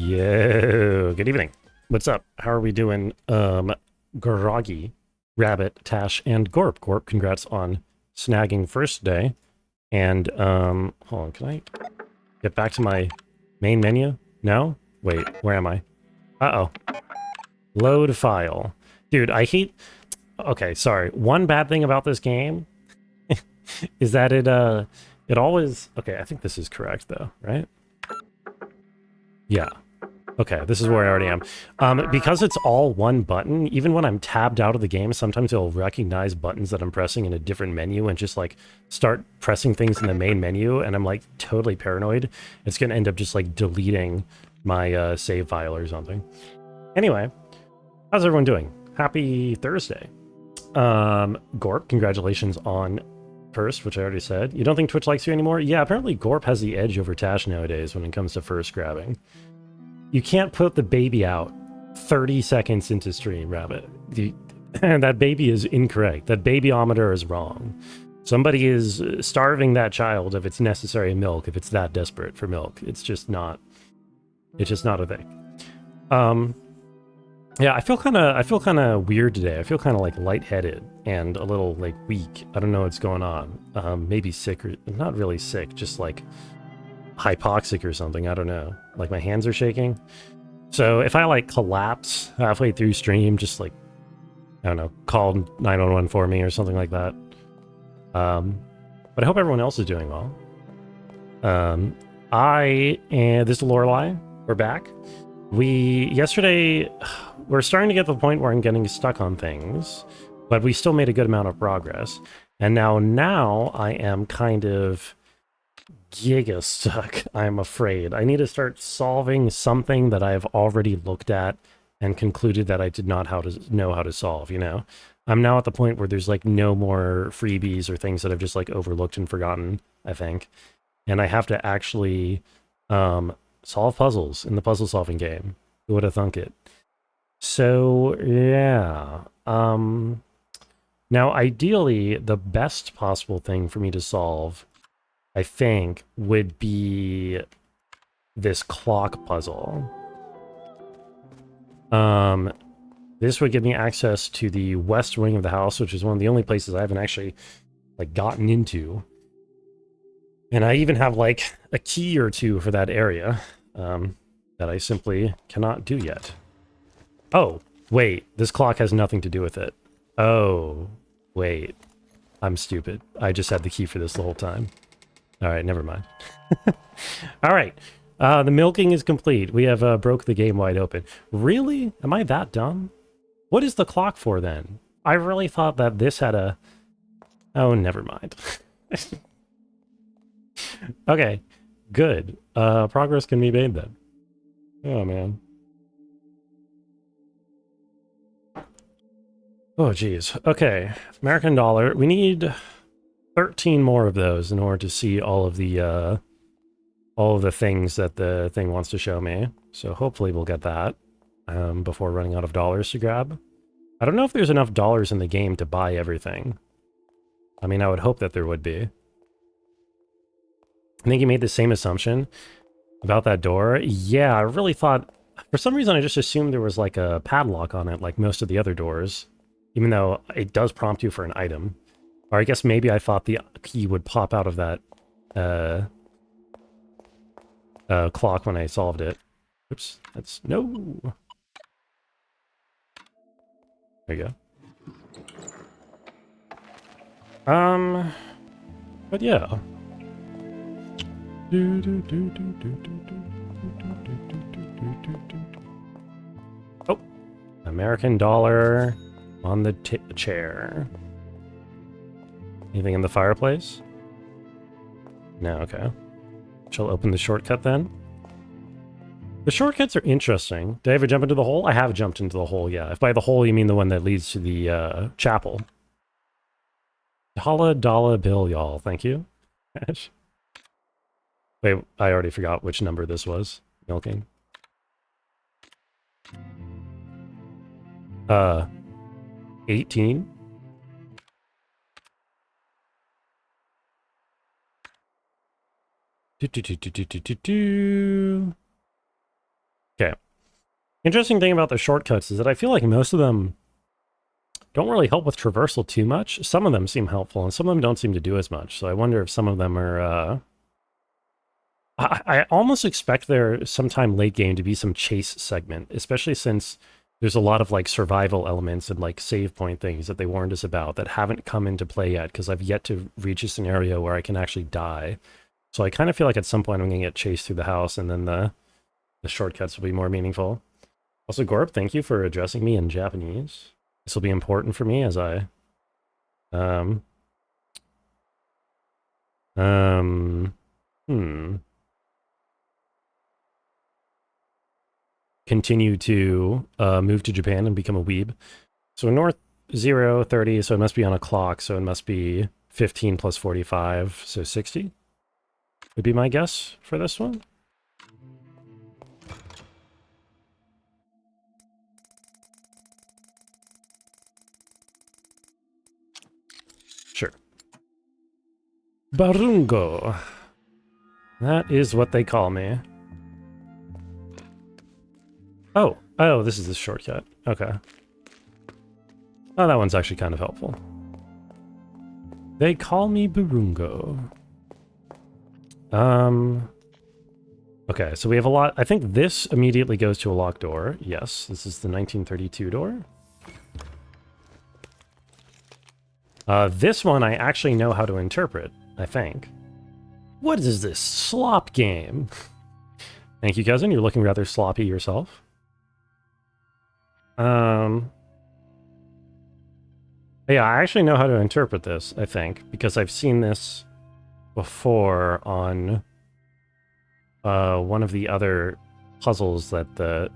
Yo, good evening. What's up? How are we doing? Groggy, Rabbit, Tash, and Gorp. Gorp, congrats on snagging first day. And, hold on, can I get back to my main menu? No? Wait, where am I? Uh-oh. Load file. Dude, I hate... Okay, sorry. One bad thing about this game is that it always... Okay, I think this is correct, though, right? Yeah. Okay, this is where I already am. Because it's all one button, even when I'm tabbed out of the game, sometimes it'll recognize buttons that I'm pressing in a different menu and just like start pressing things in the main menu, and I'm like totally paranoid. It's gonna end up just like deleting my save file or something. Anyway, how's everyone doing? Happy Thursday. Gorp, congratulations on first, which I already said. You don't think Twitch likes you anymore? Yeah, apparently Gorp has the edge over Tash nowadays when it comes to first grabbing. You can't put the baby out 30 seconds into stream, Rabbit. That baby is incorrect. That babyometer is wrong. Somebody is starving that child if it's necessary milk, if it's that desperate for milk. It's just not a thing. Yeah, I feel kind of weird today. I feel kind of like lightheaded and a little like weak. I don't know what's going on. Maybe sick, or not really sick, just like hypoxic or something. I don't know. Like my hands are shaking. So if I like collapse halfway through stream, just like, I don't know, call 911 for me or something like that. But I hope everyone else is doing well. This is Lorelei. We're back. Yesterday, we're starting to get to the point where I'm getting stuck on things, but we still made a good amount of progress. And now I am kind of giga stuck, I'm afraid. I need to solving something that I've already looked at and concluded that I did not know how to solve, you know? I'm now at the point where there's like no more freebies or things that I've just like overlooked and forgotten, I think. And I have to actually solve puzzles in the puzzle solving game. Who would have thunk it? So, yeah. Now, ideally, the best possible thing for me to solve, I think, would be this clock puzzle. This would give me access to the west wing of the house, which is one of the only places I haven't actually like gotten into. And I even have like a key or two for that area that I simply cannot do yet. Oh, wait, this clock has nothing to do with it. Oh, wait, I'm stupid. I just had the key for this the whole time. All right, never mind. All right, the milking is complete. We have broke the game wide open. Really? Am I that dumb? What is the clock for then? I really thought that this had a... Oh, never mind. Okay, good. Progress can be made then. Oh, man. Oh, geez. Okay, American dollar. We need 13 more of those in order to see all of the things that the thing wants to show me. So hopefully we'll get that before running out of dollars to grab. I don't know if there's enough dollars in the game to buy everything. I mean, I would hope that there would be. I think you made the same assumption about that door. Yeah, I really thought... For some reason, I just assumed there was like a padlock on it, like most of the other doors. Even though it does prompt you for an item. Or I guess maybe I thought the key would pop out of that clock when I solved it. Oops, that's... No! There you go. But yeah. Oh! American dollar on the chair. Anything in the fireplace? No, okay. Shall open the shortcut then? The shortcuts are interesting. Did I ever jump into the hole? I have jumped into the hole, yeah. If by the hole you mean the one that leads to the chapel. Dollar bill, y'all. Thank you. Wait, I already forgot which number this was. Milking. 18? Okay, Interesting thing about the shortcuts is that I feel like most of them don't really help with traversal too much. Some of them seem helpful, and some of them don't seem to do as much. So I wonder if some of them are... I almost expect there sometime late game to be some chase segment, especially since there's a lot of like survival elements and like save point things that they warned us about that haven't come into play yet because I've yet to reach a scenario where I can actually die. So I kind of feel like at some point I'm going to get chased through the house and then the shortcuts will be more meaningful. Also, Gorb, thank you for addressing me in Japanese. This will be important for me as I um hmm continue to move to Japan and become a weeb. So north 0, 30, so it must be on a clock, so it must be 15 plus 45, so 60 would be my guess for this one. Sure. Barungo. That is what they call me. Oh, this is the shortcut. Okay. Oh, that one's actually kind of helpful. They call me Barungo. Okay, so we have a lot. I think this immediately goes to a locked door. Yes, this is the 1932 door. This one I actually know how to interpret, I think. What is this slop game? Thank you, cousin. You're looking rather sloppy yourself. Yeah, I actually know how to interpret this, I think, because I've seen this before on one of the other puzzles that the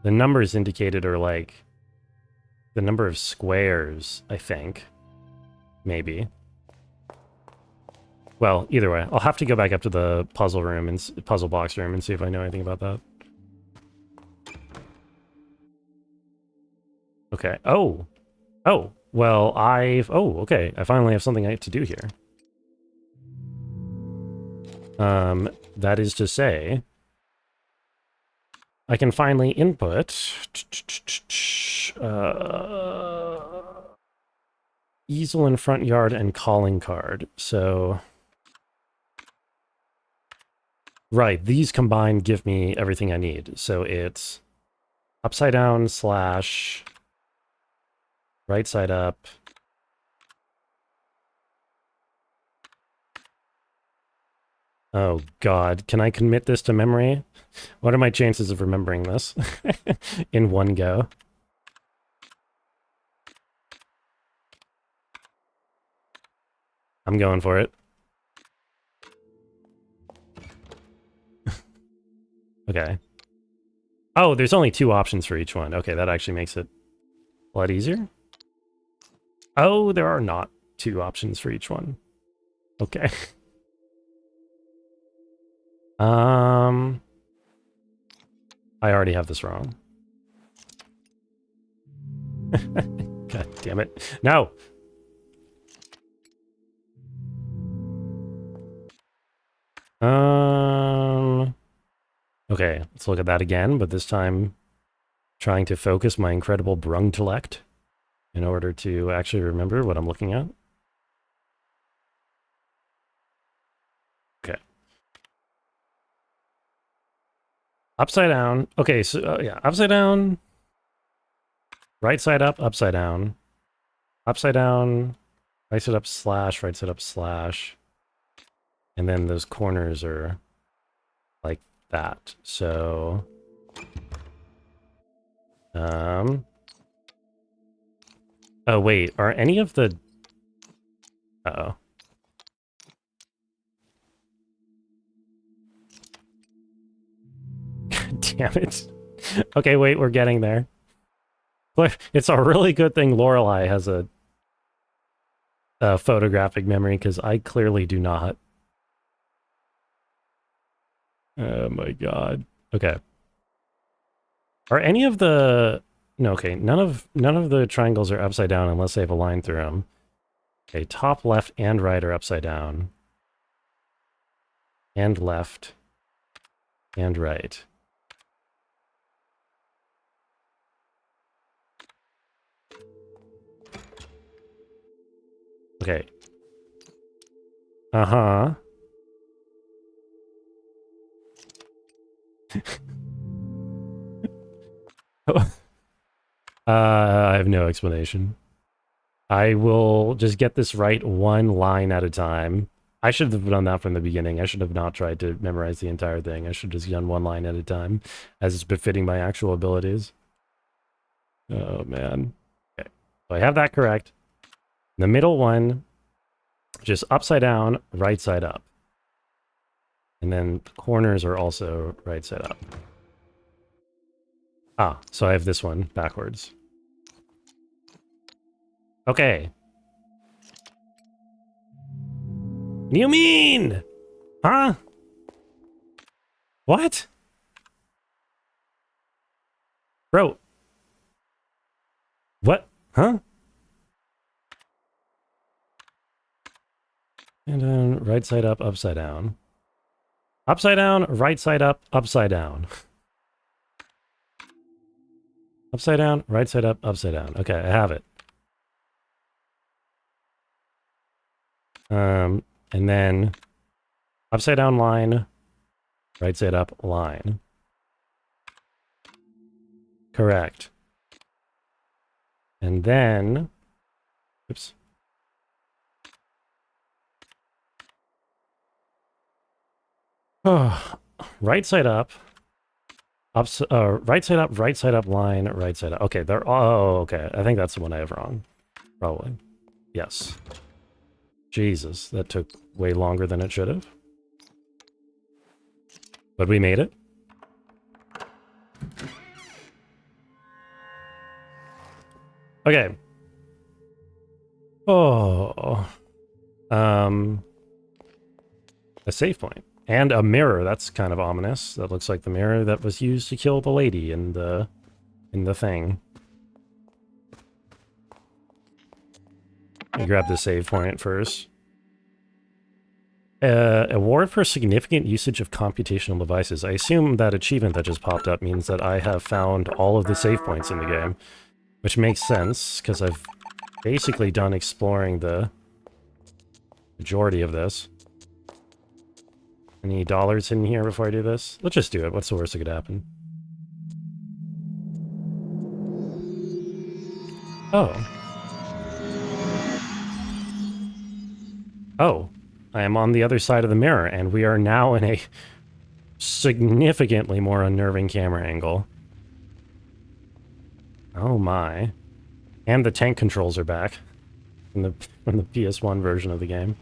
numbers indicated are like the number of squares, I think. Maybe. Well, either way, I'll have to go back up to the puzzle room and puzzle box room and see if I know anything about that. Okay. Oh. Well, okay. I finally have something to do here. That is to say, I can finally input easel in front yard and calling card. So, right, these combined give me everything I need. So it's upside down slash right side up. Oh God, can I commit this to memory? What are my chances of remembering this in one go? I'm going for it. Okay. Oh, there's only 2 options for each one. Okay, that actually makes it a lot easier. Oh, there are not 2 options for each one. Okay. I already have this wrong. God damn it. No! Okay, let's look at that again, but this time trying to focus my incredible brungtellect in order to actually remember what I'm looking at. Okay. Upside down. Okay, so yeah, upside down. Right side up, upside down. Upside down, right side up slash, right side up slash. And then those corners are like that. So oh wait, are any of the uh-oh. God damn it. Okay, wait, we're getting there. It's a really good thing Lorelei has a photographic memory, because I clearly do not. Oh my God. Okay. Are any of the... No, okay, none of the triangles are upside down unless they have a line through them. Okay, top, left, and right are upside down. And left. And right. Okay. Uh-huh. I have no explanation. I will just get this right one line at a time. I should have done that from the beginning. I should have not tried to memorize the entire thing. I should have just done one line at a time, as is befitting my actual abilities. Oh, man. Okay. So I have that correct. The middle one, just upside down, right side up. And then the corners are also right side up. Ah, so I have this one backwards. Okay. What do you mean? Huh? What? Bro. What? Huh? And then right side up, upside down. Upside down, right side up, upside down. Upside down, right side up, upside down. Okay, I have it. And then upside down line, right side up line. Correct. And then, oops. Oh, right side up, right side up line, right side up. Okay, they're, oh, okay. I think that's the one I have wrong. Probably. Yes. Jesus, that took way longer than it should have. But we made it. Okay. Oh. A save point. And a mirror. That's kind of ominous. That looks like the mirror that was used to kill the lady in the thing. Let me grab the save point first. Award for significant usage of computational devices. I assume that achievement that just popped up means that I have found all of the save points in the game. Which makes sense, because I've basically done exploring the majority of this. Any dollars in here before I do this? Let's just do it. What's the worst that could happen? Oh. Oh. I am on the other side of the mirror, and we are now in a significantly more unnerving camera angle. Oh my. And the tank controls are back from the PS1 version of the game.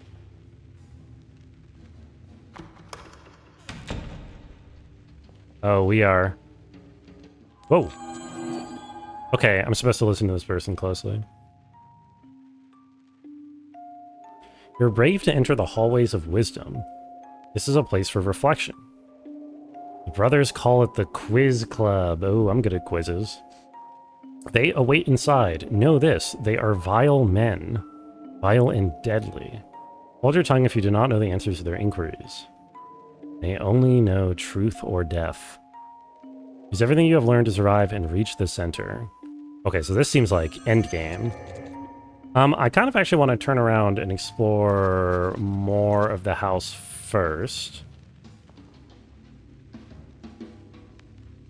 Oh, we are... Whoa. Okay, I'm supposed to listen to this person closely. You're brave to enter the hallways of wisdom. This is a place for reflection. The brothers call it the Quiz Club. Oh, I'm good at quizzes. They await inside. Know this, they are vile men. Vile and deadly. Hold your tongue if you do not know the answers to their inquiries. They only know truth or death. Use everything you have learned to survive and reach the center. Okay, so this seems like endgame. I kind of actually want to turn around and explore more of the house first.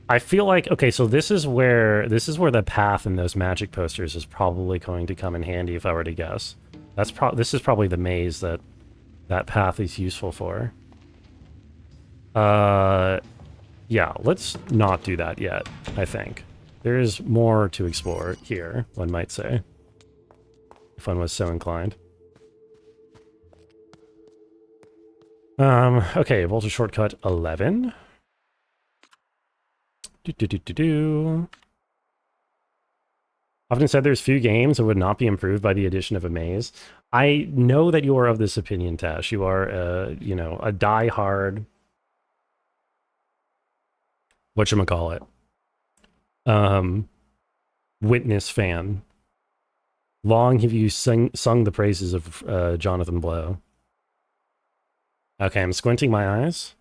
I feel like, okay, so this is where the path in those magic posters is probably going to come in handy if I were to guess. This is probably the maze that path is useful for. Yeah, let's not do that yet, I think. There's more to explore here, one might say. If one was so inclined. Okay, Volta shortcut 11. Often said there's few games that would not be improved by the addition of a maze. I know that you are of this opinion, Tash. You are, you know, a die-hard... whatchamacallit? Witness fan. Long have you sung the praises of Jonathan Blow. Okay, I'm squinting my eyes.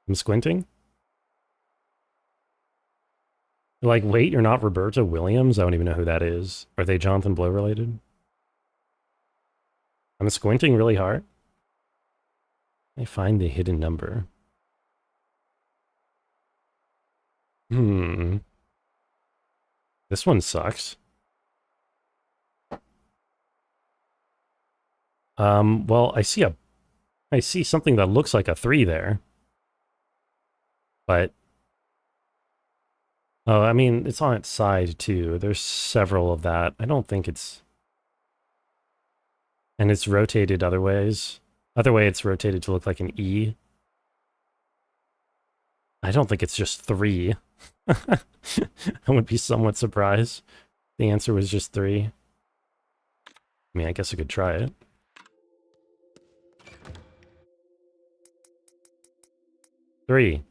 I'm squinting. Like, wait, you're not Roberta Williams? I don't even know who that is. Are they Jonathan Blow related? I'm squinting really hard. I find the hidden number. This one sucks. Well, I see something that looks like a 3 there. But oh, I mean, it's on its side too. There's several of that. I don't think it's... And it's rotated other ways. Other way, it's rotated to look like an E. I don't think it's just 3. I would be somewhat surprised. The answer was just 3. I mean, I guess I could try it. Three.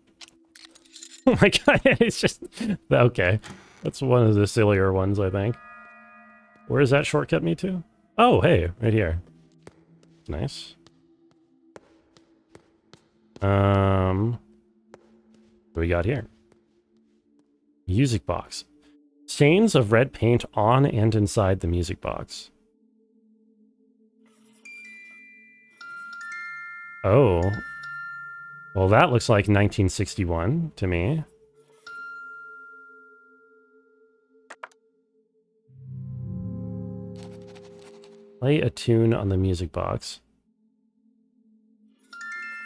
Oh my god, it's just... Okay. That's one of the sillier ones, I think. Where does that shortcut me to? Oh, hey, right here. Nice. What do we got here? Music box. Stains of red paint on and inside the music box. Oh. Well, that looks like 1961 to me. Play a tune on the music box.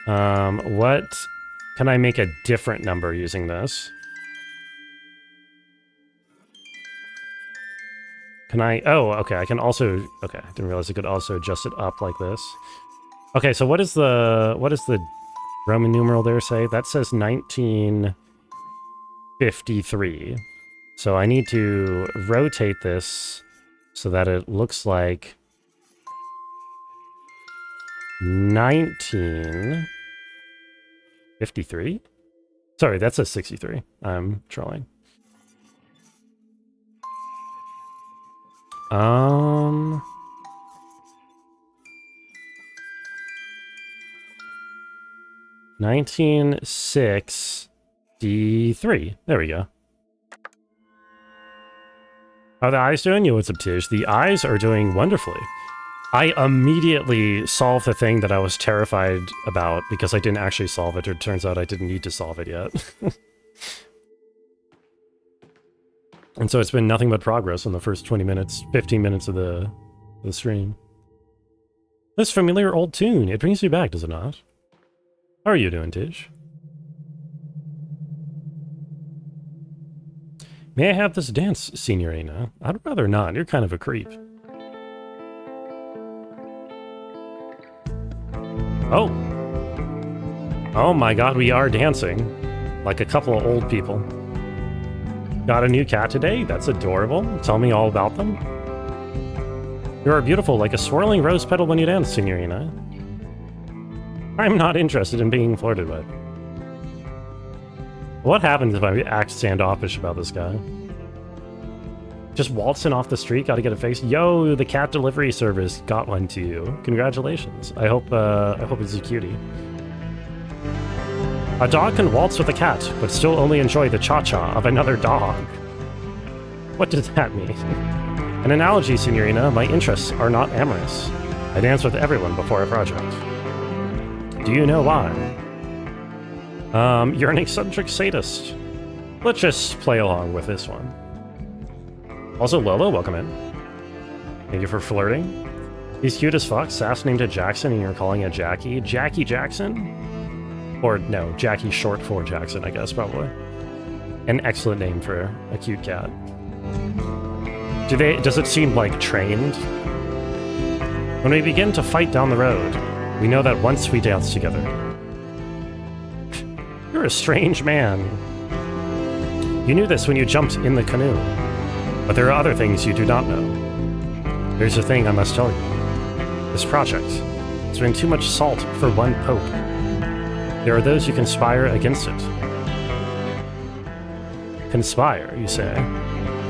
What... Can I make a different number using this? Can I... Oh, okay, I can also... Okay, I didn't realize I could also adjust it up like this. Okay, so what is the Roman numeral there say? That says 1953. So I need to rotate this so that it looks like 1953? Sorry, that says 63. I'm trolling. 1963. There we go. How are the eyes doing? Yo, what's up, Tish? The eyes are doing wonderfully. I immediately solved the thing that I was terrified about because I didn't actually solve it, or it turns out I didn't need to solve it yet. And so it's been nothing but progress in the first 20 minutes, 15 minutes of the stream. This familiar old tune, it brings you back, does it not? How are you doing, Tish? May I have this dance, Signorina? I'd rather not, you're kind of a creep. Oh! Oh my god, we are dancing. Like a couple of old people. Got a new cat today? That's adorable. Tell me all about them. You are beautiful like a swirling rose petal when you dance, Signorina. I'm not interested in being flirted with. What happens if I act standoffish about this guy? Just waltzing off the street, gotta get a face. Yo, the cat delivery service got one to you. Congratulations. I hope it's a cutie. A dog can waltz with a cat, but still only enjoy the cha-cha of another dog. What does that mean? An analogy, Signorina. My interests are not amorous. I dance with everyone before a project. Do you know why? You're an eccentric sadist. Let's just play along with this one. Also, Lolo, welcome in. Thank you for flirting. He's cute as fuck. Sass named it Jackson and you're calling it Jackie. Jackie Jackson? Or no, Jackie short for Jackson, I guess, probably. An excellent name for a cute cat. Does it seem like trained? When we begin to fight down the road, we know that once we dance together. You're a strange man. You knew this when you jumped in the canoe. But there are other things you do not know. There's a thing I must tell you. This project has been too much salt for one pope. There are those who conspire against it. Conspire, you say?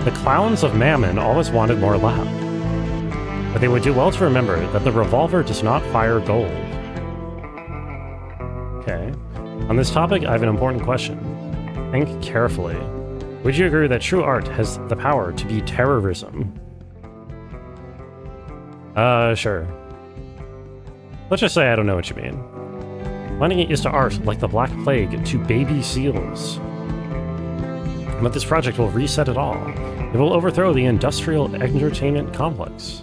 The clowns of Mammon always wanted more loud. But they would do well to remember that the revolver does not fire gold. Okay. On this topic, I have an important question. Think carefully. Would you agree that true art has the power to be terrorism? Sure. Let's just say I don't know what you mean. Finding it used to art like the Black Plague to baby seals. But this project will reset it all. It will overthrow the industrial entertainment complex.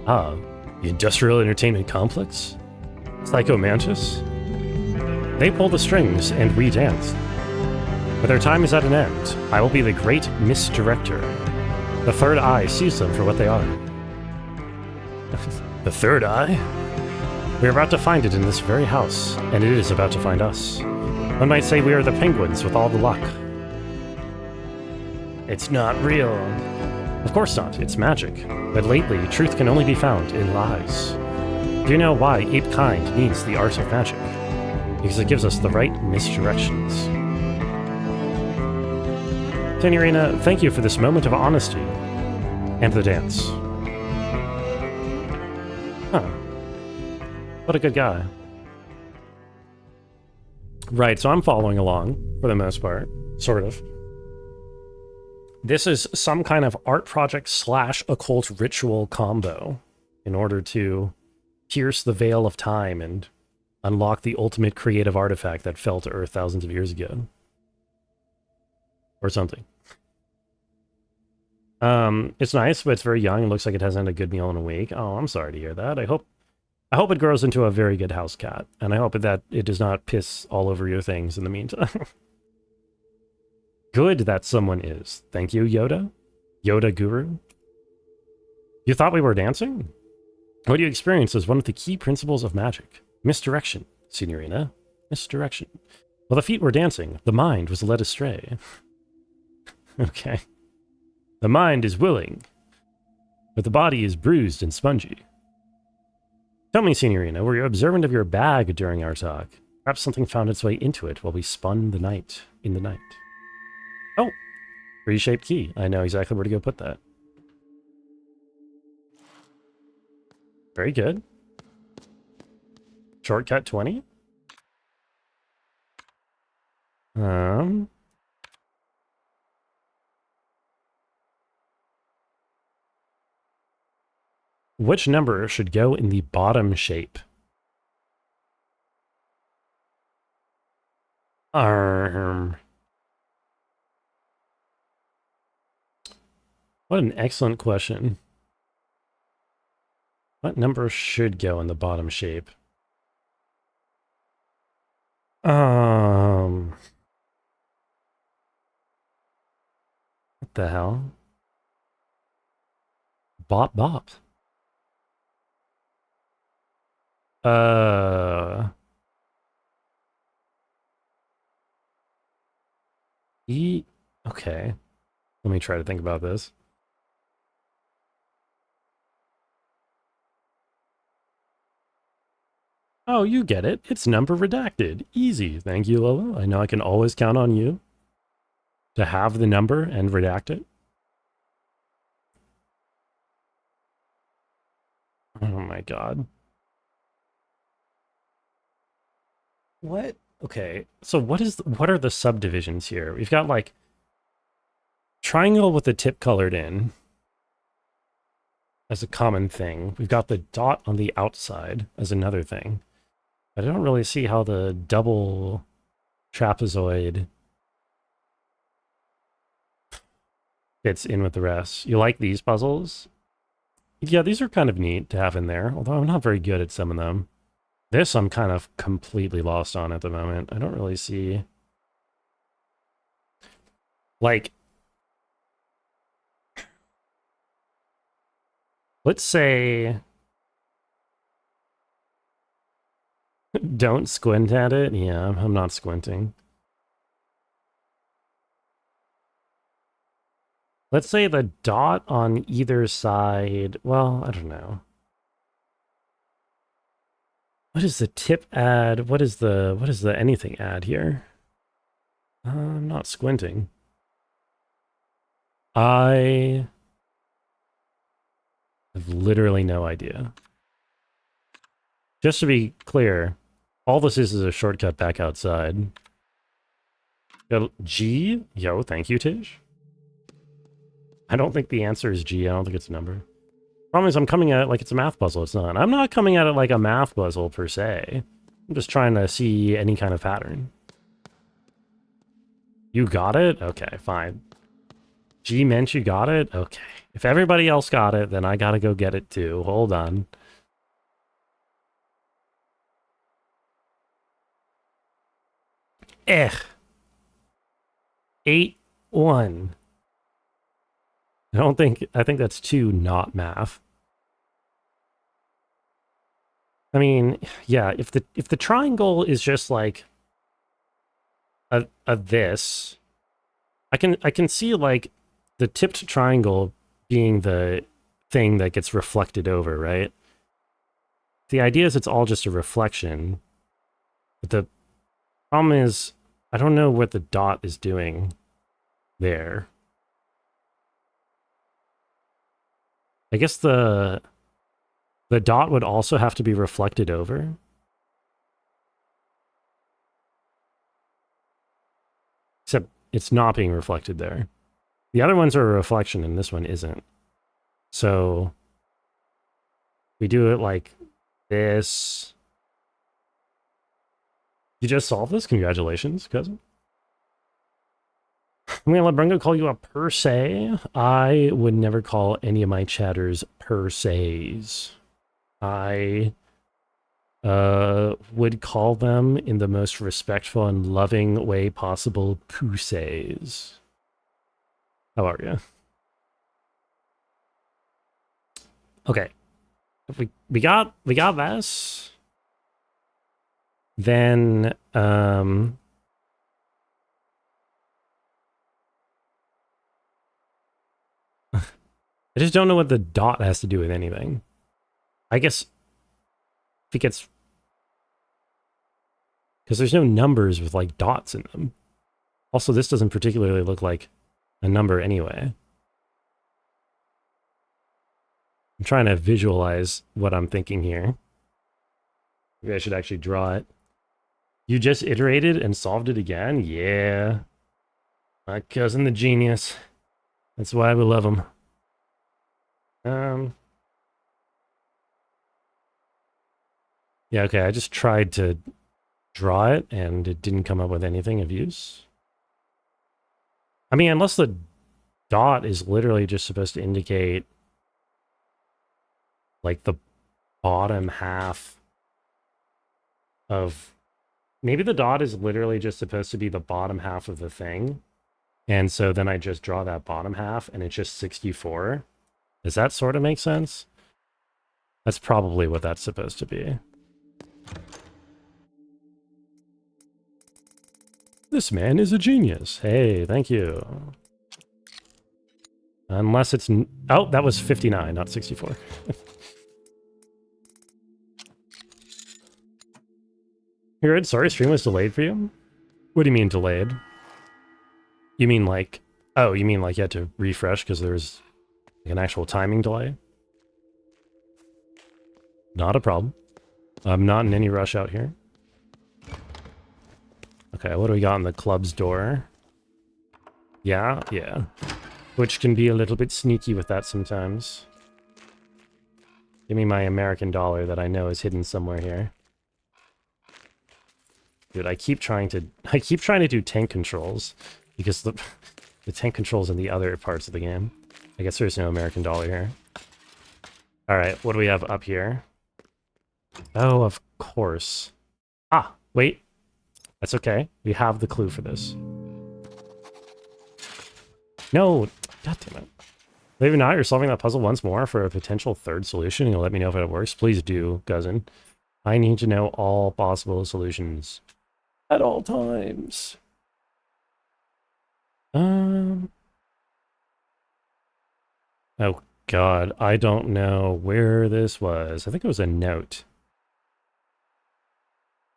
Ah, the industrial entertainment complex? Psycho Mantis? They pull the strings and we dance. But their time is at an end. I will be the great misdirector. The third eye sees them for what they are. The third eye? We are about to find it in this very house, and it is about to find us. One might say we are the penguins with all the luck. It's not real. Of course not, it's magic. But lately, truth can only be found in lies. Do you know why ape-kind needs the art of magic? Because it gives us the right misdirections. Senorina, thank you for this moment of honesty. And the dance. Huh. What a good guy. Right, so I'm following along, for the most part. Sort of. This is some kind of art project slash occult ritual combo in order to pierce the veil of time and unlock the ultimate creative artifact that fell to Earth thousands of years ago. Or something. It's nice, but it's very young. It looks like it hasn't had a good meal in a week. Oh, I'm sorry to hear that. I hope it grows into a very good house cat, and I hope that it does not piss all over your things in the meantime. Good that someone is. Thank you, Yoda. Yoda Guru. You thought we were dancing? What you experienced is one of the key principles of magic. Misdirection, Signorina. Misdirection. While the feet were dancing, the mind was led astray. Okay. The mind is willing, but the body is bruised and spongy. Tell me, Signorina, were you observant of your bag during our talk? Perhaps something found its way into it while we spun the night in the night. Oh, tree-shaped key. I know exactly where to go put that. Very good. Shortcut 20? Which number should go in the bottom shape? What an excellent question. What number should go in the bottom shape? What the hell? Bop bop. Okay. Let me try to think about this. Oh, you get it. It's number redacted. Easy. Thank you, Lola. I know I can always count on you to have the number and redact it. Oh my god. What? Okay, so what are the subdivisions here? We've got like triangle with the tip colored in as a common thing. We've got the dot on the outside as another thing. But I don't really see how the double trapezoid fits in with the rest. You like these puzzles? Yeah, these are kind of neat to have in there, although I'm not very good at some of them. This I'm kind of completely lost on at the moment. I don't really see... Like... Let's say... Don't squint at it? Yeah, I'm not squinting. Let's say the dot on either side... Well, I don't know. What is the tip add? What is the anything add here? I'm not squinting. I have literally no idea. Just to be clear, all this is a shortcut back outside. G? Yo, thank you, Tish. I don't think the answer is G. I don't think it's a number. Problem is I'm coming at it like it's a math puzzle. It's not. I'm not coming at it like a math puzzle per se. I'm just trying to see any kind of pattern. You got it? Okay, fine. G meant you got it? Okay. If everybody else got it, then I gotta go get it too. Hold on. Eh. 8-1. I think that's 2 not math. I mean, yeah, if the triangle is just like a this, I can see like the tipped triangle being the thing that gets reflected over, right? The idea is it's all just a reflection. But the problem is I don't know what the dot is doing there. I guess the dot would also have to be reflected over. Except it's not being reflected there. The other ones are a reflection and this one isn't. So we do it like this. You just solved this? Congratulations, cousin. I'm gonna let Brungo call you a per se. I would never call any of my chatters per se's. I would call them in the most respectful and loving way possible pousses. How are you? Okay. If we got this, then I just don't know what the dot has to do with anything. I guess if it gets... Because there's no numbers with, like, dots in them. Also, this doesn't particularly look like a number anyway. I'm trying to visualize what I'm thinking here. Maybe I should actually draw it. You just iterated and solved it again? Yeah. My cousin the genius. That's why we love him. Yeah, okay, I just tried to draw it and it didn't come up with anything of use. I mean, unless the dot is literally just supposed to indicate like the bottom half of... Maybe the dot is literally just supposed to be the bottom half of the thing. And so then I just draw that bottom half and it's just 64. Does that sort of make sense? That's probably what that's supposed to be. This man is a genius. Hey, thank you. Unless it's... Oh, that was 59, not 64. You're good? Sorry, stream was delayed for you? What do you mean delayed? You mean like... Oh, you mean like you had to refresh because there's like an actual timing delay? Not a problem. I'm not in any rush out here. Okay, what do we got in the club's door? Yeah. Which can be a little bit sneaky with that sometimes. Give me my American dollar that I know is hidden somewhere here. Dude, I keep trying to do tank controls because the tank controls in the other parts of the game. I guess there's no American dollar here. All right, what do we have up here? Oh, of course. Ah, wait. That's okay. We have the clue for this. No, god damn it. Believe it or not, you're solving that puzzle once more for a potential third solution. You'll let me know if it works. Please do, cousin. I need to know all possible solutions at all times. Oh god, I don't know where this was. I think it was a note.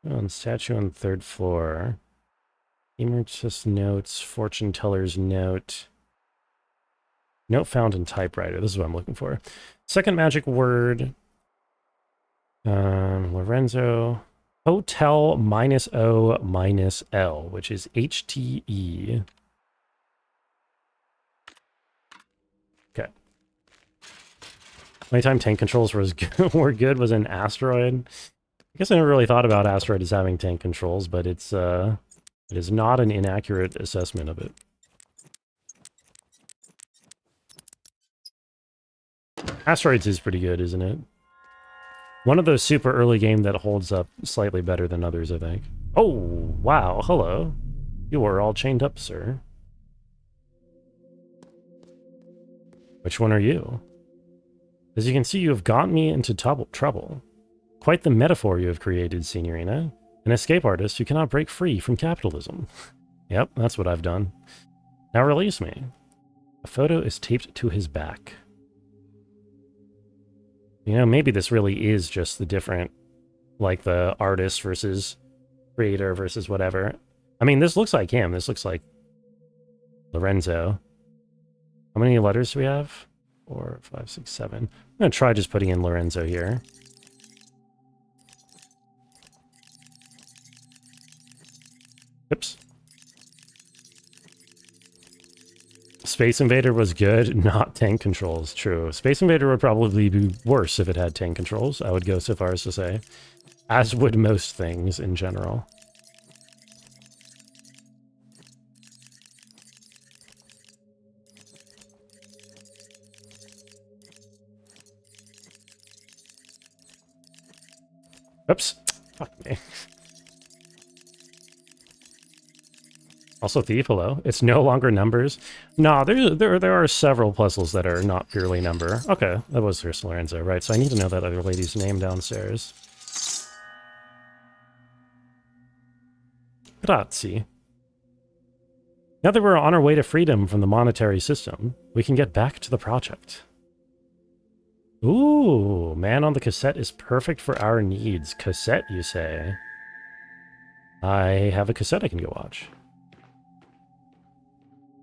On statue on the 3rd floor. Emeritus notes, fortune teller's note. Note found in typewriter. This is what I'm looking for. Second magic word. Lorenzo. Hotel -O -L, which is HTE. Okay. Only time tank controls were good was in Asteroid. I guess I never really thought about Asteroid as having tank controls, but it is not an inaccurate assessment of it. Asteroids is pretty good, isn't it? One of those super early game that holds up slightly better than others, I think. Oh, wow, hello. You are all chained up, sir. Which one are you? As you can see, you have gotten me into trouble. Quite the metaphor you have created, Signorina. An escape artist who cannot break free from capitalism. Yep, that's what I've done. Now release me. A photo is taped to his back. You know, maybe this really is just the different, like the artist versus creator versus whatever. I mean, this looks like him. This looks like Lorenzo. How many letters do we have? 4, 5, 6, 7. I'm going to try just putting in Lorenzo here. Oops. Space Invader was good, not tank controls. True. Space Invader would probably be worse if it had tank controls. I would go so far as to say. As would most things in general. Oops. Fuck me. Also Thief, hello. It's no longer numbers. No, there are several puzzles that are not purely number. Okay, that was Sir Lorenzo, right? So I need to know that other lady's name downstairs. Grazie. Now that we're on our way to freedom from the monetary system, we can get back to the project. Ooh, Man on the Cassette is perfect for our needs. Cassette, you say? I have a cassette I can go watch.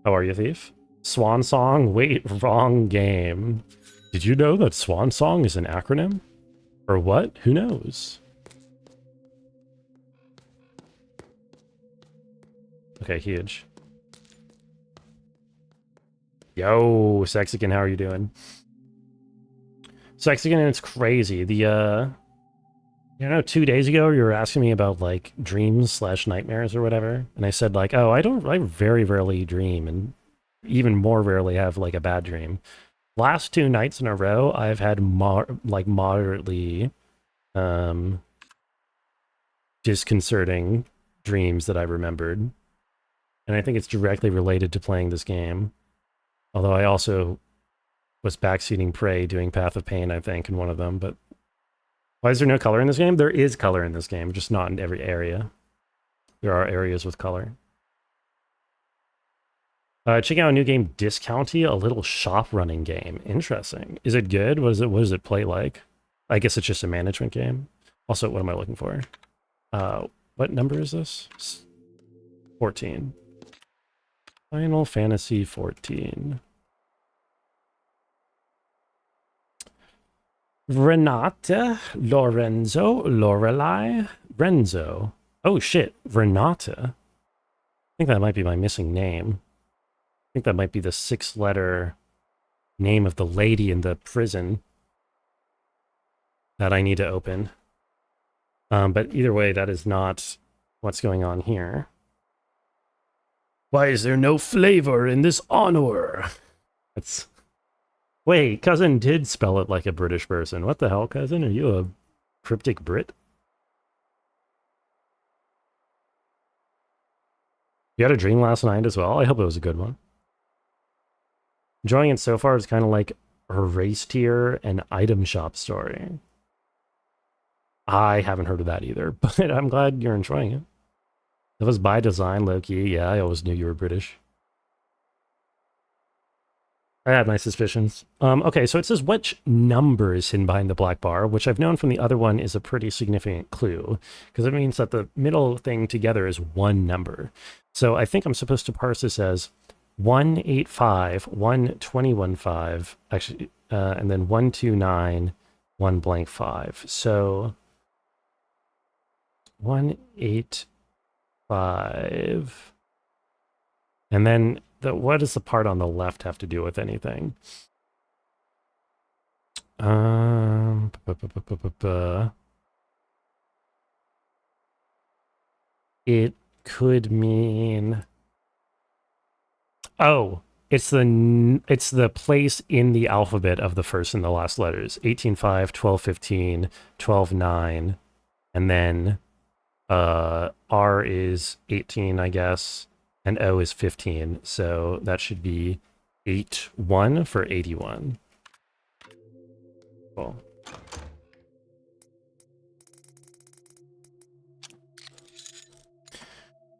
How are you, Thief? Swan Song? Wait, wrong game. Did you know that Swan Song is an acronym? Or what? Who knows? Okay, huge. Yo, Sexican, how are you doing? Sexican, it's crazy. The, you know, 2 days ago, you were asking me about, like, dreams/nightmares or whatever. And I said, like, oh, I very rarely dream, and even more rarely have, like, a bad dream. Last 2 nights in a row, I've had, moderately, disconcerting dreams that I remembered. And I think it's directly related to playing this game. Although I also was backseating Prey doing Path of Pain, I think, in one of them, but why is there no color in this game? There is color in this game, just not in every area. There are areas with color. Check out a new game, Discounty, a little shop running game. Interesting. Is it good? What does it play like? I guess it's just a management game. Also, what am I looking for? What number is this? 14. Final Fantasy 14. Renata, Lorenzo, Lorelei, Renzo. Oh shit, Renata. I think that might be my missing name. I think that might be the 6-letter name of the lady in the prison that I need to open. But either way, that is not what's going on here. Why is there no flavor in this honor? It's... Wait, cousin did spell it like a British person. What the hell, cousin? Are you a cryptic Brit? You had a dream last night as well? I hope it was a good one. Enjoying it so far is kind of like a race tier and item shop story. I haven't heard of that either, but I'm glad you're enjoying it. That was by design, low-key. Yeah, I always knew you were British. I had my suspicions. Okay, so it says which number is hidden behind the black bar, which I've known from the other one is a pretty significant clue, because it means that the middle thing together is one number. So I think I'm supposed to parse this as 185, 121.5, actually, and then 129, 1 blank 5. So 185, and then what does the part on the left have to do with anything? Um, bu- bu- bu- bu- bu- bu- It could mean, oh, it's the place in the alphabet of the first and the last letters. 18.5, 12.15, 12.9, and then R is 18, I guess, and O is 15. So that should be 81 for 81. Cool.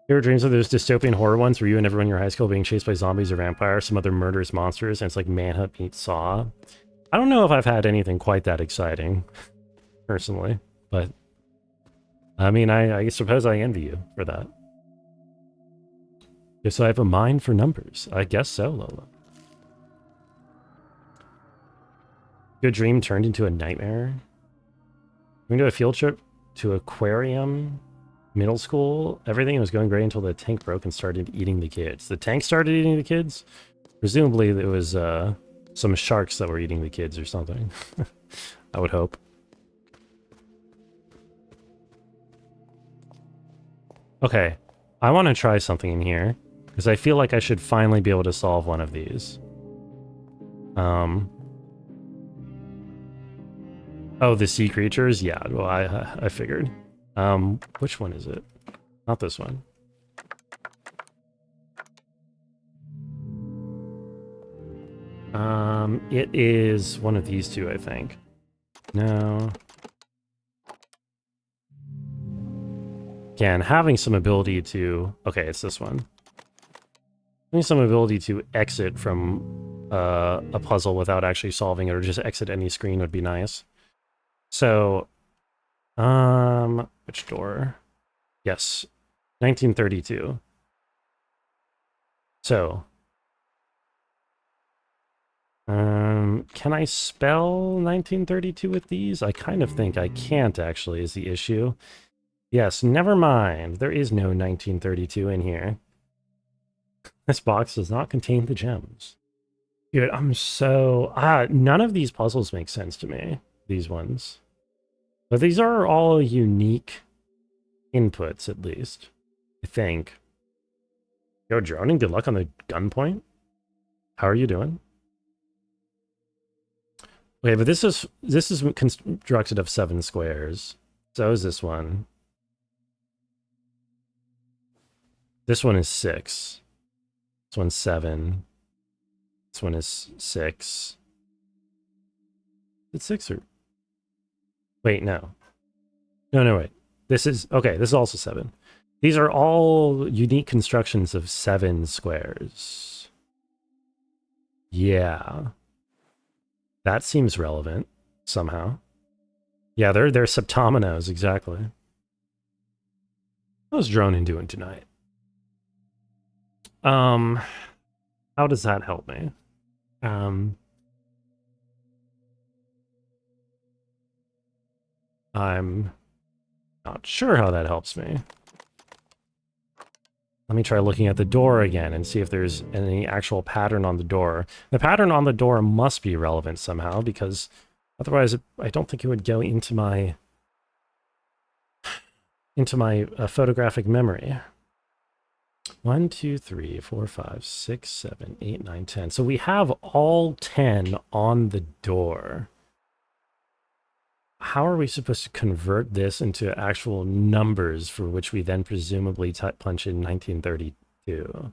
You ever dreams of those dystopian horror ones where you and everyone in your high school being chased by zombies or vampires, some other murderous monsters, and it's like Manhunt meets Saw? I don't know if I've had anything quite that exciting, personally, but I mean, I suppose I envy you for that. Guess I have a mind for numbers. I guess so, Lola. Good dream turned into a nightmare. Going to a field trip to aquarium, middle school. Everything was going great until the tank broke and started eating the kids. The tank started eating the kids? Presumably it was some sharks that were eating the kids or something. I would hope. Okay, I want to try something in here because I feel like I should finally be able to solve one of these. Oh, the sea creatures? Yeah, well, I figured. Which one is it? Not this one. It is one of these two, I think. No. Again, having some ability to... Okay, it's this one. Having some ability to exit from a puzzle without actually solving it, or just exit any screen would be nice. So, which door? Yes, 1932. So, can I spell 1932 with these? I kind of think I can't, actually, is the issue. Yes, never mind. There is no 1932 in here. This box does not contain the gems. Dude, I'm so... none of these puzzles make sense to me. These ones. But these are all unique inputs, at least. I think. Yo, droning, good luck on the gunpoint. How are you doing? Okay, but this is constructed of 7 squares. So is this one. This one is 6. This one's 7. This one is 6. It's 6 or... Wait, no. No, wait. This is... Okay, this is also 7. These are all unique constructions of 7 squares. Yeah. That seems relevant, somehow. Yeah, they're septominos, exactly. How's droning doing tonight? How does that help me? I'm not sure how that helps me. Let me try looking at the door again and see if there's any actual pattern on the door. The pattern on the door must be relevant somehow, because otherwise I don't think it would go into my photographic memory. 1, 2, 3, 4, 5, 6, 7, 8, 9, 10. So we have all 10 on the door. How are we supposed to convert this into actual numbers for which we then presumably punch in 1932?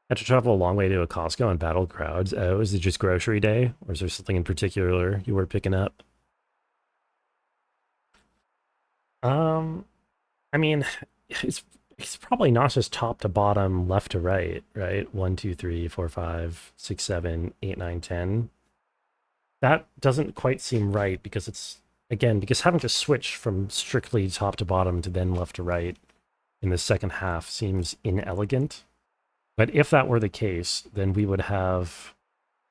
Had to travel a long way to a Costco and battle crowds. Oh, is it just grocery day? Or is there something in particular you were picking up? I mean, it's probably not just top to bottom, left to right, right? 1, 2, 3, 4, 5, 6, 7, 8, 9, 10. That doesn't quite seem right because it's, again, because having to switch from strictly top to bottom to then left to right in the second half seems inelegant. But if that were the case, then we would have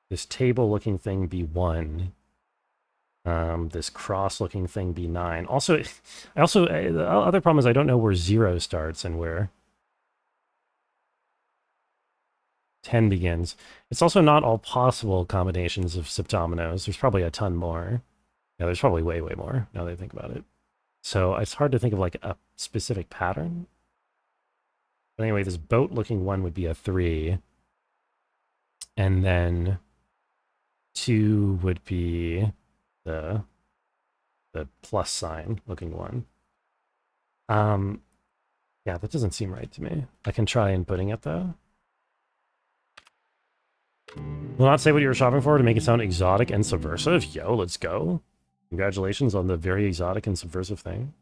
this table-looking thing be 1, this cross-looking thing be 9. Also, the other problem is I don't know where 0 starts and where. 10 begins. It's also not all possible combinations of subdominoes. There's probably a ton more. Yeah, there's probably way, way more now that I think about it. So it's hard to think of like a specific pattern. But anyway, this boat-looking one would be a 3. And then 2 would be the plus sign looking one. Yeah, that doesn't seem right to me. I can try inputting it though. Will not say what you were shopping for to make it sound exotic and subversive. Yo, let's go. Congratulations on the very exotic and subversive thing.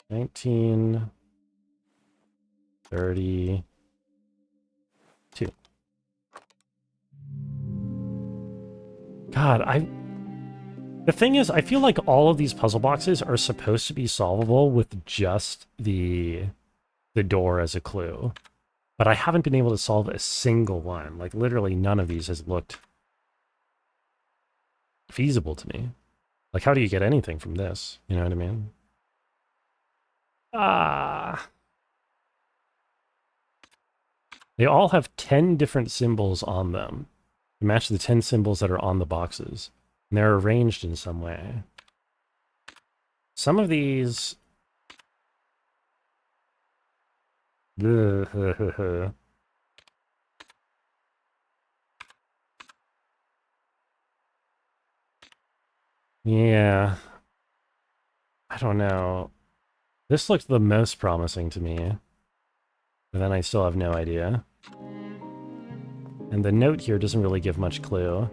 1932. God, the thing is, I feel like all of these puzzle boxes are supposed to be solvable with just the door as a clue. But I haven't been able to solve a single one. Like, literally none of these has looked feasible to me. Like, how do you get anything from this? You know what I mean? They all have 10 different symbols on them to match the 10 symbols that are on the boxes. And they're arranged in some way. Some of these... Yeah. I don't know. This looks the most promising to me. But then I still have no idea. And the note here doesn't really give much clue.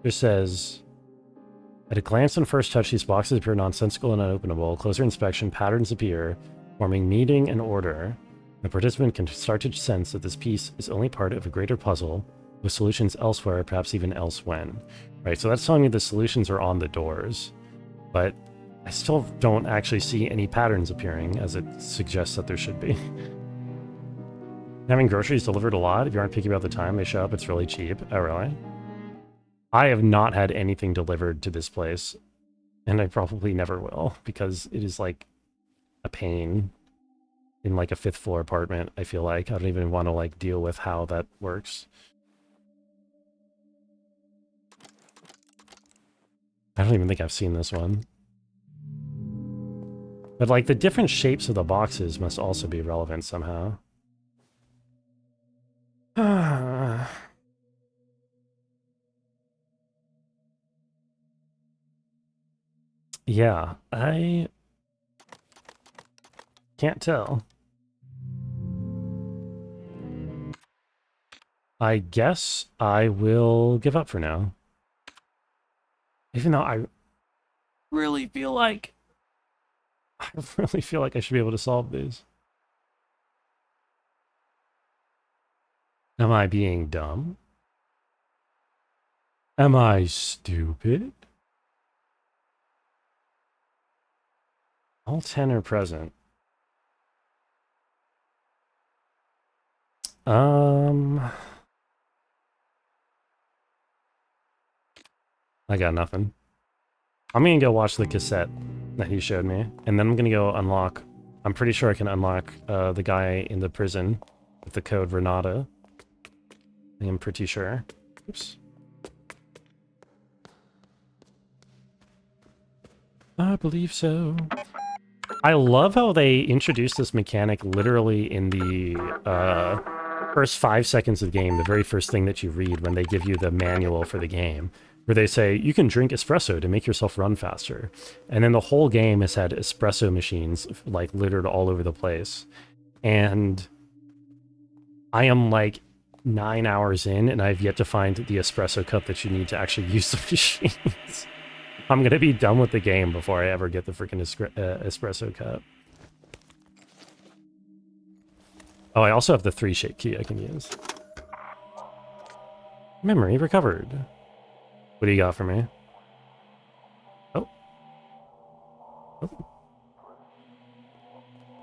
It says, at a glance and first touch, these boxes appear nonsensical and unopenable. Closer inspection, patterns appear, forming meaning and order. The participant can start to sense that this piece is only part of a greater puzzle, with solutions elsewhere, perhaps even elsewhen. Right, so that's telling me the solutions are on the doors. But I still don't actually see any patterns appearing, as it suggests that there should be. Having groceries delivered a lot. If you aren't picky about the time they show up, it's really cheap. Oh, really? I have not had anything delivered to this place, and I probably never will, because it is like a pain in like a 5th floor apartment. I feel like I don't even want to like deal with how that works. I don't even think I've seen this one. But like the different shapes of the boxes must also be relevant somehow. Yeah, I can't tell. I guess I will give up for now. Even though I really feel like I should be able to solve these. Am I being dumb? Am I stupid? All 10 are present. I got nothing. I'm gonna go watch the cassette that he showed me, and then I'm gonna go unlock... I'm pretty sure I can unlock the guy in the prison with the code Renata. I'm pretty sure. Oops. I believe so. I love how they introduced this mechanic literally in the first 5 seconds of the game, the very first thing that you read when they give you the manual for the game, where they say, you can drink espresso to make yourself run faster. And then the whole game has had espresso machines, like, littered all over the place. And I am, like, 9 hours in, and I've yet to find the espresso cup that you need to actually use the machines. I'm gonna be done with the game before I ever get the freaking espresso cup. Oh, I also have the 3-shape key I can use. Memory recovered. What do you got for me? Oh. Oh.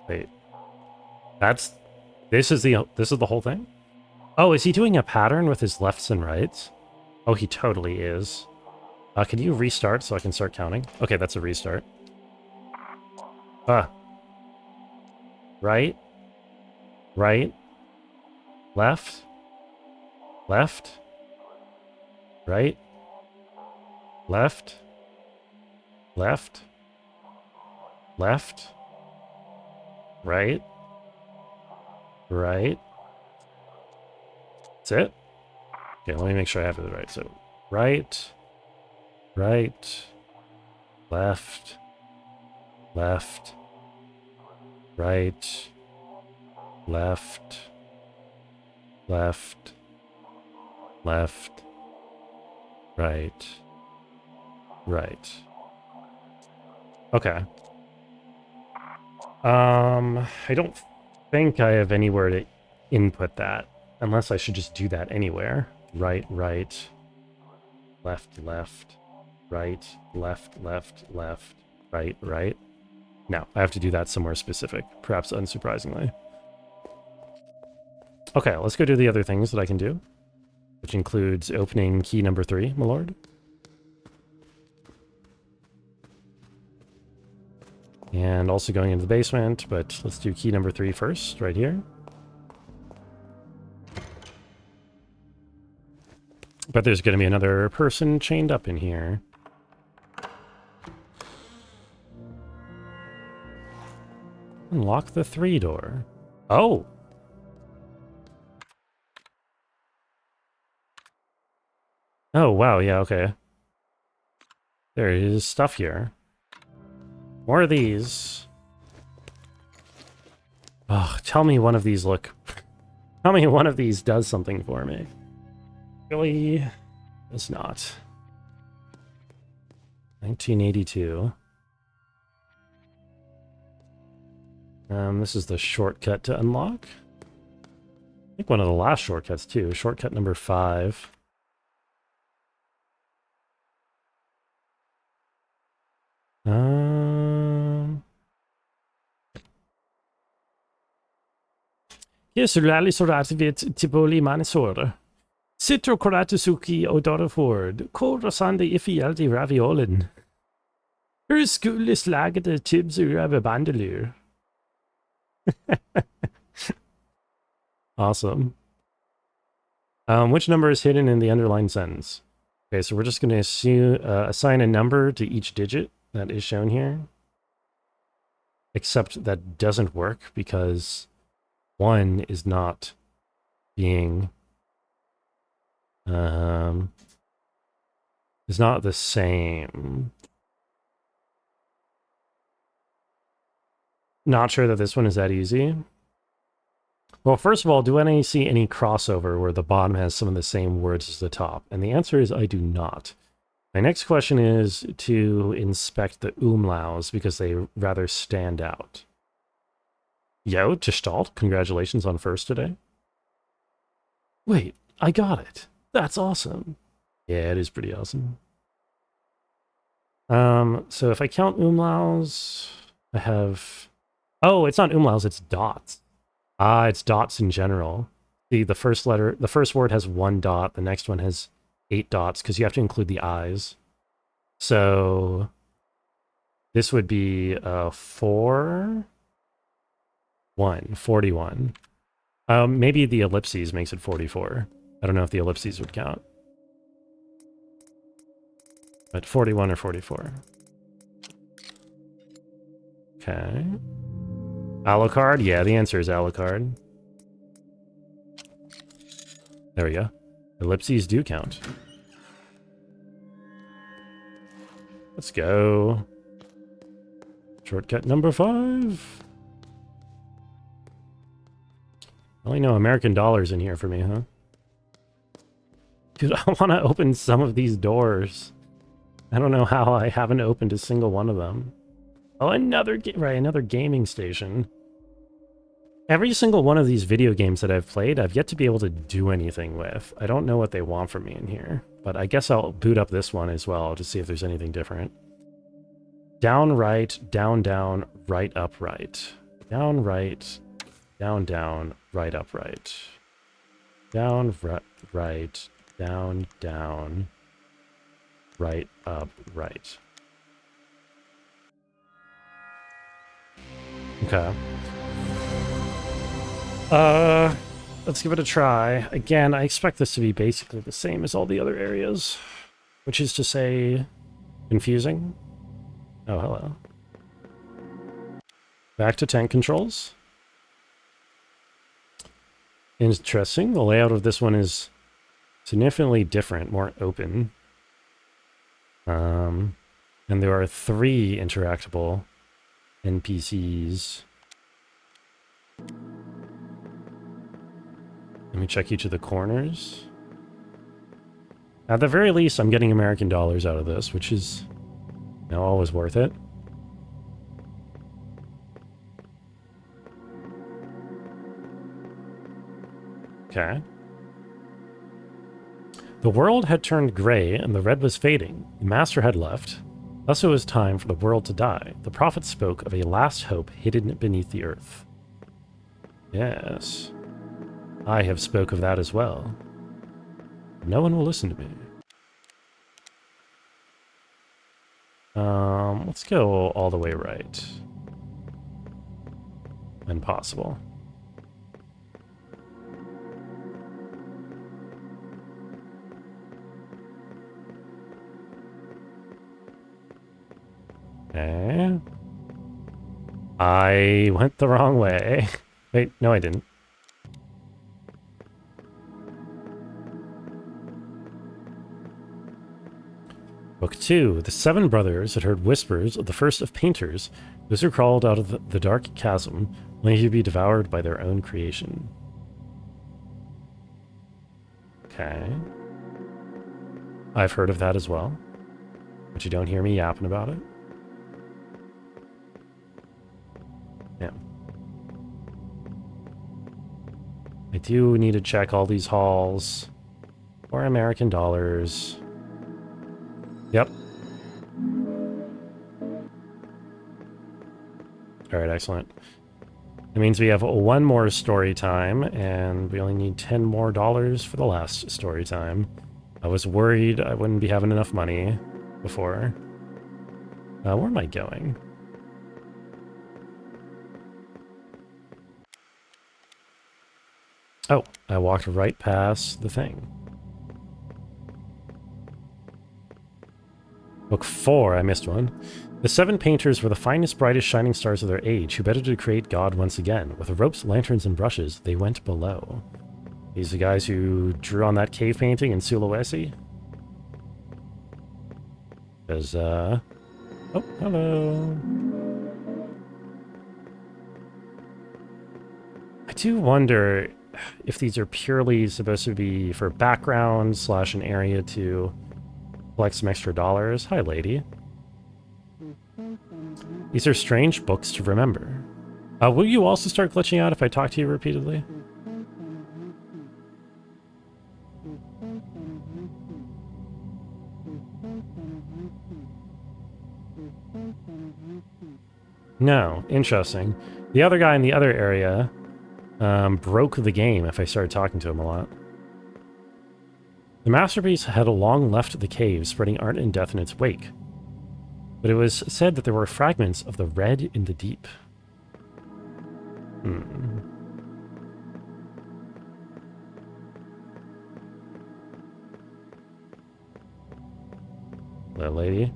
Wait. This is the whole thing? Oh, is he doing a pattern with his lefts and rights? Oh, he totally is. Can you restart so I can start counting? Okay, that's a restart. Right? Right? left, left, right, left, left, left, right, right. That's it. Okay, let me make sure I have it right. So right, right, left, left, right, left, left, left, right, right. Okay. I don't think I have anywhere to input that, unless I should just do that anywhere. Right, right, left, left, right, left, left, left, right, right. No, I have to do that somewhere specific, perhaps unsurprisingly. Okay, let's go do the other things that I can do, which includes opening key number 3, my lord. And also going into the basement, but let's do key number 3 first, right here. But there's going to be another person chained up in here. Unlock the 3 door. Oh! Oh, wow, yeah, okay. There is stuff here. More of these. Oh, tell me one of these look... Tell me one of these does something for me. Really? Does not. 1982. This is the shortcut to unlock. I think one of the last shortcuts too. Shortcut number 5. Yesulali sorativit tipoli manisora. Citro koratusuki odora ford. Korasande ifi aldi raviolin. Urskulis lagade tibs urave bandelur. Awesome. Which number is hidden in the underlined sentence? Okay, so we're just going to assign a number to each digit that is shown here. Except that doesn't work because 1 is not being... is not the same. Not sure that this one is that easy. Well, first of all, do I see any crossover where the bottom has some of the same words as the top? And the answer is I do not. My next question is to inspect the umlauts because they rather stand out. Yo, Gestalt, congratulations on first today. Wait, I got it. That's awesome. Yeah, it is pretty awesome. So if I count umlauts, I have... Oh, it's not umlauts, it's dots. Ah, it's dots in general. See, the first word has 1 dot, the next one has 8 dots, because you have to include the eyes. So this would be 4, 1, 41. Maybe the ellipses makes it 44. I don't know if the ellipses would count. But 41 or 44. Okay. Alucard? Yeah, the answer is Alucard. There we go. Ellipses do count. Let's go. Shortcut number 5. I only know American dollars in here for me, huh? Dude, I want to open some of these doors. I don't know how I haven't opened a single one of them. Oh, another gaming station. Every single one of these video games that I've played, I've yet to be able to do anything with. I don't know what they want from me in here, but I guess I'll boot up this one as well to see if there's anything different. Down, right, down, down, right, up, right. Down, right, down, down, right, up, right. Down, right, down, down, right, up, right. Okay. let's give it a try. Again, I expect this to be basically the same as all the other areas, which is to say, confusing. Oh, hello. Back to tank controls. Interesting. The layout of this one is significantly different, more open. And there are 3 interactable NPCs. Let me check each of the corners. At the very least, I'm getting American dollars out of this, which is, you know, always worth it. Okay. The world had turned gray and the red was fading. The master had left. Thus it was time for the world to die. The prophet spoke of a last hope hidden beneath the earth. Yes. I have spoke of that as well. No one will listen to me. Let's go all the way right. When possible. Okay. I went the wrong way. Wait, no I didn't. Book 2. The 7 brothers had heard whispers of the first of painters, those who crawled out of the dark chasm, only to be devoured by their own creation. Okay. I've heard of that as well, but you don't hear me yapping about it. Yeah. I do need to check all these halls for American dollars. Yep. Alright, excellent. It means we have 1 more story time, and we only need $10 more for the last story time. I was worried I wouldn't be having enough money before. Where am I going? Oh, I walked right past the thing. Book 4, I missed one. The 7 painters were the finest, brightest, shining stars of their age, who better to create God once again. With ropes, lanterns, and brushes, they went below. These are the guys who drew on that cave painting in Sulawesi. Because, oh, hello. I do wonder if these are purely supposed to be for background / an area to collect some extra dollars. Hi, lady. These are strange books to remember. Will you also start glitching out if I talk to you repeatedly? No, interesting. The other guy in the other area broke the game if I started talking to him a lot. The masterpiece had long left the cave, spreading art and death in its wake. But it was said that there were fragments of the red in the deep. That lady.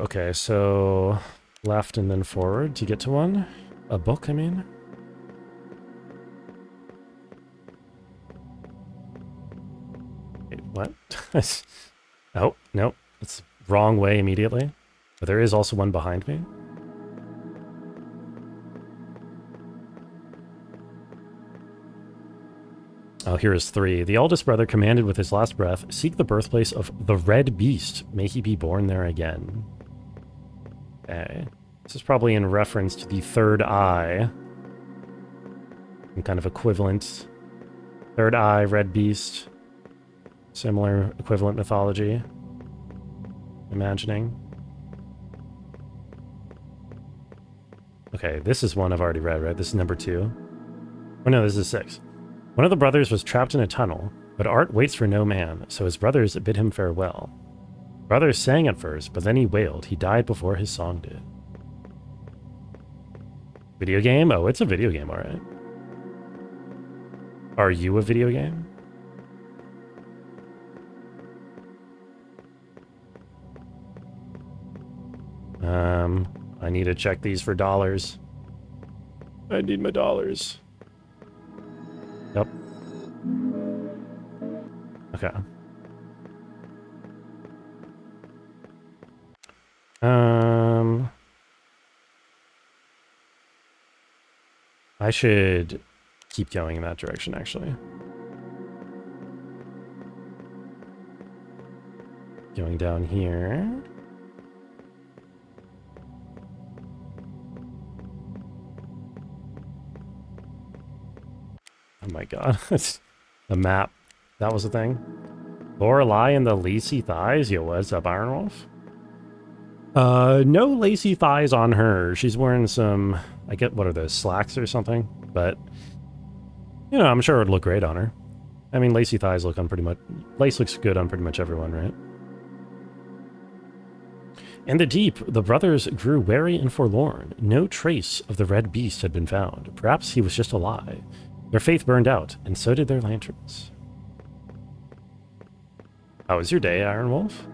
Okay, so left and then forward to get to one. A book, I mean. Wait, what? Oh, no. It's the wrong way immediately. But there is also one behind me. Oh, here is 3. The eldest brother commanded with his last breath, "Seek the birthplace of the red beast. May he be born there again." Okay. This is probably in reference to the third eye. Some kind of equivalent. Third eye, red beast. Similar equivalent mythology. Imagining. Okay, this is one I've already read, right? This is number 2. Oh no, this is 6. One of the brothers was trapped in a tunnel, but art waits for no man, so his brothers bid him farewell. Brothers sang at first, but then he wailed. He died before his song did. Video game? Oh, it's a video game, alright. Are you a video game? I need to check these for dollars. I need my dollars. Yep. Okay. I should keep going in that direction, actually. Going down here. Oh my god. The map. That was the thing. Lorelei and the lacy thighs. Yo, what's up, Iron Wolf? No lacy thighs on her. She's wearing some, I get, what are those, slacks or something? But, you know, I'm sure it would look great on her. I mean, lacy thighs look on pretty much, lace looks good on pretty much everyone, right? In the deep, the brothers grew wary and forlorn. No trace of the red beast had been found. Perhaps he was just a lie. Their faith burned out, and so did their lanterns. How was your day, Iron Wolf?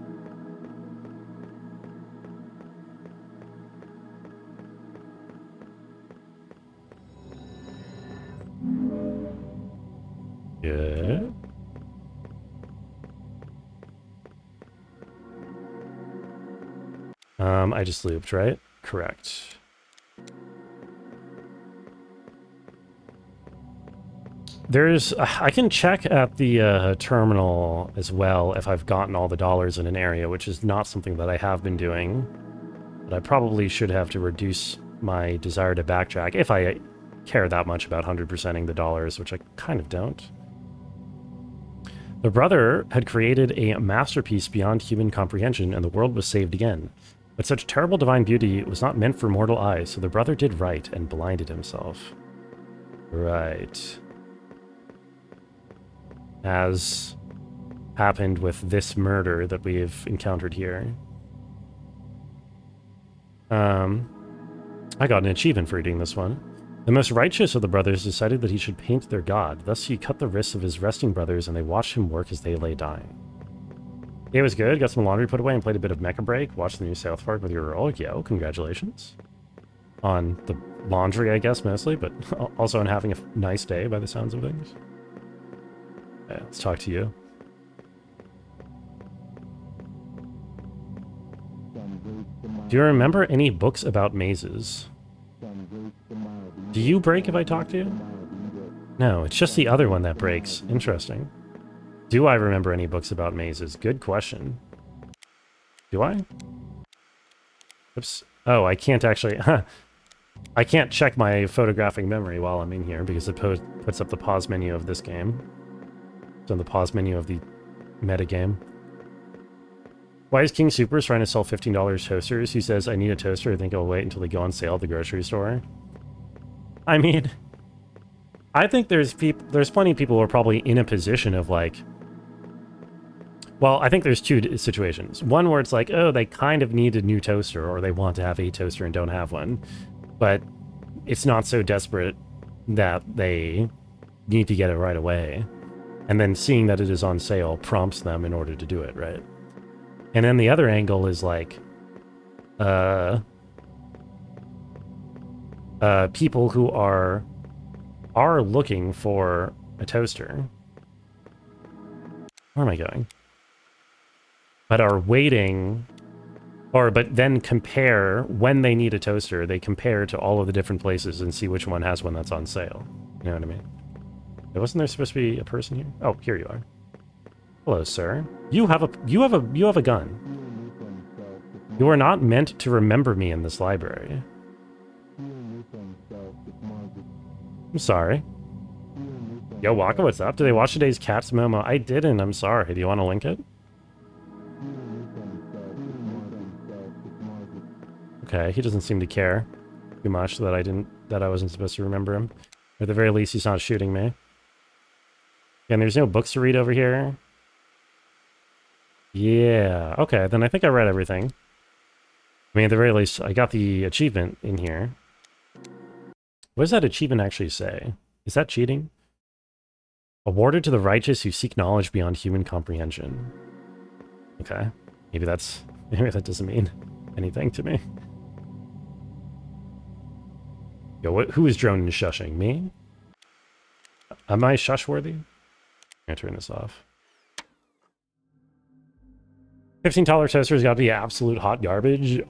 Good. I just looped, right? Correct. There's... I can check at the terminal as well if I've gotten all the dollars in an area, which is not something that I have been doing. But I probably should have to reduce my desire to backtrack if I care that much about 100%ing the dollars, which I kind of don't. The brother had created a masterpiece beyond human comprehension, and the world was saved again. But such terrible divine beauty was not meant for mortal eyes, so the brother did right and blinded himself. Right. As happened with this murder that we've encountered here. I got an achievement for reading this one. The most righteous of the brothers decided that he should paint their god. Thus he cut the wrists of his resting brothers, and they watched him work as they lay dying. It was good. Got some laundry put away and played a bit of Mecha Break. Watched the new South Park with your Earl. Yo, congratulations. On the laundry, I guess, mostly, but also on having a nice day by the sounds of things. Yeah, let's talk to you. Do you remember any books about mazes? Do you break if I talk to you? No, it's just the other one that breaks. Interesting. Do I remember any books about mazes? Good question. Do I? Oops. Oh, I can't actually... I can't check my photographic memory while I'm in here because it puts up the pause menu of this game. It's on the pause menu of the metagame. Why is King Super trying to sell $15 toasters? He says, I need a toaster. I think I'll wait until they go on sale at the grocery store. I mean, I think there's plenty of people who are probably in a position of like... Well, I think there's two situations. One where it's like, oh, they kind of need a new toaster, or they want to have a toaster and don't have one. But it's not so desperate that they need to get it right away. And then seeing that it is on sale prompts them in order to do it, right? And then the other angle is like, people who are looking for a toaster. Where am I going? But are waiting, but then compare when they need a toaster. They compare to all of the different places and see which one has one that's on sale. You know what I mean? Wasn't there supposed to be a person here? Oh, here you are. Hello, sir. You have a gun. You are not meant to remember me in this library. I'm sorry. Yo, Waka, what's up? Did they watch today's Cats Momo? I didn't. I'm sorry. Do you want to link it? Okay, he doesn't seem to care too much that I wasn't supposed to remember him. At the very least, he's not shooting me. And there's no books to read over here. Yeah, okay, then I think I read everything. I mean, at the very least, I got the achievement in here. What does that achievement actually say? Is that cheating? Awarded to the righteous who seek knowledge beyond human comprehension. Okay. Maybe that doesn't mean anything to me. Yo, who is droning and shushing? Me? Am I shush-worthy? I'm gonna turn this off. $15 toaster's got to be absolute hot garbage.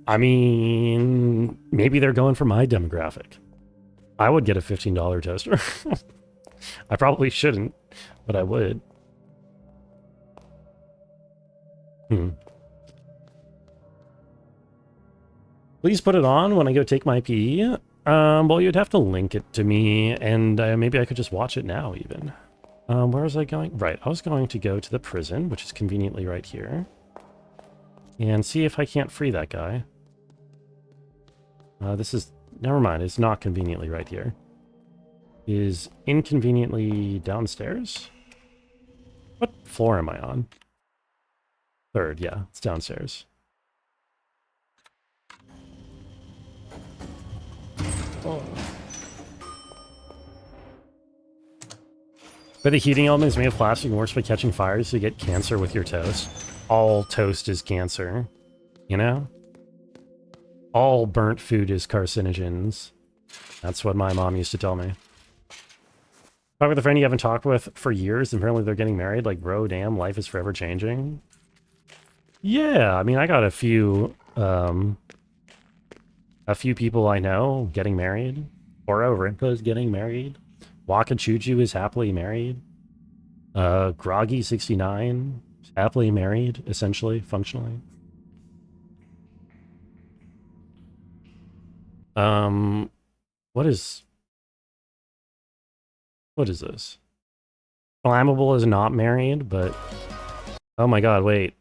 I mean, maybe they're going for my demographic. I would get a $15 toaster. I probably shouldn't, but I would. Please put it on when I go take my pee. Well, you'd have to link it to me, and maybe I could just watch it now, even. Where was I going? Right, I was going to go to the prison, which is conveniently right here, and see if I can't free that guy. Never mind, it's not conveniently right here. Is inconveniently downstairs? What floor am I on? Third, yeah, it's downstairs. Oh. But the heating element is made of plastic and works by catching fire, so you get cancer with your toast. All toast is cancer, you know? All burnt food is carcinogens. That's what my mom used to tell me. Talk with a friend you haven't talked with for years, and apparently they're getting married. Like, bro, damn, life is forever changing. Yeah, I mean, I got a few people I know getting married. Oro Rinpo's getting married. Waka Chuchu is happily married. Groggy69 is happily married, essentially, functionally. What is this? Flammable is not married, but... Oh my god, wait.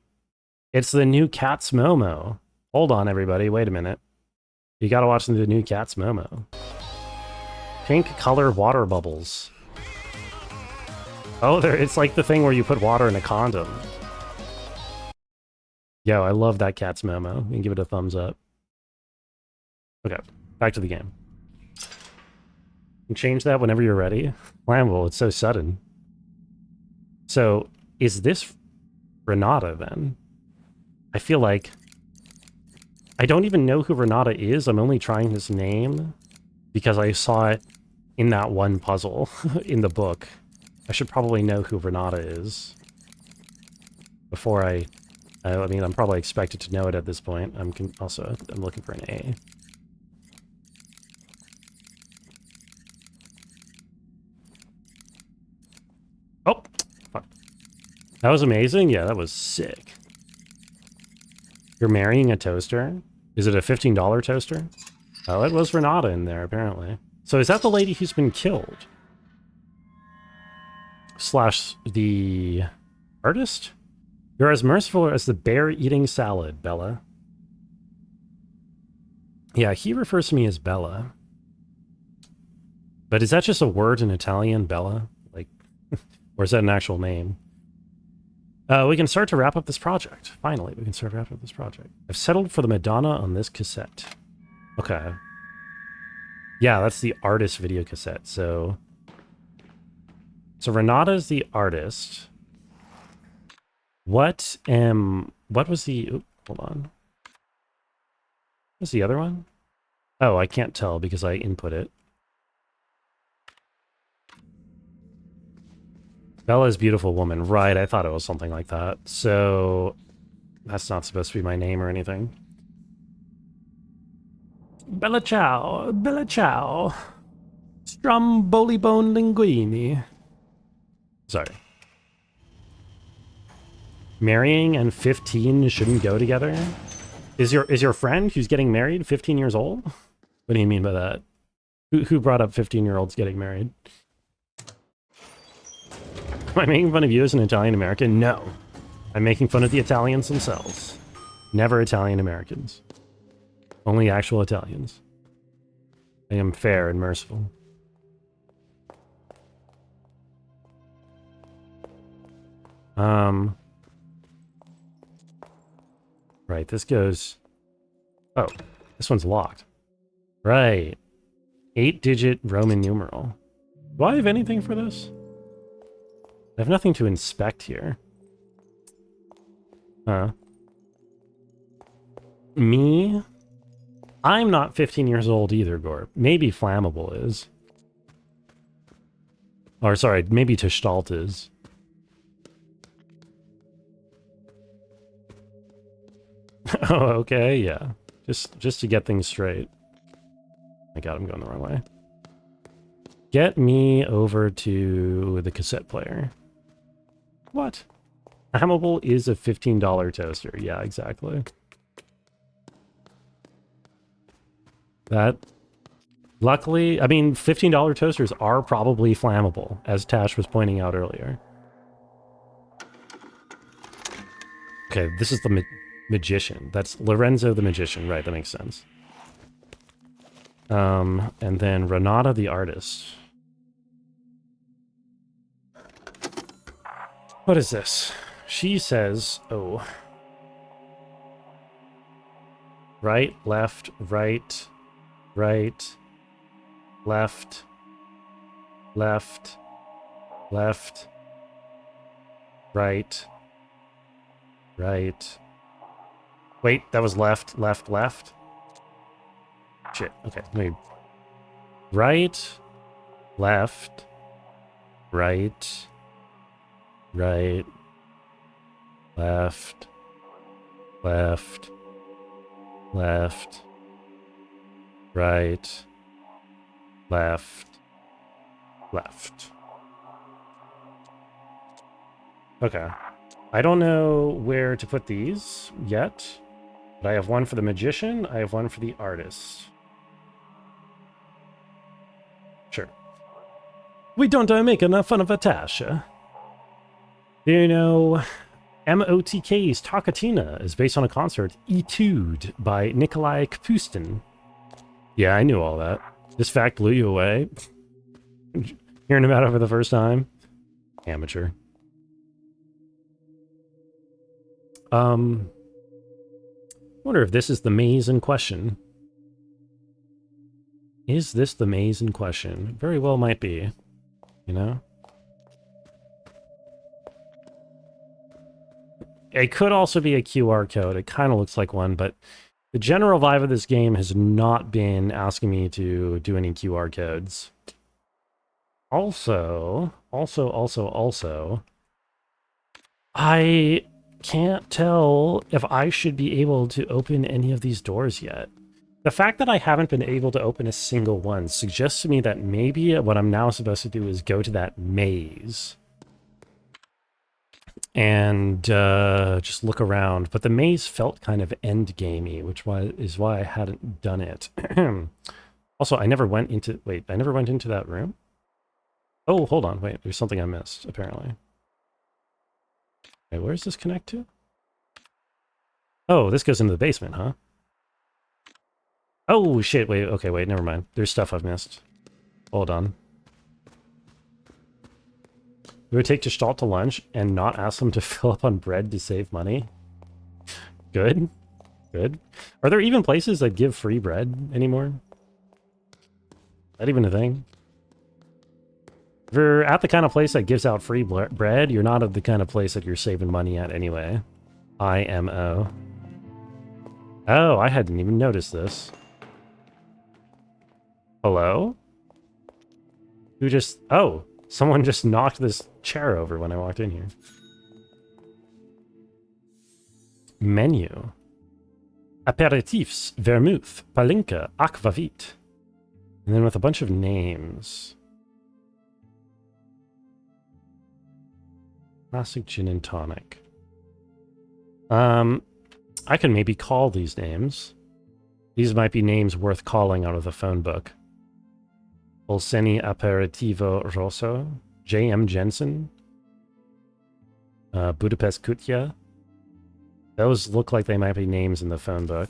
It's the new Cat's Momo. Hold on, everybody, wait a minute. You gotta watch the new Cat's Momo. Pink color water bubbles. Oh, it's like the thing where you put water in a condom. Yo, I love that Cat's Momo. You can give it a thumbs up. Okay, back to the game. You can change that whenever you're ready. Flammable, it's so sudden. So, is this Renata then? I feel like... I don't even know who Renata is. I'm only trying his name because I saw it in that one puzzle in the book. I should probably know who Renata is before I mean, I'm probably expected to know it at this point. I'm looking for an A. Oh, fuck. That was amazing. Yeah, that was sick. You're marrying a toaster? Is it a $15 toaster? Oh, it was Renata in there, apparently. So is that the lady who's been killed? Slash the artist? You're as merciful as the bear eating salad, Bella. Yeah, he refers to me as Bella. But is that just a word in Italian, Bella? Like, or is that an actual name? We can start to wrap up this project. Finally, we can start to wrap up this project. I've settled for the Madonna on this cassette. Okay. Yeah, that's the artist video cassette. So Renata's the artist. What was the... Oops, hold on. What's the other one? Oh, I can't tell because I input it. Bella's beautiful woman. Right, I thought it was something like that. So that's not supposed to be my name or anything. Bella ciao, bella ciao. Stromboli bone linguini. Sorry. Marrying and 15 shouldn't go together? Is your friend who's getting married 15 years old? What do you mean by that? Who brought up 15-year-olds getting married? Am I making fun of you as an Italian American? No. I'm making fun of the Italians themselves. Never Italian Americans. Only actual Italians. I am fair and merciful. Right, this goes... Oh, this one's locked. Right. 8-digit Roman numeral. Do I have anything for this? I have nothing to inspect here. Huh. Me? I'm not 15 years old either, Gorp. Maybe Flammable is. Or sorry, maybe Gestalt is. Oh, okay, yeah. Just to get things straight. My god, I'm going the wrong way. Get me over to the cassette player. What? Flammable is a $15 toaster. Yeah, exactly. That... Luckily, I mean, $15 toasters are probably flammable, as Tash was pointing out earlier. Okay, this is the magician. That's Lorenzo the magician. Right, that makes sense. And then Renata the artist. What is this? She says, oh. Right, left, right, right, left, left, left, right, right. Wait, that was left, left, left. Shit, okay, maybe. Right, left, right, right, left, left, left, right, left, left. Okay. I don't know where to put these yet, but I have one for the magician, I have one for the artist. Sure. We don't make enough fun of Natasha. You know, MOTK's Takatina is based on a concert, Etude, by Nikolai Kapustin. Yeah, I knew all that. This fact blew you away. Hearing about it for the first time. Amateur. Wonder if this is the maze in question. Is this the maze in question? Very well might be. You know? It could also be a QR code. It kind of looks like one, but the general vibe of this game has not been asking me to do any QR codes. Also, I can't tell if I should be able to open any of these doors yet. The fact that I haven't been able to open a single one suggests to me that maybe what I'm now supposed to do is go to that maze and just look around. But the maze felt kind of endgamey, which is why I hadn't done it. Also, I never went into... Wait, I never went into that room? Oh, hold on. Wait, there's something I missed, apparently. Okay, where does this connect to? Oh, this goes into the basement, huh? Oh, shit, wait, okay, wait, never mind. There's stuff I've missed. Hold on. We would take Gestalt to lunch and not ask them to fill up on bread to save money. Good. Good. Are there even places that give free bread anymore? Is that even a thing? If you're at the kind of place that gives out free bread, you're not at the kind of place that you're saving money at anyway. IMO. Oh, I hadn't even noticed this. Hello? Who just... Oh, someone just knocked this chair over when I walked in here. Menu. Aperitifs, vermouth, palinka, aquavit. And then with a bunch of names. Classic gin and tonic. I can maybe call these names. These might be names worth calling out of the phone book. Olseni Aperitivo Rosso, J.M. Jensen, Budapest Kutya. Those look like they might be names in the phone book.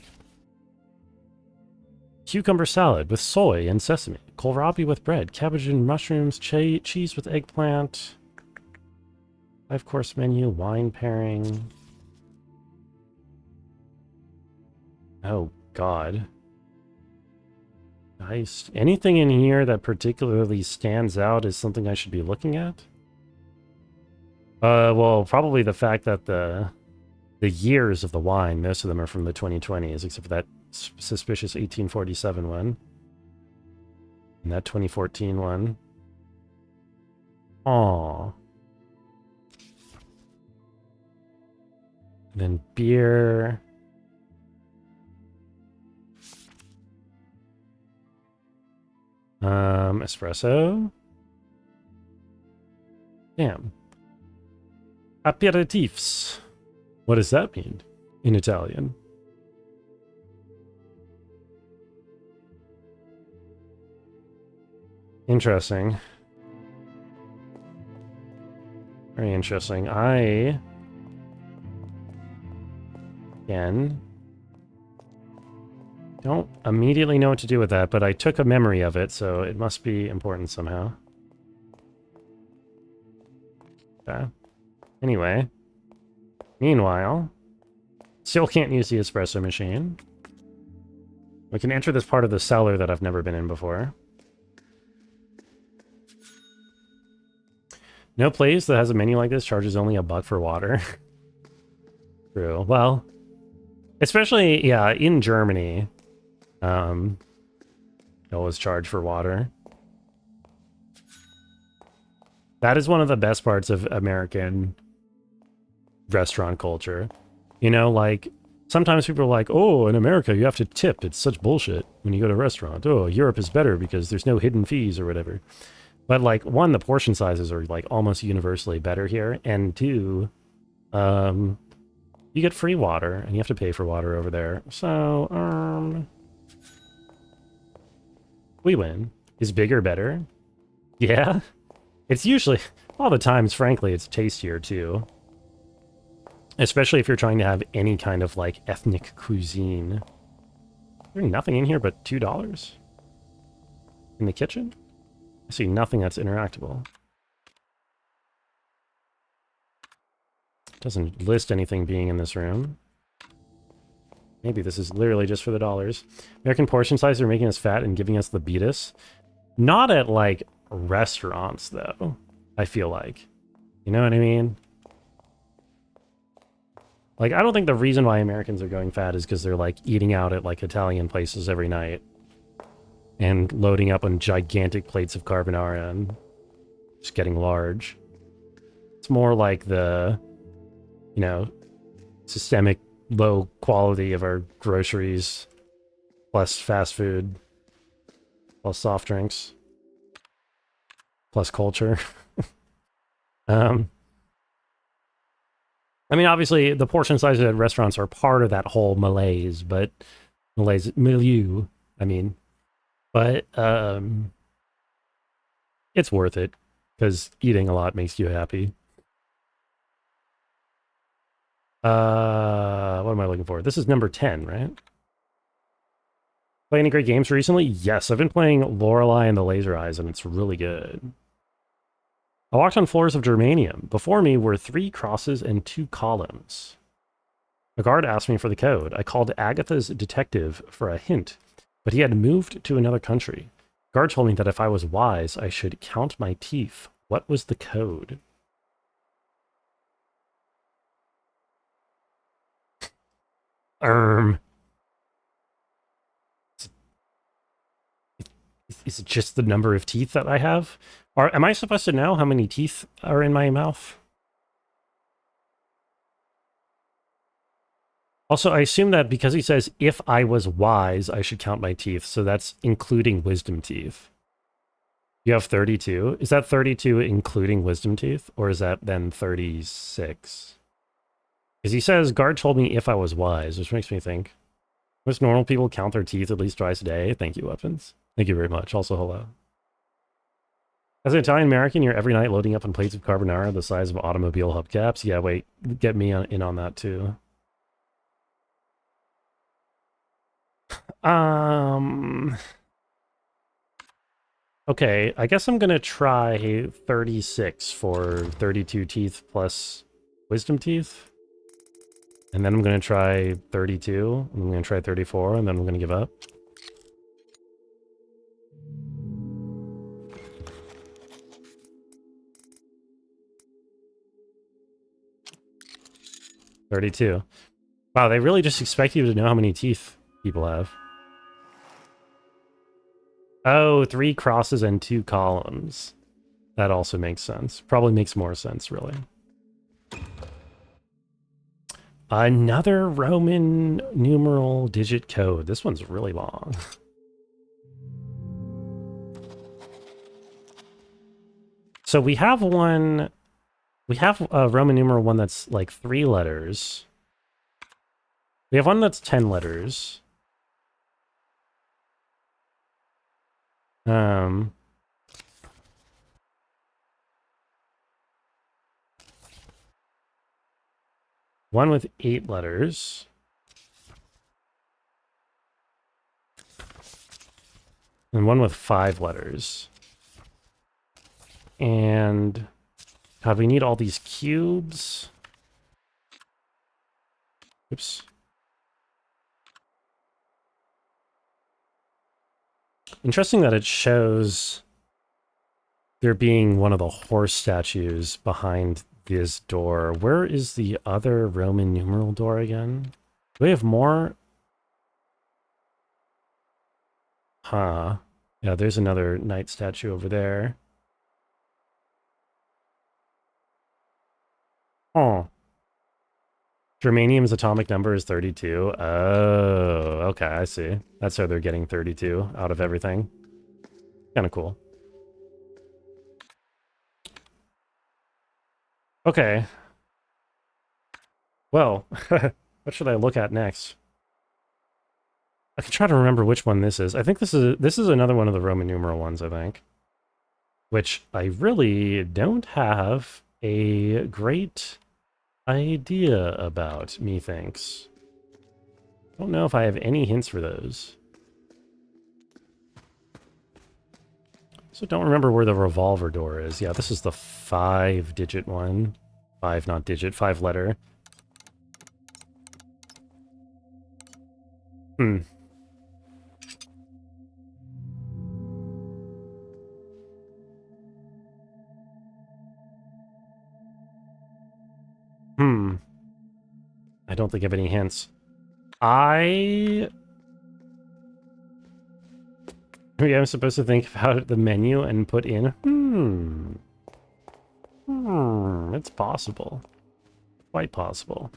Cucumber salad with soy and sesame. Kohlrabi with bread. Cabbage and mushrooms. Cheese with eggplant. 5-course menu. Wine pairing. Oh, God. Nice. Anything in here that particularly stands out is something I should be looking at? Well, probably the fact that the years of the wine, most of them are from the 2020s, except for that suspicious 1847 one. And that 2014 one. Aww. And then beer. Espresso. Damn. Aperitifs. What does that mean in Italian? Interesting. Very interesting. I again don't immediately know what to do with that, but I took a memory of it, so it must be important somehow. Okay. Anyway. Meanwhile, still can't use the espresso machine. We can enter this part of the cellar that I've never been in before. No place that has a menu like this charges only $1 for water. True. Well, especially, yeah, in Germany, they always charge for water. That is one of the best parts of American restaurant culture. You know, like, sometimes people are like, oh, in America you have to tip. It's such bullshit when you go to a restaurant. Oh, Europe is better because there's no hidden fees or whatever. But, like, one, the portion sizes are, like, almost universally better here. And two, you get free water, and you have to pay for water over there. So, we win. Is bigger better? Yeah? It's usually, all the times, frankly, it's tastier, too. Especially if you're trying to have any kind of, like, ethnic cuisine. There's nothing in here but $2? In the kitchen? I see nothing that's interactable. Doesn't list anything being in this room. Maybe this is literally just for the dollars. American portion size are making us fat and giving us the beatus. Not at, like, restaurants, though, I feel like. You know what I mean? Like, I don't think the reason why Americans are going fat is because they're, like, eating out at, like, Italian places every night. And loading up on gigantic plates of carbonara and just getting large. It's more like the, you know, systemic low quality of our groceries, plus fast food, plus soft drinks, plus culture. I mean, obviously, the portion sizes at restaurants are part of that whole malaise, but milieu, I mean. But it's worth it, because eating a lot makes you happy. What am I looking for? This is number 10, right? Play any great games recently? Yes, I've been playing Lorelei and the Laser Eyes, and it's really good. I walked on floors of germanium. Before me were 3 crosses and 2 columns. A guard asked me for the code. I called Agatha's detective for a hint, but he had moved to another country. Guard told me that if I was wise, I should count my teeth. What was the code? Is it just the number of teeth that I have? Or am I supposed to know how many teeth are in my mouth? Also, I assume that because he says, if I was wise, I should count my teeth. So that's including wisdom teeth. You have 32. Is that 32 including wisdom teeth? Or is that then 36? Because he says, guard told me if I was wise, which makes me think, most normal people count their teeth at least twice a day. Thank you, weapons. Thank you very much. Also, hello. As an Italian American, you're every night loading up on plates of carbonara the size of automobile hubcaps. Yeah, wait, get me in on that too. Okay, I guess I'm gonna try 36 for 32 teeth plus wisdom teeth. And then I'm gonna try 32, and I'm gonna try 34, and then I'm gonna give up. 32. Wow, they really just expect you to know how many teeth people have. Oh, 3 crosses and 2 columns. That also makes sense. Probably makes more sense, really. Another Roman numeral digit code. This one's really long. So we have one... We have a Roman numeral one that's like 3 letters. We have one that's 10 letters. One with 8 letters. And one with 5 letters. And... God, we need all these cubes. Oops. Interesting that it shows there being one of the horse statues behind this door. Where is the other Roman numeral door again? Do we have more? Huh. Yeah, there's another knight statue over there. Oh. Germanium's atomic number is 32. Oh, okay, I see. That's how they're getting 32 out of everything. Kind of cool. Okay. Well, what should I look at next? I can try to remember which one this is. I think this is another one of the Roman numeral ones, I think. Which I really don't have a great idea about, methinks. I don't know if I have any hints for those. So don't remember where the revolver door is. Yeah, this is the 5-digit one. 5, not digit, 5 letter. Hmm. I don't think I have any hints. Maybe I'm supposed to think about the menu and put in, it's possible. Quite possible.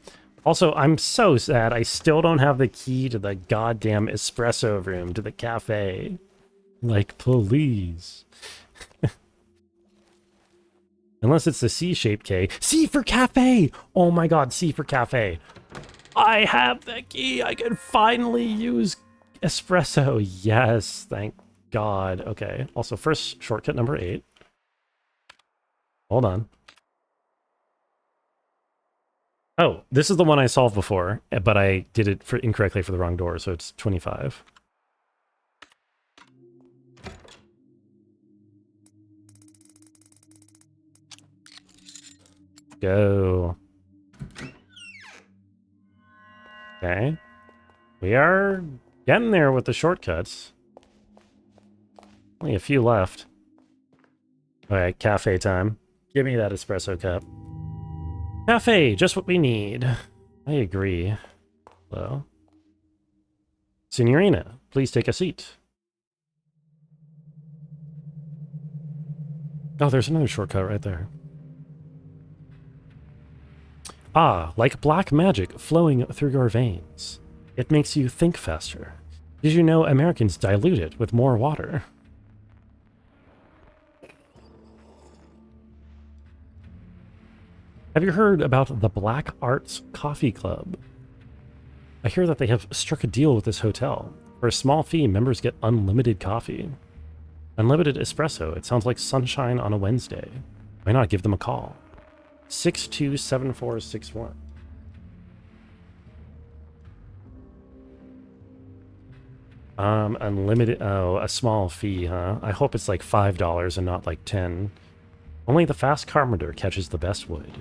Also, I'm so sad I still don't have the key to the goddamn espresso room, to the cafe. Like, please. Unless it's the C-shaped K. C for cafe! Oh my god, C for cafe. I have the key! I can finally use espresso. Yes, thank god. Okay, also first shortcut number 8. Hold on. Oh, this is the one I solved before, but I did it incorrectly for the wrong door, so it's 25. Go. Okay. We are getting there with the shortcuts. Only a few left. Alright, cafe time. Give me that espresso cup. Cafe, just what we need. I agree. Hello? Signorina, please take a seat. Oh, there's another shortcut right there. Ah, like black magic flowing through your veins. It makes you think faster. Did you know Americans dilute it with more water? Have you heard about the Black Arts Coffee Club? I hear that they have struck a deal with this hotel. For a small fee, members get unlimited coffee. Unlimited espresso. It sounds like sunshine on a Wednesday. Why not give them a call? 627461. Unlimited. Oh, a small fee, huh? I hope it's like $5 and not like 10. Only the fast carpenter catches the best wood.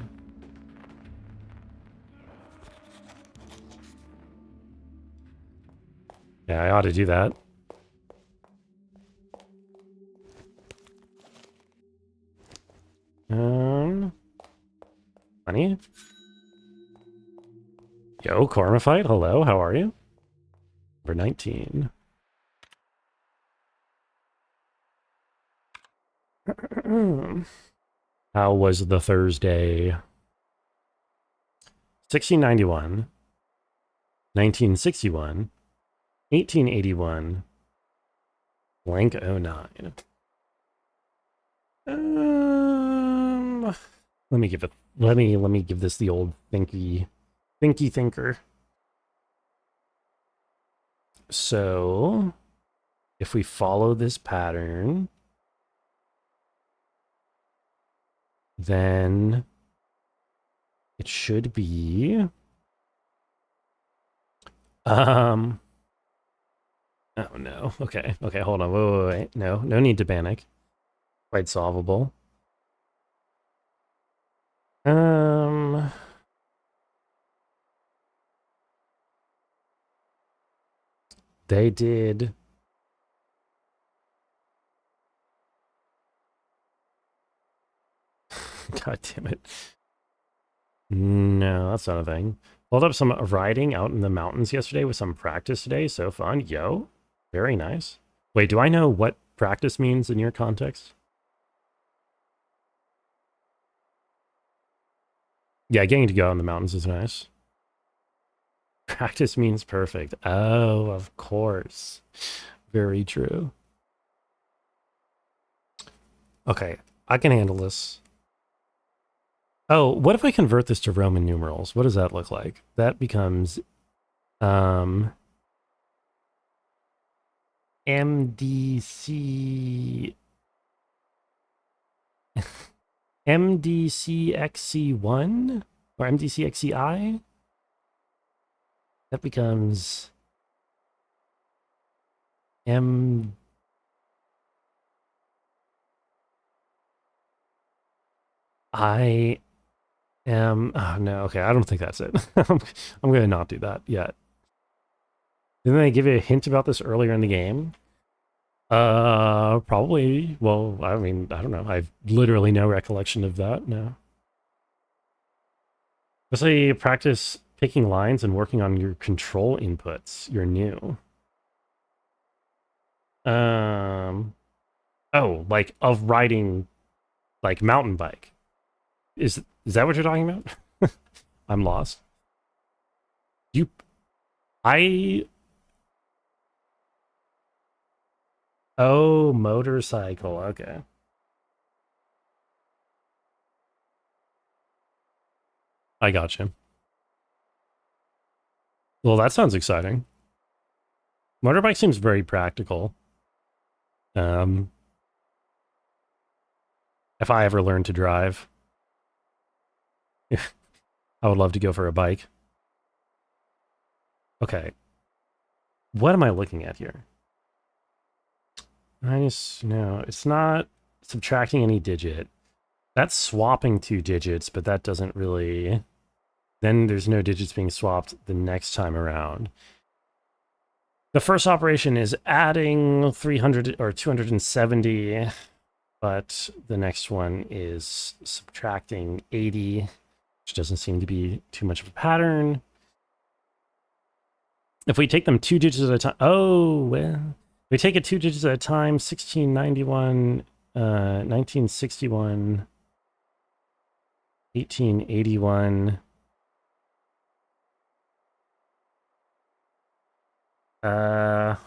Yeah, I ought to do that. Money? Yo, Cormifite, hello, how are you? Number 19. How was the Thursday? 1691, 1961, 1881, blank '09. Let me give it. Let me give this the old thinker. So, if we follow this pattern, then it should be. Oh no. Okay. Okay. Hold on. Wait. No. No need to panic. Quite solvable. They did. God damn it. No, that's not a thing. Pulled up some riding out in the mountains yesterday with some practice today. So fun. Yo. Very nice. Wait, do I know what practice means in your context? Yeah, getting to go in the mountains is nice. Practice means perfect. Oh, of course. Very true. Okay, I can handle this. Oh, what if I convert this to Roman numerals? What does that look like? That becomes MDC MDCXC1 or MDCXCI? That becomes M I am. Oh no, okay, I don't think that's it. I'm gonna not do that yet. Didn't they give you a hint about this earlier in the game? Probably. Well, I mean, I don't know. I've literally no recollection of that. No. Let's say practice picking lines and working on your control inputs. You're new. Um. Oh, like of riding, like mountain bike. Is that what you're talking about? I'm lost. You, I. Oh, motorcycle. Okay. I got you. Well, that sounds exciting. Motorbike seems very practical. Um, if I ever learn to drive, I would love to go for a bike. Okay. What am I looking at here? Minus, no, it's not subtracting any digit. That's swapping two digits, but that doesn't really... Then there's no digits being swapped the next time around. The first operation is adding 300 or 270, but the next one is subtracting 80, which doesn't seem to be too much of a pattern. If we take them two digits at a time, oh, well, we take it two digits at a time, 1691, 1961, 1881. Oh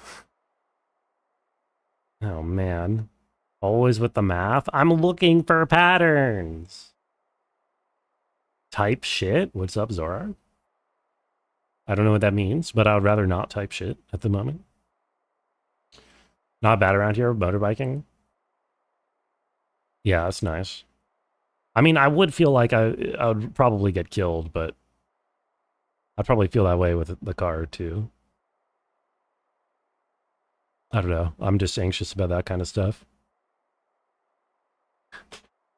man. Always with the math. I'm looking for patterns. Type shit? What's up, Zora? I don't know what that means, but I would rather not type shit at the moment. Not bad around here, motorbiking. Yeah, that's nice. I mean, I would feel like I would probably get killed, but I'd probably feel that way with the car too. I don't know. I'm just anxious about that kind of stuff.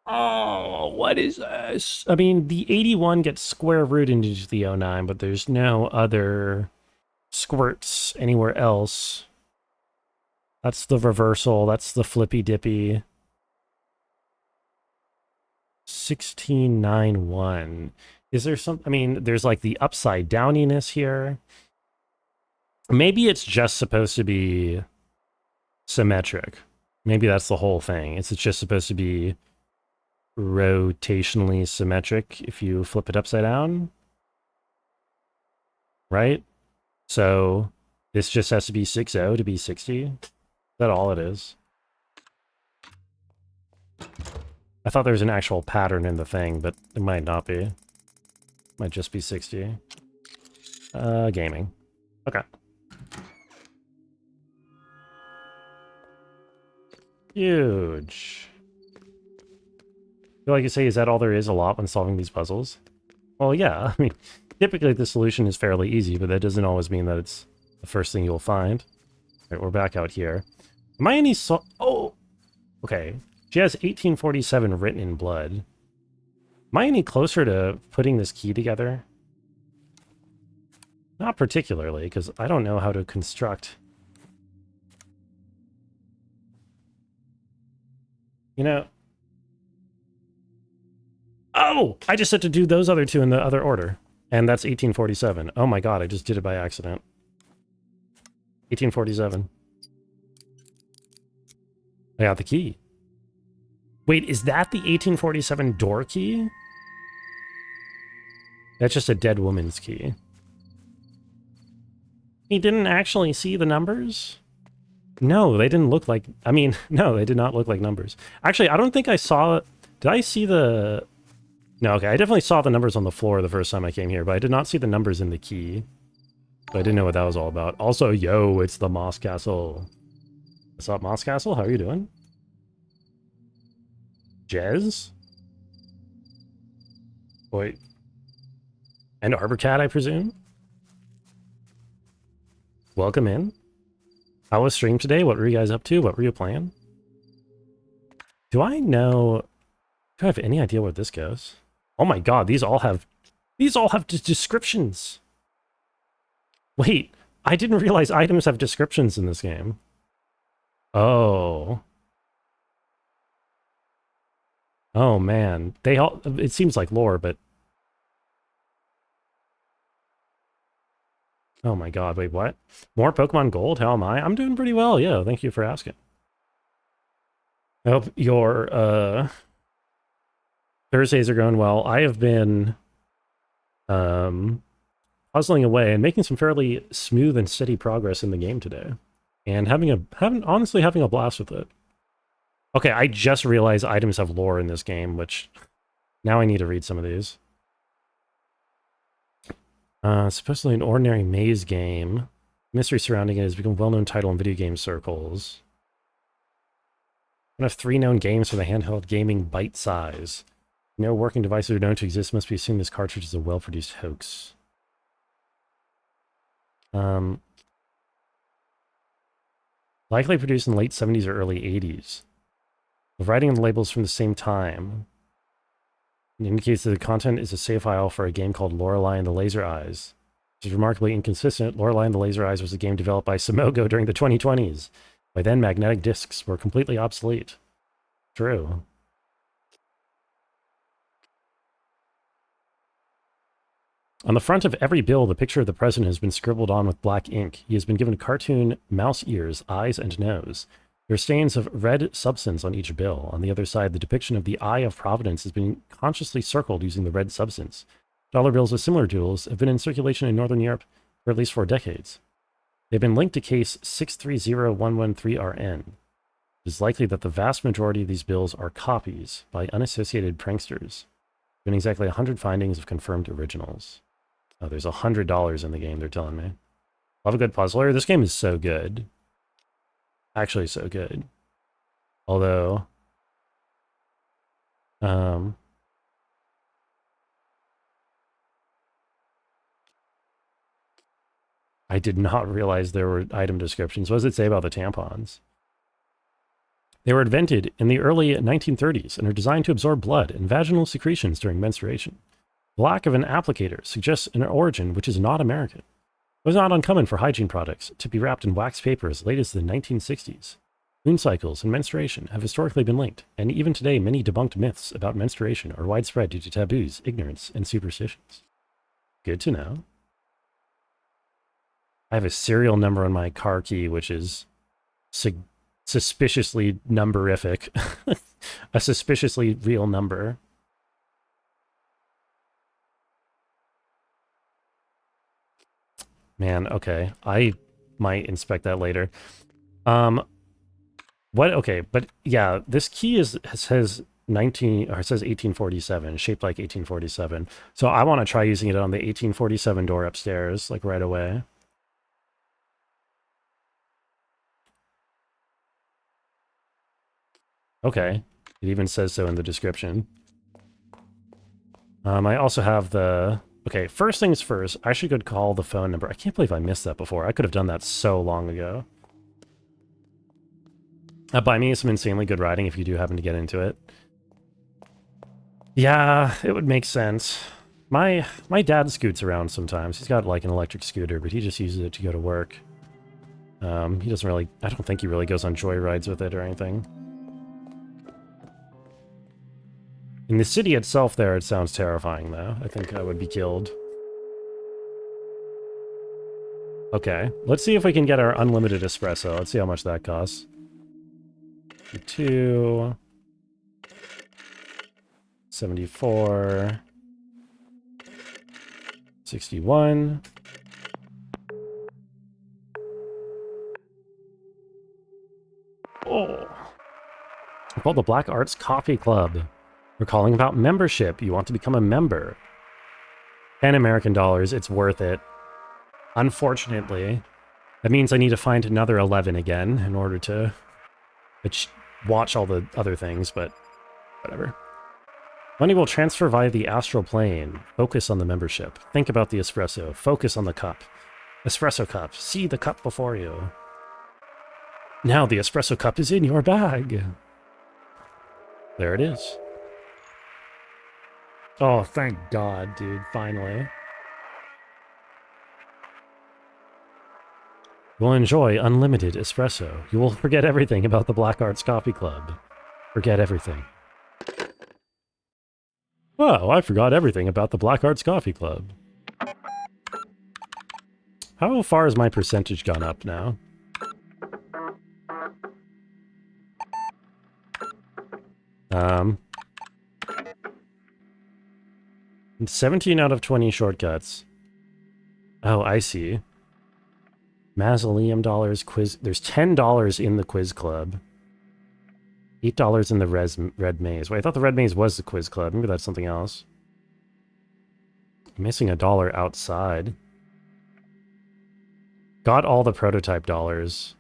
Oh, what is this? I mean, the 81 gets square root into the '09, but there's no other squirts anywhere else. That's the reversal. That's the flippy dippy. 1691. Is there some, I mean, there's like the upside downiness here. Maybe it's just supposed to be symmetric. Maybe that's the whole thing. It's just supposed to be rotationally symmetric if you flip it upside down. Right? So this just has to be 60 to be 60. Is that all it is? I thought there was an actual pattern in the thing, but it might not be. It might just be 60. Gaming. Okay. Huge. I feel like you say, is that all there is a lot when solving these puzzles? Well, yeah. I mean, typically the solution is fairly easy, but that doesn't always mean that it's the first thing you'll find. All right, we're back out here. Am I any oh! Okay. She has 1847 written in blood. Am I any closer to putting this key together? Not particularly, because I don't know how to construct. You know... Oh! I just had to do those other two in the other order. And that's 1847. Oh my god, I just did it by accident. 1847. I got the key. Wait, is that the 1847 door key? That's just a dead woman's key. He didn't actually see the numbers? No, they didn't look like... I mean, no, they did not look like numbers. Actually, I don't think I saw... Did I see the... No, okay, I definitely saw the numbers on the floor the first time I came here, but I did not see the numbers in the key. So I didn't know what that was all about. Also, yo, it's the Moss Castle. What's up, Moss Castle? How are you doing? Jez? Wait. And Arbor Cat, I presume? Welcome in. How was stream today? What were you guys up to? What were you playing? Do I know... Do I have any idea where this goes? Oh my god, these all have descriptions. Wait, I didn't realize items have descriptions in this game. Oh. Oh man, they all... It seems like lore, but... Oh my god, wait, what? More Pokemon Gold? How am I? I'm doing pretty well, yeah, thank you for asking. I hope your, Thursdays are going well. I have been, puzzling away and making some fairly smooth and steady progress in the game today. And honestly having a blast with it. Okay, I just realized items have lore in this game, which now I need to read some of these. Supposedly an ordinary maze game. Mystery surrounding it has become a well-known title in video game circles. One of 3 known games for the handheld gaming bite size. No working devices are known to exist. Must be assumed this cartridge is a well-produced hoax. Likely produced in the late 70s or early 80s. The writing on the labels from the same time. It indicates that the content is a save file for a game called Lorelei and the Laser Eyes. Which is remarkably inconsistent. Lorelei and the Laser Eyes was a game developed by Simogo during the 2020s. By then, magnetic discs were completely obsolete. True. On the front of every bill, the picture of the president has been scribbled on with black ink. He has been given cartoon mouse ears, eyes, and nose. There are stains of red substance on each bill. On the other side, the depiction of the Eye of Providence has been consciously circled using the red substance. Dollar bills with similar jewels have been in circulation in Northern Europe for at least 4 decades. They've been linked to case 630113RN. It is likely that the vast majority of these bills are copies by unassociated pranksters. Been exactly 100 findings of confirmed originals. Oh, there's $100 in the game, they're telling me. Love a good puzzler. This game is so good. Actually so good. Although... I did not realize there were item descriptions. What does it say about the tampons? They were invented in the early 1930s and are designed to absorb blood and vaginal secretions during menstruation. The lack of an applicator suggests an origin which is not American. It was not uncommon for hygiene products to be wrapped in wax paper as late as the 1960s. Moon cycles and menstruation have historically been linked, and even today many debunked myths about menstruation are widespread due to taboos, ignorance, and superstitions. Good to know. I have a serial number on my car key, which is suspiciously numberific. A suspiciously real number. Man, okay. I might inspect that later. What? Okay, but yeah, this key says 1847, shaped like 1847. So I want to try using it on the 1847 door upstairs, like right away. Okay, it even says so in the description. I also have the... Okay, first things first, I should go call the phone number. I can't believe I missed that before. I could have done that so long ago. Buy me some insanely good riding if you do happen to get into it. Yeah, it would make sense. My dad scoots around sometimes. He's got like an electric scooter, but he just uses it to go to work. He doesn't really... I don't think he really goes on joyrides with it or anything. In the city itself there, it sounds terrifying, though. I think I would be killed. Okay, let's see if we can get our unlimited espresso. Let's see how much that costs. 2... 74... 61... Oh! We're called the Black Arts Coffee Club. We're calling about membership. You want to become a member. 10 American dollars. It's worth it. Unfortunately, that means I need to find another 11 again in order to watch all the other things, but whatever. Money will transfer via the astral plane. Focus on the membership. Think about the espresso. Focus on the cup. Espresso cup. See the cup before you. Now the espresso cup is in your bag. There it is. Oh, thank God, dude. Finally. You'll enjoy unlimited espresso. You will forget everything about the Black Arts Coffee Club. Forget everything. Oh, I forgot everything about the Black Arts Coffee Club. How far has my percentage gone up now? 17 out of 20 shortcuts. Oh, I see. Mausoleum dollars, quiz... There's $10 in the quiz club. $8 in the red maze. Wait, I thought the red maze was the quiz club. Maybe that's something else. I'm missing $1 outside. Got all the prototype dollars.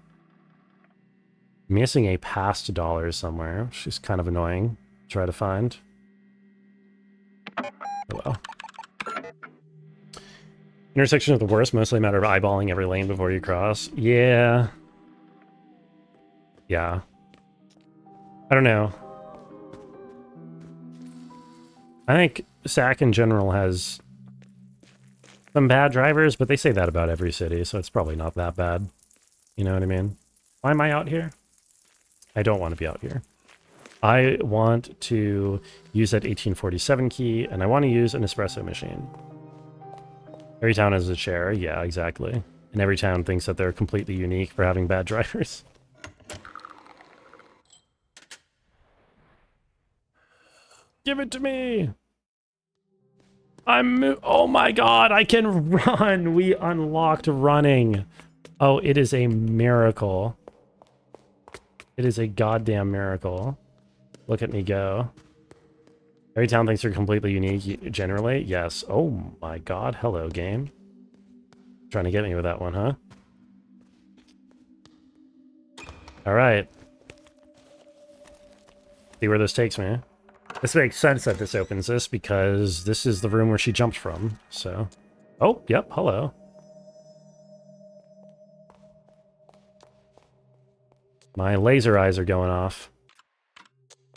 Missing a past dollar somewhere, which is kind of annoying. Try to find. Oh well. Intersection of the worst, mostly a matter of eyeballing every lane before you cross. Yeah. Yeah. I don't know. I think SAC in general has some bad drivers, but they say that about every city, so it's probably not that bad. You know what I mean? Why am I out here? I don't want to be out here. I want to use that 1847 key, and I want to use an espresso machine. Every town has a chair, yeah, exactly. And every town thinks that they're completely unique for having bad drivers. Give it to me! Oh my god, I can run! We unlocked running! Oh, it is a miracle. It is a goddamn miracle. Look at me go. Every town thinks they're completely unique, generally. Yes. Oh my god. Hello, game. Trying to get me with that one, huh? Alright. See where this takes me. This makes sense that this opens this, because this is the room where she jumped from, so... Oh, yep, hello. My laser eyes are going off.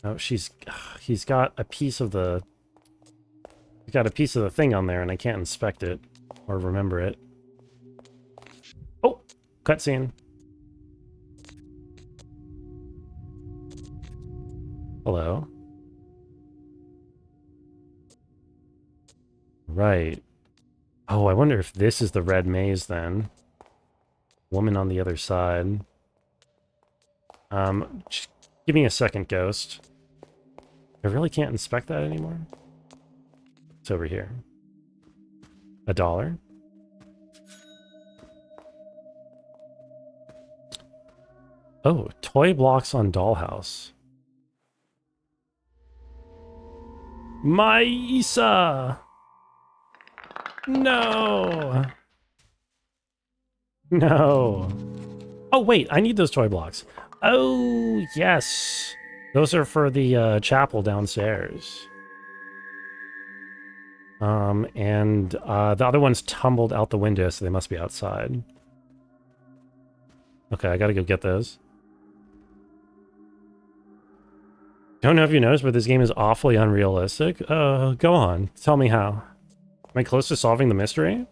Oh, he's got a piece of the... He's got a piece of the thing on there, and I can't inspect it, or remember it. Oh! Cutscene. Hello. Right. Oh, I wonder if this is the red maze then. Woman on the other side. Just give me a second, Ghost. I really can't inspect that anymore. It's over here. $1. Oh, toy blocks on dollhouse. Maisa! No! No! Oh, wait, I need those toy blocks. Oh, yes! Those are for the chapel downstairs. And the other ones tumbled out the window, so they must be outside. Okay, I gotta go get those. Don't know if you noticed, but this game is awfully unrealistic. Go on. Tell me how. Am I close to solving the mystery?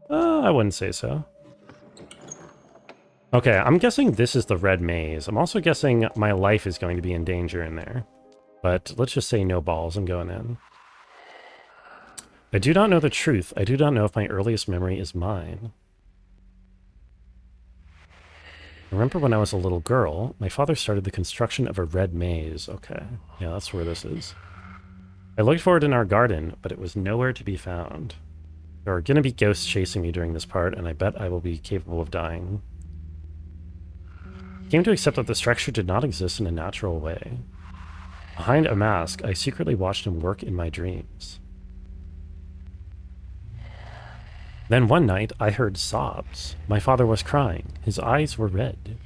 I wouldn't say so. Okay, I'm guessing this is the red maze. I'm also guessing my life is going to be in danger in there. But let's just say no balls, I'm going in. I do not know the truth. I do not know if my earliest memory is mine. I remember when I was a little girl, my father started the construction of a red maze. Okay, yeah, that's where this is. I looked for it in our garden, but it was nowhere to be found. There are going to be ghosts chasing me during this part, and I bet I will be capable of dying. I came to accept that the structure did not exist in a natural way. Behind a mask, I secretly watched him work in my dreams. Then one night, I heard sobs. My father was crying. His eyes were red.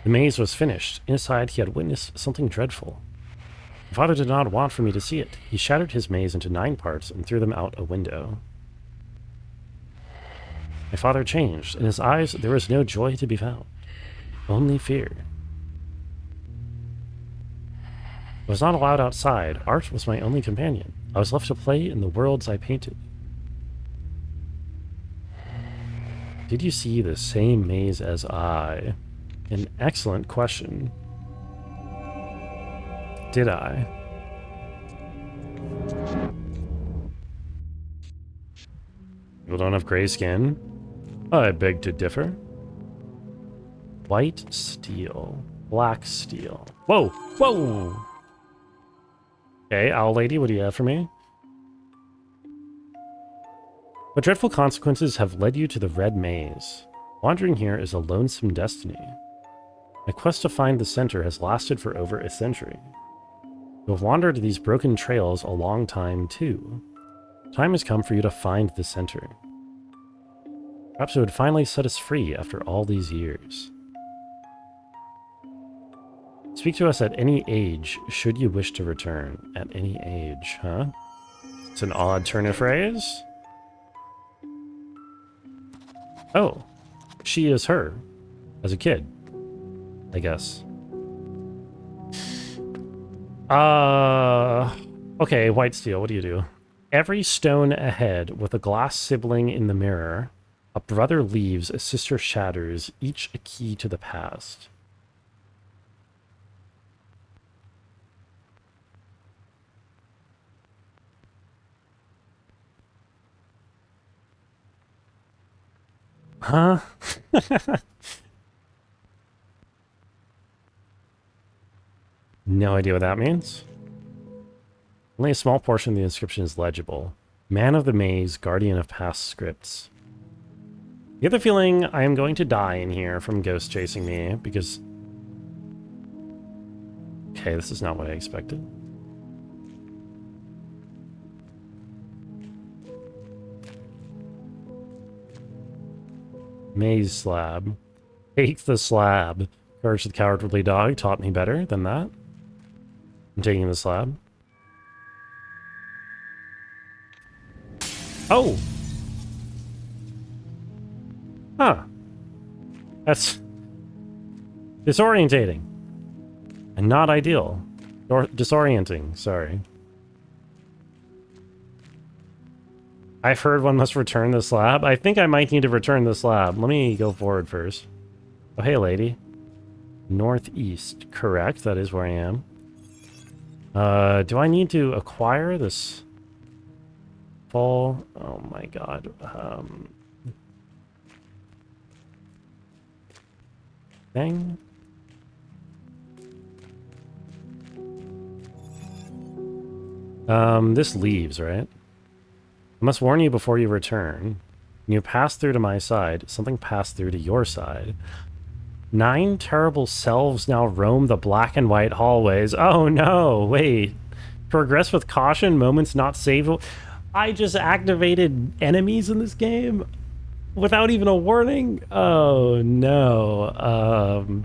The maze was finished. Inside, he had witnessed something dreadful. My father did not want for me to see it. He shattered his maze into 9 parts and threw them out a window. My father changed. In his eyes, there was no joy to be found. Only fear. I was not allowed outside. Art was my only companion. I was left to play in the worlds I painted. Did you see the same maze as I? An excellent question. Did I? People don't have gray skin? I beg to differ. White steel. Black steel. Whoa! Whoa! Okay, Owl Lady, what do you have for me? What dreadful consequences have led you to the Red Maze? Wandering here is a lonesome destiny. My quest to find the center has lasted for over a century. You have wandered these broken trails a long time, too. Time has come for you to find the center. Perhaps it would finally set us free after all these years. Speak to us at any age, should you wish to return. At any age, huh? It's an odd turn of phrase. Oh, she is her. As a kid, I guess. Okay, White Steel, what do you do? Every stone ahead with a glass sibling in the mirror. A brother leaves, a sister shatters, each a key to the past. Huh? No idea what that means. Only a small portion of the inscription is legible. Man of the Maze, guardian of past scripts. I get the feeling I am going to die in here from ghosts chasing me, because... Okay, this is not what I expected. Maze slab. Take the slab. Courage the Cowardly Dog taught me better than that. I'm taking the slab. Oh! Huh. That's disorientating. And not ideal. Or disorienting, sorry. I've heard one must return the slab. I think I might need to return the slab. Let me go forward first. Oh, hey, lady. Northeast. Correct. That is where I am. Do I need to acquire this full? Oh my god. Thing? This leaves, right? I must warn you before you return. When you pass through to my side, something passed through to your side. 9 terrible selves now roam the black and white hallways. Oh no, wait. Progress with caution, moments not savable. I just activated enemies in this game without even a warning? Oh no.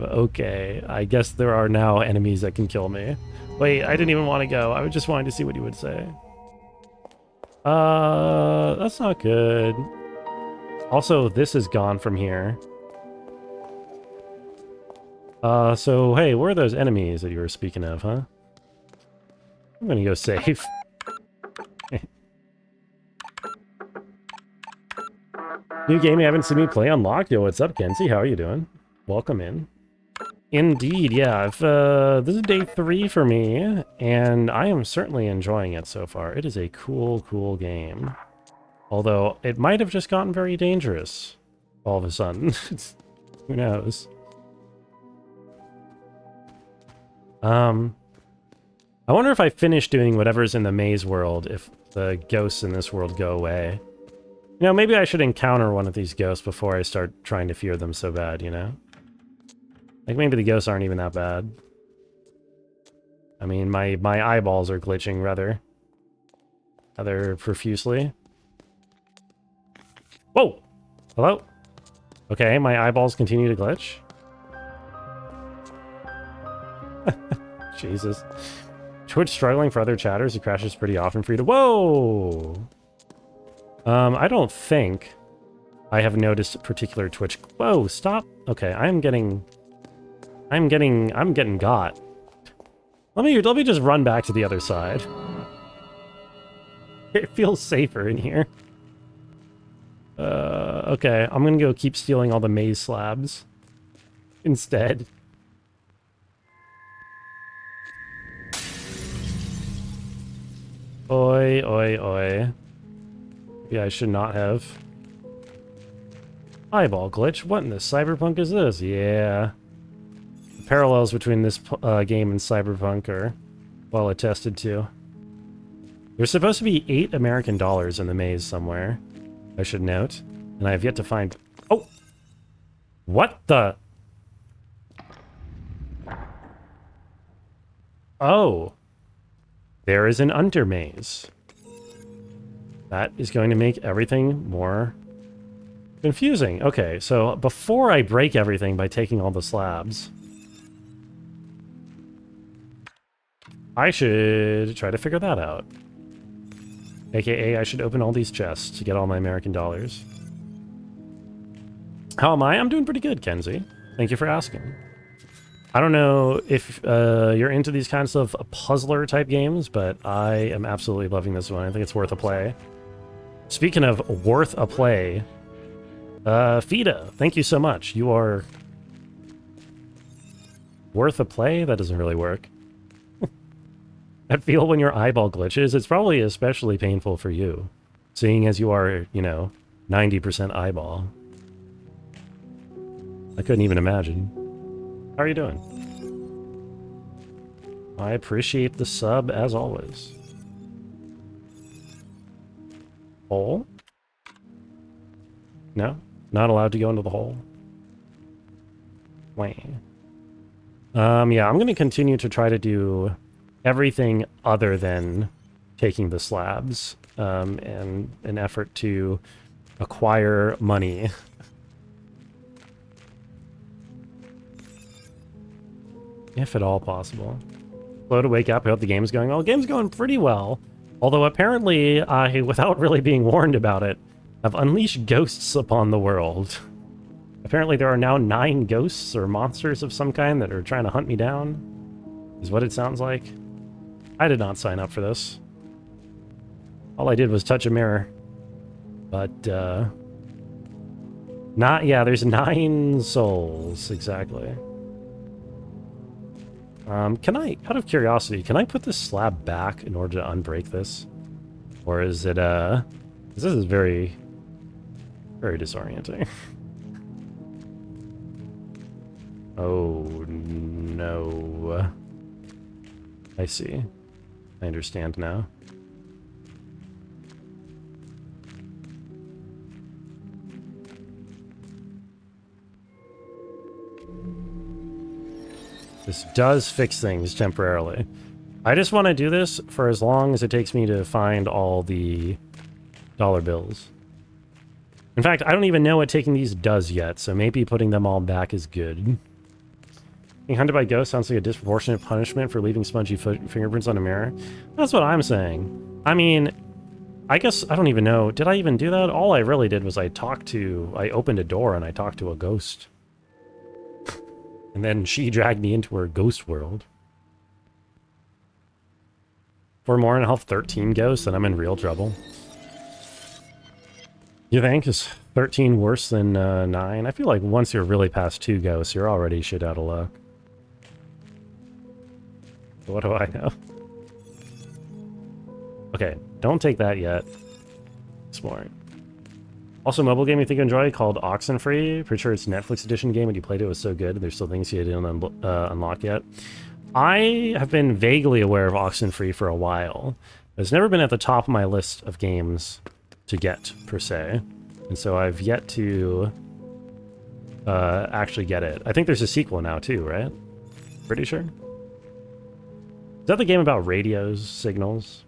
Okay. I guess there are now enemies that can kill me. Wait, I didn't even want to go. I just wanted to see what he would say. That's not good. Also, this is gone from here. So, hey, where are those enemies that you were speaking of, huh? I'm gonna go save. New game you haven't seen me play unlocked? Yo, what's up, Kenzie? How are you doing? Welcome in. Indeed, yeah. This is day 3 for me, and I am certainly enjoying it so far. It is a cool, cool game. Although, it might have just gotten very dangerous all of a sudden. Who knows? I wonder if I finish doing whatever's in the maze world, if the ghosts in this world go away. You know, maybe I should encounter one of these ghosts before I start trying to fear them so bad, you know? Like, maybe the ghosts aren't even that bad. I mean, my eyeballs are glitching rather profusely. Whoa! Hello? Okay, my eyeballs continue to glitch. Jesus. Twitch struggling for other chatters. It crashes pretty often for you to... Whoa! I don't think I have noticed a particular Twitch... Whoa, stop! Okay, I'm getting got. Let me just run back to the other side. It feels safer in here. Okay, I'm gonna go keep stealing all the maze slabs instead. Oi, oi, oi. Yeah, I should not have. Eyeball glitch? What in the cyberpunk is this? Yeah. The parallels between this game and cyberpunk are well attested to. There's supposed to be $8 American in the maze somewhere, I should note. And I have yet to find... Oh! What the... Oh! There is an under maze. That is going to make everything more confusing. Okay, so before I break everything by taking all the slabs, I should try to figure that out. AKA, I should open all these chests to get all my American dollars. How am I? I'm doing pretty good, Kenzie. Thank you for asking. I don't know if you're into these kinds of puzzler-type games, but I am absolutely loving this one. I think it's worth a play. Speaking of worth a play, Fida, thank you so much. You are worth a play? That doesn't really work. I feel when your eyeball glitches, it's probably especially painful for you, seeing as you are, you know, 90% eyeball. I couldn't even imagine. How are you doing? I appreciate the sub as always. Hole? No? Not allowed to go into the hole? Wait. Yeah, I'm going to continue to try to do everything other than taking the slabs, and an effort to acquire money. If at all possible. Slow to wake up. I hope the game's going well. The game's going pretty well. Although apparently I, without really being warned about it, have unleashed ghosts upon the world. Apparently there are now 9 ghosts or monsters of some kind that are trying to hunt me down. Is what it sounds like. I did not sign up for this. All I did was touch a mirror. But, yeah, there's 9 souls, exactly. Can I, out of curiosity, can I put this slab back in order to unbreak this? Or is it, 'cause this is very, very disorienting. Oh, no. I see. I understand now. This does fix things temporarily. I just want to do this for as long as it takes me to find all the dollar bills. In fact, I don't even know what taking these does yet, so maybe putting them all back is good. Being hunted by ghosts sounds like a disproportionate punishment for leaving spongy fingerprints on a mirror. That's what I'm saying. I mean, I guess, I don't even know. Did I even do that? All I really did was I opened a door and I talked to a ghost. And then she dragged me into her ghost world. 4 more and health, 13 ghosts, and I'm in real trouble. You think? Is 13 worse than 9? I feel like once you're really past 2 ghosts, you're already shit out of luck. What do I know? Okay, don't take that yet. Smart. Also, mobile game you think you enjoy called Oxenfree. Pretty sure it's a Netflix edition game, and you played it was so good. There's still things you didn't unlock yet. I have been vaguely aware of Oxenfree for a while. It's never been at the top of my list of games to get, per se. And so I've yet to actually get it. I think there's a sequel now, too, right? Pretty sure. Is that the game about radios, signals?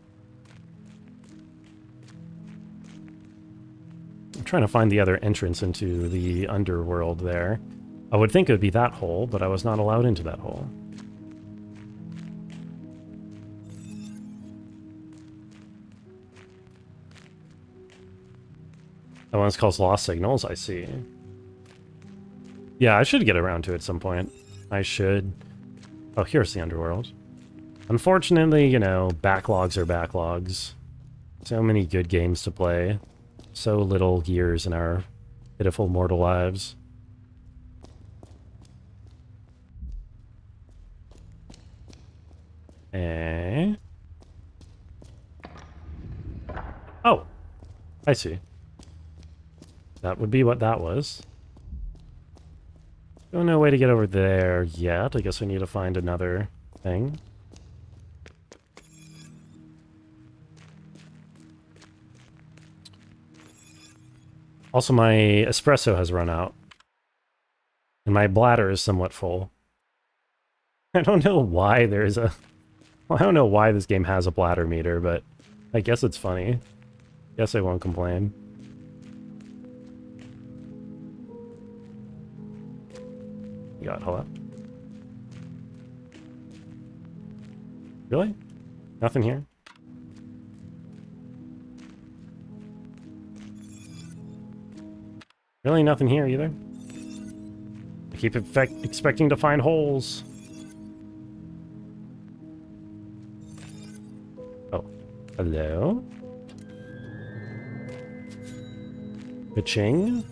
I'm trying to find the other entrance into the underworld there. I would think it would be that hole, but I was not allowed into that hole. That one's called Lost Signals, I see. Yeah, I should get around to it at some point. I should. Oh, here's the underworld. Unfortunately, you know, backlogs are backlogs. So many good games to play. So little years in our pitiful mortal lives. Eh? Oh, I see. That would be what that was. Don't know a way to get over there yet. I guess we need to find another thing. Also, my espresso has run out. And my bladder is somewhat full. I don't know why there's a... Well, I don't know why this game has a bladder meter, but I guess it's funny. Guess I won't complain. God, hold up. Really? Nothing here? Really nothing here either? I keep expecting to find holes. Oh. Hello? Ka-ching?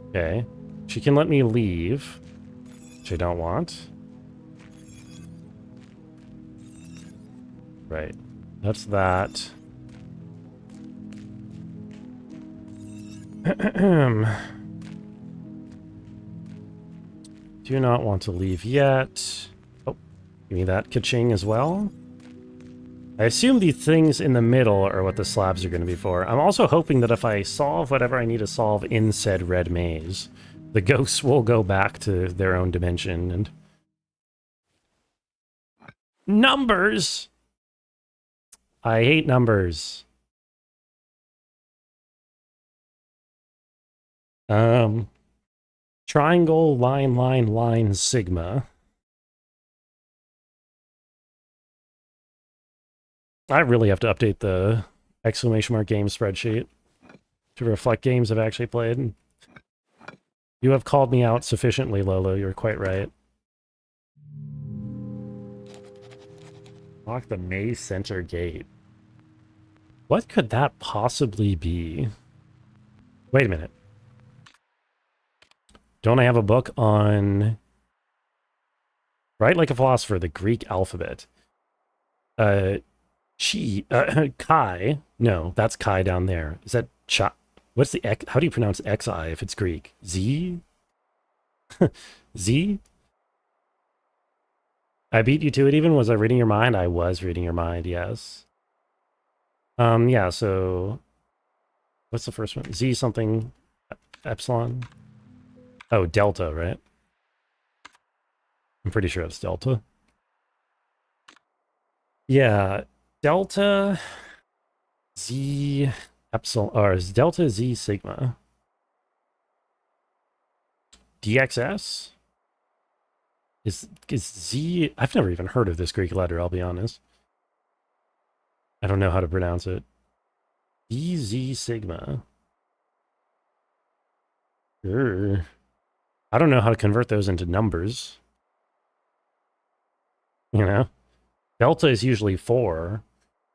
Okay. She can let me leave, which I don't want. Right. That's that. Do not want to leave yet. Oh, give me that ka-ching as well. I assume the things in the middle are what the slabs are going to be for. I'm also hoping that if I solve whatever I need to solve in said red maze, the ghosts will go back to their own dimension and... Numbers! I hate numbers. Triangle, line, line, line, sigma. I really have to update the exclamation mark game spreadsheet to reflect games I've actually played. You have called me out sufficiently, Lolo. You're quite right. Lock the maze center gate. What could that possibly be? Wait a minute. Don't I have a book on Write like a philosopher, the Greek alphabet. Chi. No, that's Chi down there. Is that Cha? What's the X? How do you pronounce XI if it's Greek? Z? Z? I beat you to it even? Was I reading your mind? I was reading your mind, yes. Yeah, so what's the first one? Z something epsilon? Oh, delta, right? I'm pretty sure it's delta. Yeah, delta Z epsilon, or is delta Z sigma? DXS? Is Z? I've never even heard of this Greek letter, I'll be honest. I don't know how to pronounce it. DZ sigma. Sure. I don't know how to convert those into numbers. You know? Delta is usually 4.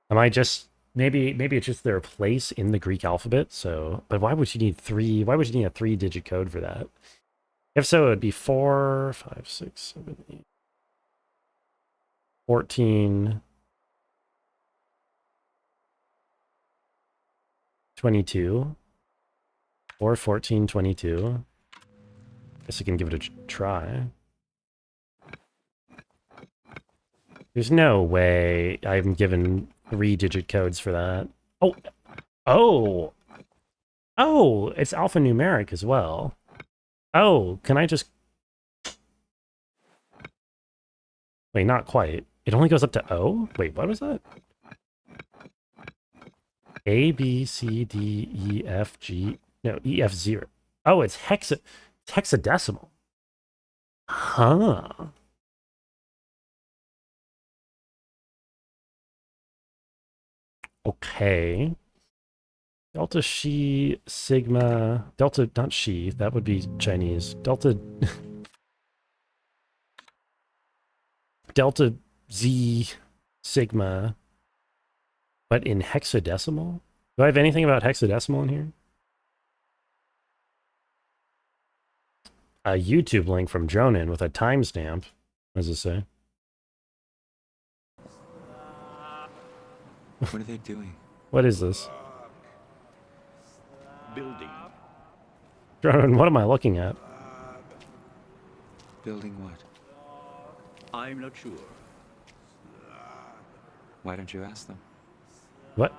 Am I just maybe it's just their place in the Greek alphabet, so but why would you need 3? Why would you need a 3-digit code for that? If so, it would be 4, 5, 6, 7, 8, 14, 22, or 14, 22. Guess I can give it a try. There's no way I'm given 3-digit codes for that. Oh, oh, oh, it's alphanumeric as well. Oh, can I just... Wait, not quite. It only goes up to O? Wait, what was that? A, B, C, D, E, F, G... No, E, F, 0. Oh, it's hexadecimal. Huh. Okay. Delta Xi Sigma... Delta, not Xi, that would be Chinese. Delta... Delta Z Sigma, but in hexadecimal? Do I have anything about hexadecimal in here? A YouTube link from Dronin with a timestamp. What does it say? What are they doing? What is this? Building. Dronin, what am I looking at? Building what? I'm not sure. Why don't you ask them? What?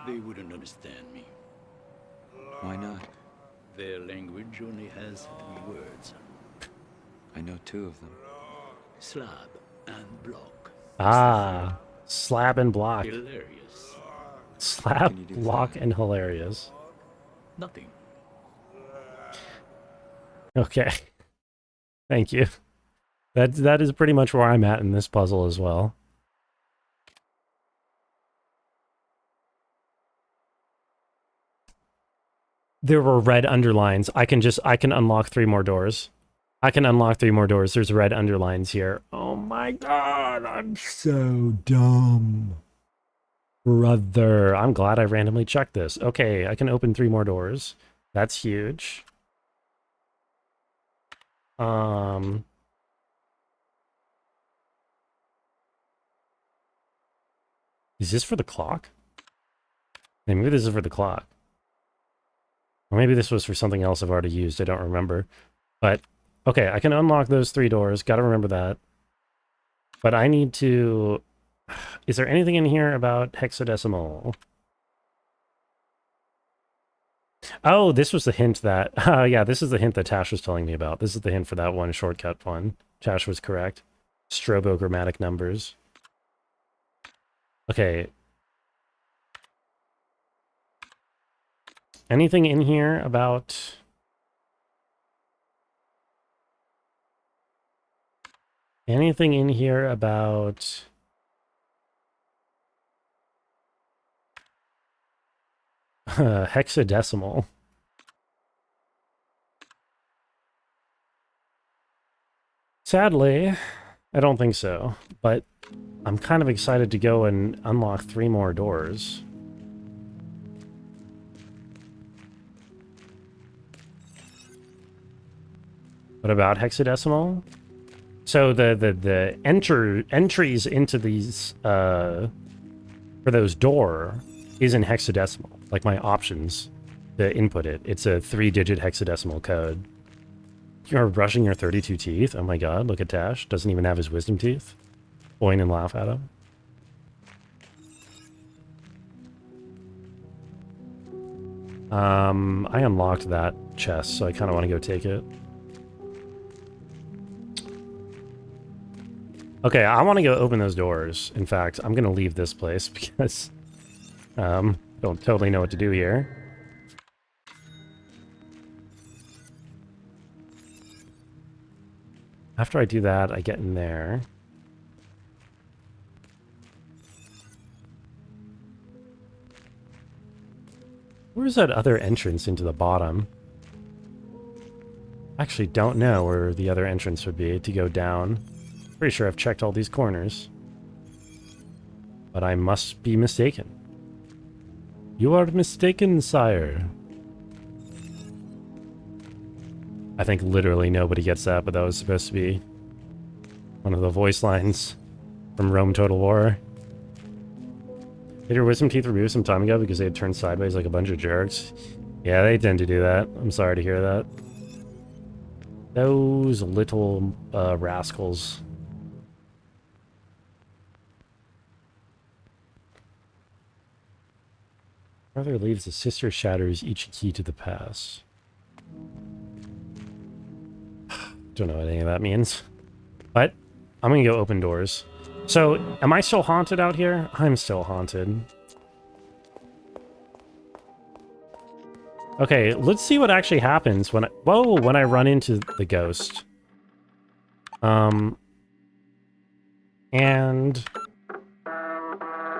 They wouldn't understand me. Why not? Their language only has 3 words. I know 2 of them. Slab and block. Ah, slab and block. Hilarious. Slab, block, and hilarious. Nothing. Okay. Thank you. That is pretty much where I'm at in this puzzle as well. There were red underlines. I can unlock 3 more doors. I can unlock 3 more doors. There's red underlines here. Oh my god, I'm so dumb. Brother, I'm glad I randomly checked this. Okay, I can open 3 more doors. That's huge. Is this for the clock? Maybe this is for the clock. Or maybe this was for something else I've already used. I don't remember. But, okay, I can unlock those 3 doors. Gotta remember that. But I need to... Is there anything in here about hexadecimal? Oh, this was the hint that... yeah, this is the hint that Tash was telling me about. This is the hint for that one shortcut one. Tash was correct. Strobogrammatic numbers. Okay. Anything in here about... Anything in here about... hexadecimal? Sadly, I don't think so, but I'm kind of excited to go and unlock 3 more doors. What about hexadecimal? So the entries into these for those door is in hexadecimal. Like my options to input it. It's a 3-digit hexadecimal code. You're brushing your 32 teeth. Oh my god, look at Tash. Doesn't even have his wisdom teeth. Point and laugh at him. I unlocked that chest, so I kind of want to go take it. Okay, I want to go open those doors. In fact, I'm going to leave this place because don't totally know what to do here. After I do that, I get in there. Where's that other entrance into the bottom? Actually, don't know where the other entrance would be to go down. Pretty sure I've checked all these corners. But I must be mistaken. You are mistaken, sire. I think literally nobody gets that, but that was supposed to be one of the voice lines from Rome Total War. Did your wisdom teeth removed some time ago because they had turned sideways like a bunch of jerks? Yeah, they tend to do that. I'm sorry to hear that. Those little rascals. Brother leaves, the sister shatters, each key to the past. Don't know what any of that means. But I'm gonna go open doors. So, am I still haunted out here? I'm still haunted. Okay, let's see what actually happens when when I run into the ghost.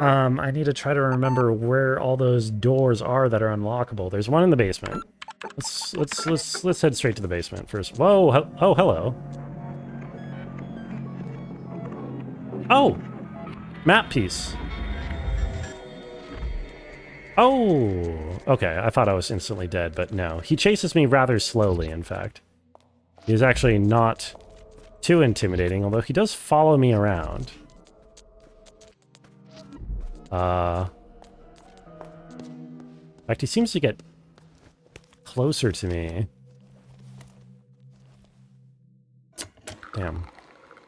I need to try to remember where all those doors are that are unlockable. There's one in the basement. Let's head straight to the basement first. Whoa, oh, hello. Oh, map piece. Oh, okay. I thought I was instantly dead, but no. He chases me rather slowly, in fact. He's actually not too intimidating, although he does follow me around. In fact, he seems to get closer to me. Damn.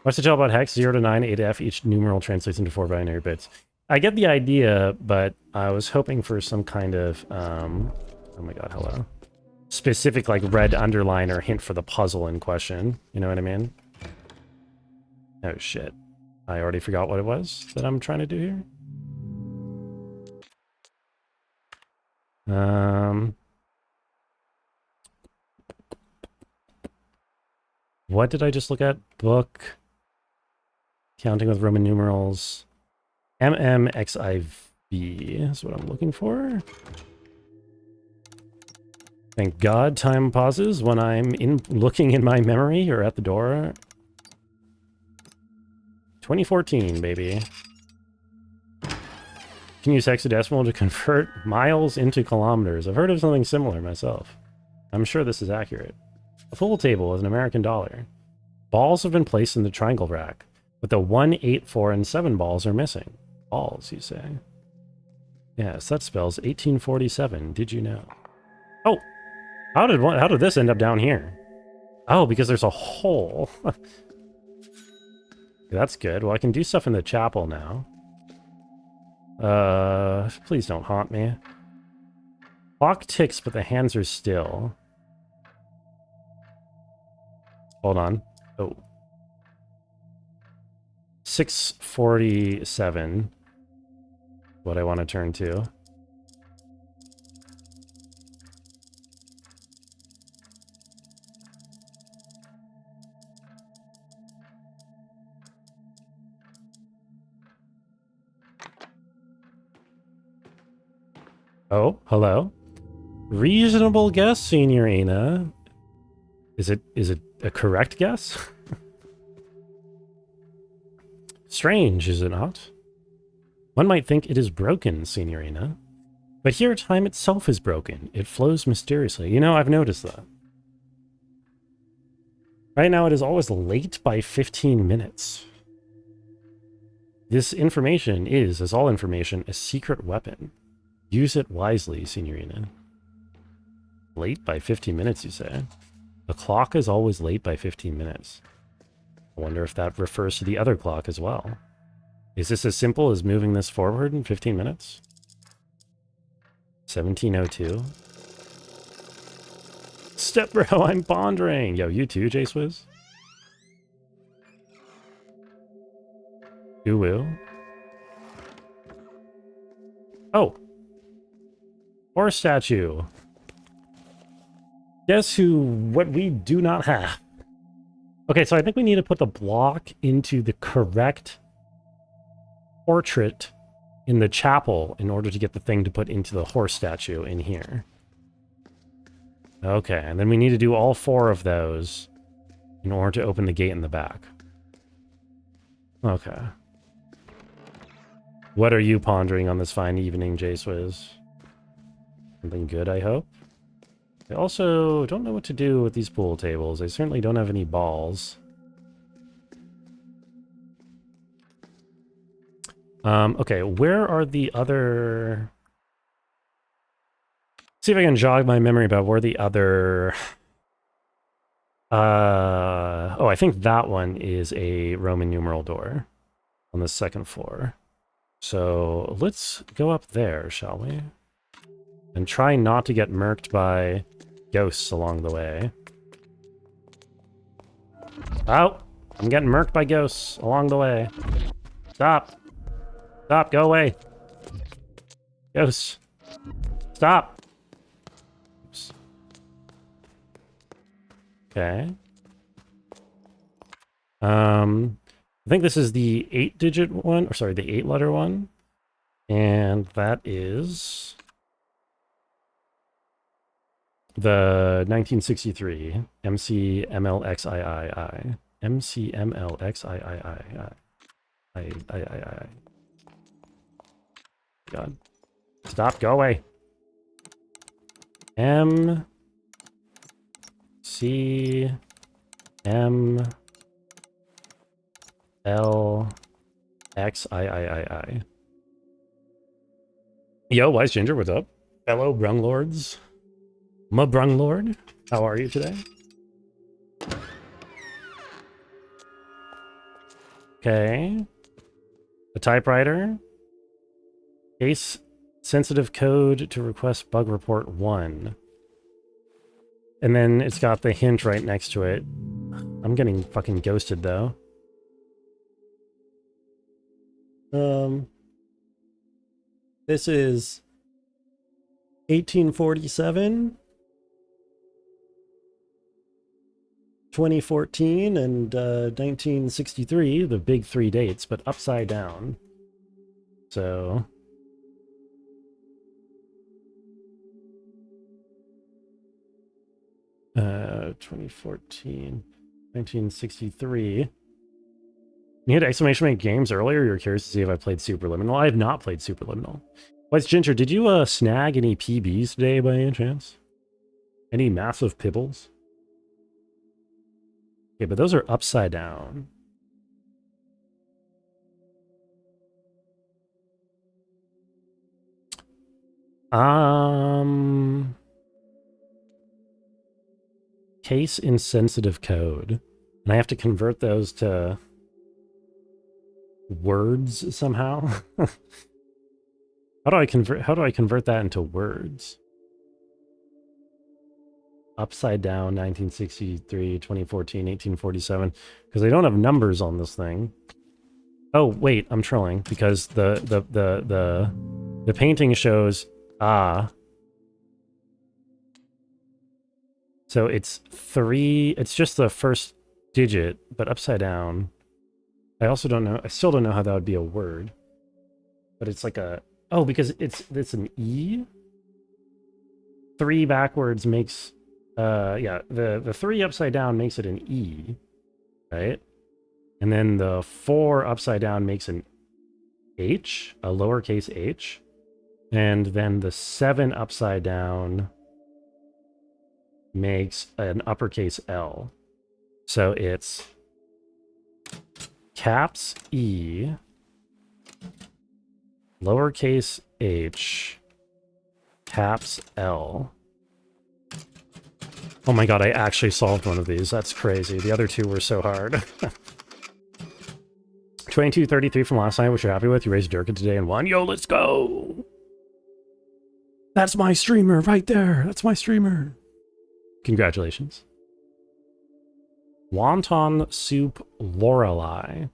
What's the tell about hex? 0 to 9, 8 to F. Each numeral translates into 4 binary bits. I get the idea, but I was hoping for some kind of, oh my god, hello. Specific, like, red underline or hint for the puzzle in question. You know what I mean? Oh, shit. I already forgot what it was that I'm trying to do here. What did I just look at? Book. Counting with Roman numerals. MMXIV is what I'm looking for. Thank God time pauses when I'm looking in my memory or at the door. 2014, baby. Can use hexadecimal to convert miles into kilometers. I've heard of something similar myself. I'm sure this is accurate. A pool table is an American dollar. Balls have been placed in the triangle rack, but the 1, 8, 4, and 7 balls are missing. Balls, you say? Yes, that spells 1847. Did you know? Oh! How did this end up down here? Oh, because there's a hole. That's good. Well, I can do stuff in the chapel now. Please don't haunt me. Clock ticks, but the hands are still. Hold on. Oh. 6:47. What I want to turn to. Oh, hello. Reasonable guess, Signorina. Is it a correct guess? Strange, is it not? One might think it is broken, Signorina. But here time itself is broken. It flows mysteriously. You know, I've noticed that. Right now, it is always late by 15 minutes. This information is, as all information, a secret weapon. Use it wisely, Signorina. Late by 15 minutes, you say? The clock is always late by 15 minutes. I wonder if that refers to the other clock as well. Is this as simple as moving this forward in 15 minutes? 1702. Step bro, I'm pondering. Yo, you too, J-Swizz? You will. Oh. Horse statue. Guess what we do not have. Okay, so I think we need to put the block into the correct portrait in the chapel in order to get the thing to put into the horse statue in here. Okay, and then we need to do all 4 of those in order to open the gate in the back. Okay. What are you pondering on this fine evening, J-Swizz? Something good, I hope? I also don't know what to do with these pool tables. I certainly don't have any balls. Okay, where are the other... See if I can jog my memory about where the other... Oh, I think that one is a Roman numeral door on the 2nd floor. So let's go up there, shall we? And try not to get murked by ghosts along the way. Oh, I'm getting murked by ghosts along the way. Stop. Stop, go away. Ghosts. Stop. Oops. Okay. I think this is the 8-digit one, or sorry, the 8-letter one. And that is the 1963 MCMLXIII. MCMLXIII. I. God. Stop, go away. M C M L X I. Yo, Wise Ginger, what's up? Fellow Brunglords. Ma Brunglord, how are you today? Okay. A typewriter. Case sensitive code to request bug report 1. And then it's got the hint right next to it. I'm getting fucking ghosted though. This is 1847, 2014, and 1963, the big 3 dates, but upside down. So 2014, 1963. You had exclamation mark games earlier. You're curious to see if I played Superliminal. I have not played Superliminal. What's Ginger? Did you snag any PBs today by any chance? Any massive pibbles? Okay, but those are upside down. Case insensitive code. And I have to convert those to words somehow. How do I convert that into words? Upside down 1963, 2014, 1847, because they don't have numbers on this thing. Oh, wait, I'm trolling because the painting shows so it's 3, it's just the first digit, but upside down. I also don't know, I still don't know how that would be a word. But it's like a, oh, because it's an E? 3 backwards makes, yeah, the 3 upside down makes it an E, right? And then the 4 upside down makes an H, a lowercase h. And then the 7 upside down makes an uppercase L. So it's caps E, lowercase h, caps L. Oh my god, I actually solved one of these. That's crazy. The other two were so hard. 2233 from last night, which you're happy with. You raised Durka today and won. Yo, let's go! That's my streamer right there. That's my streamer. Congratulations. Wonton soup Lorelei.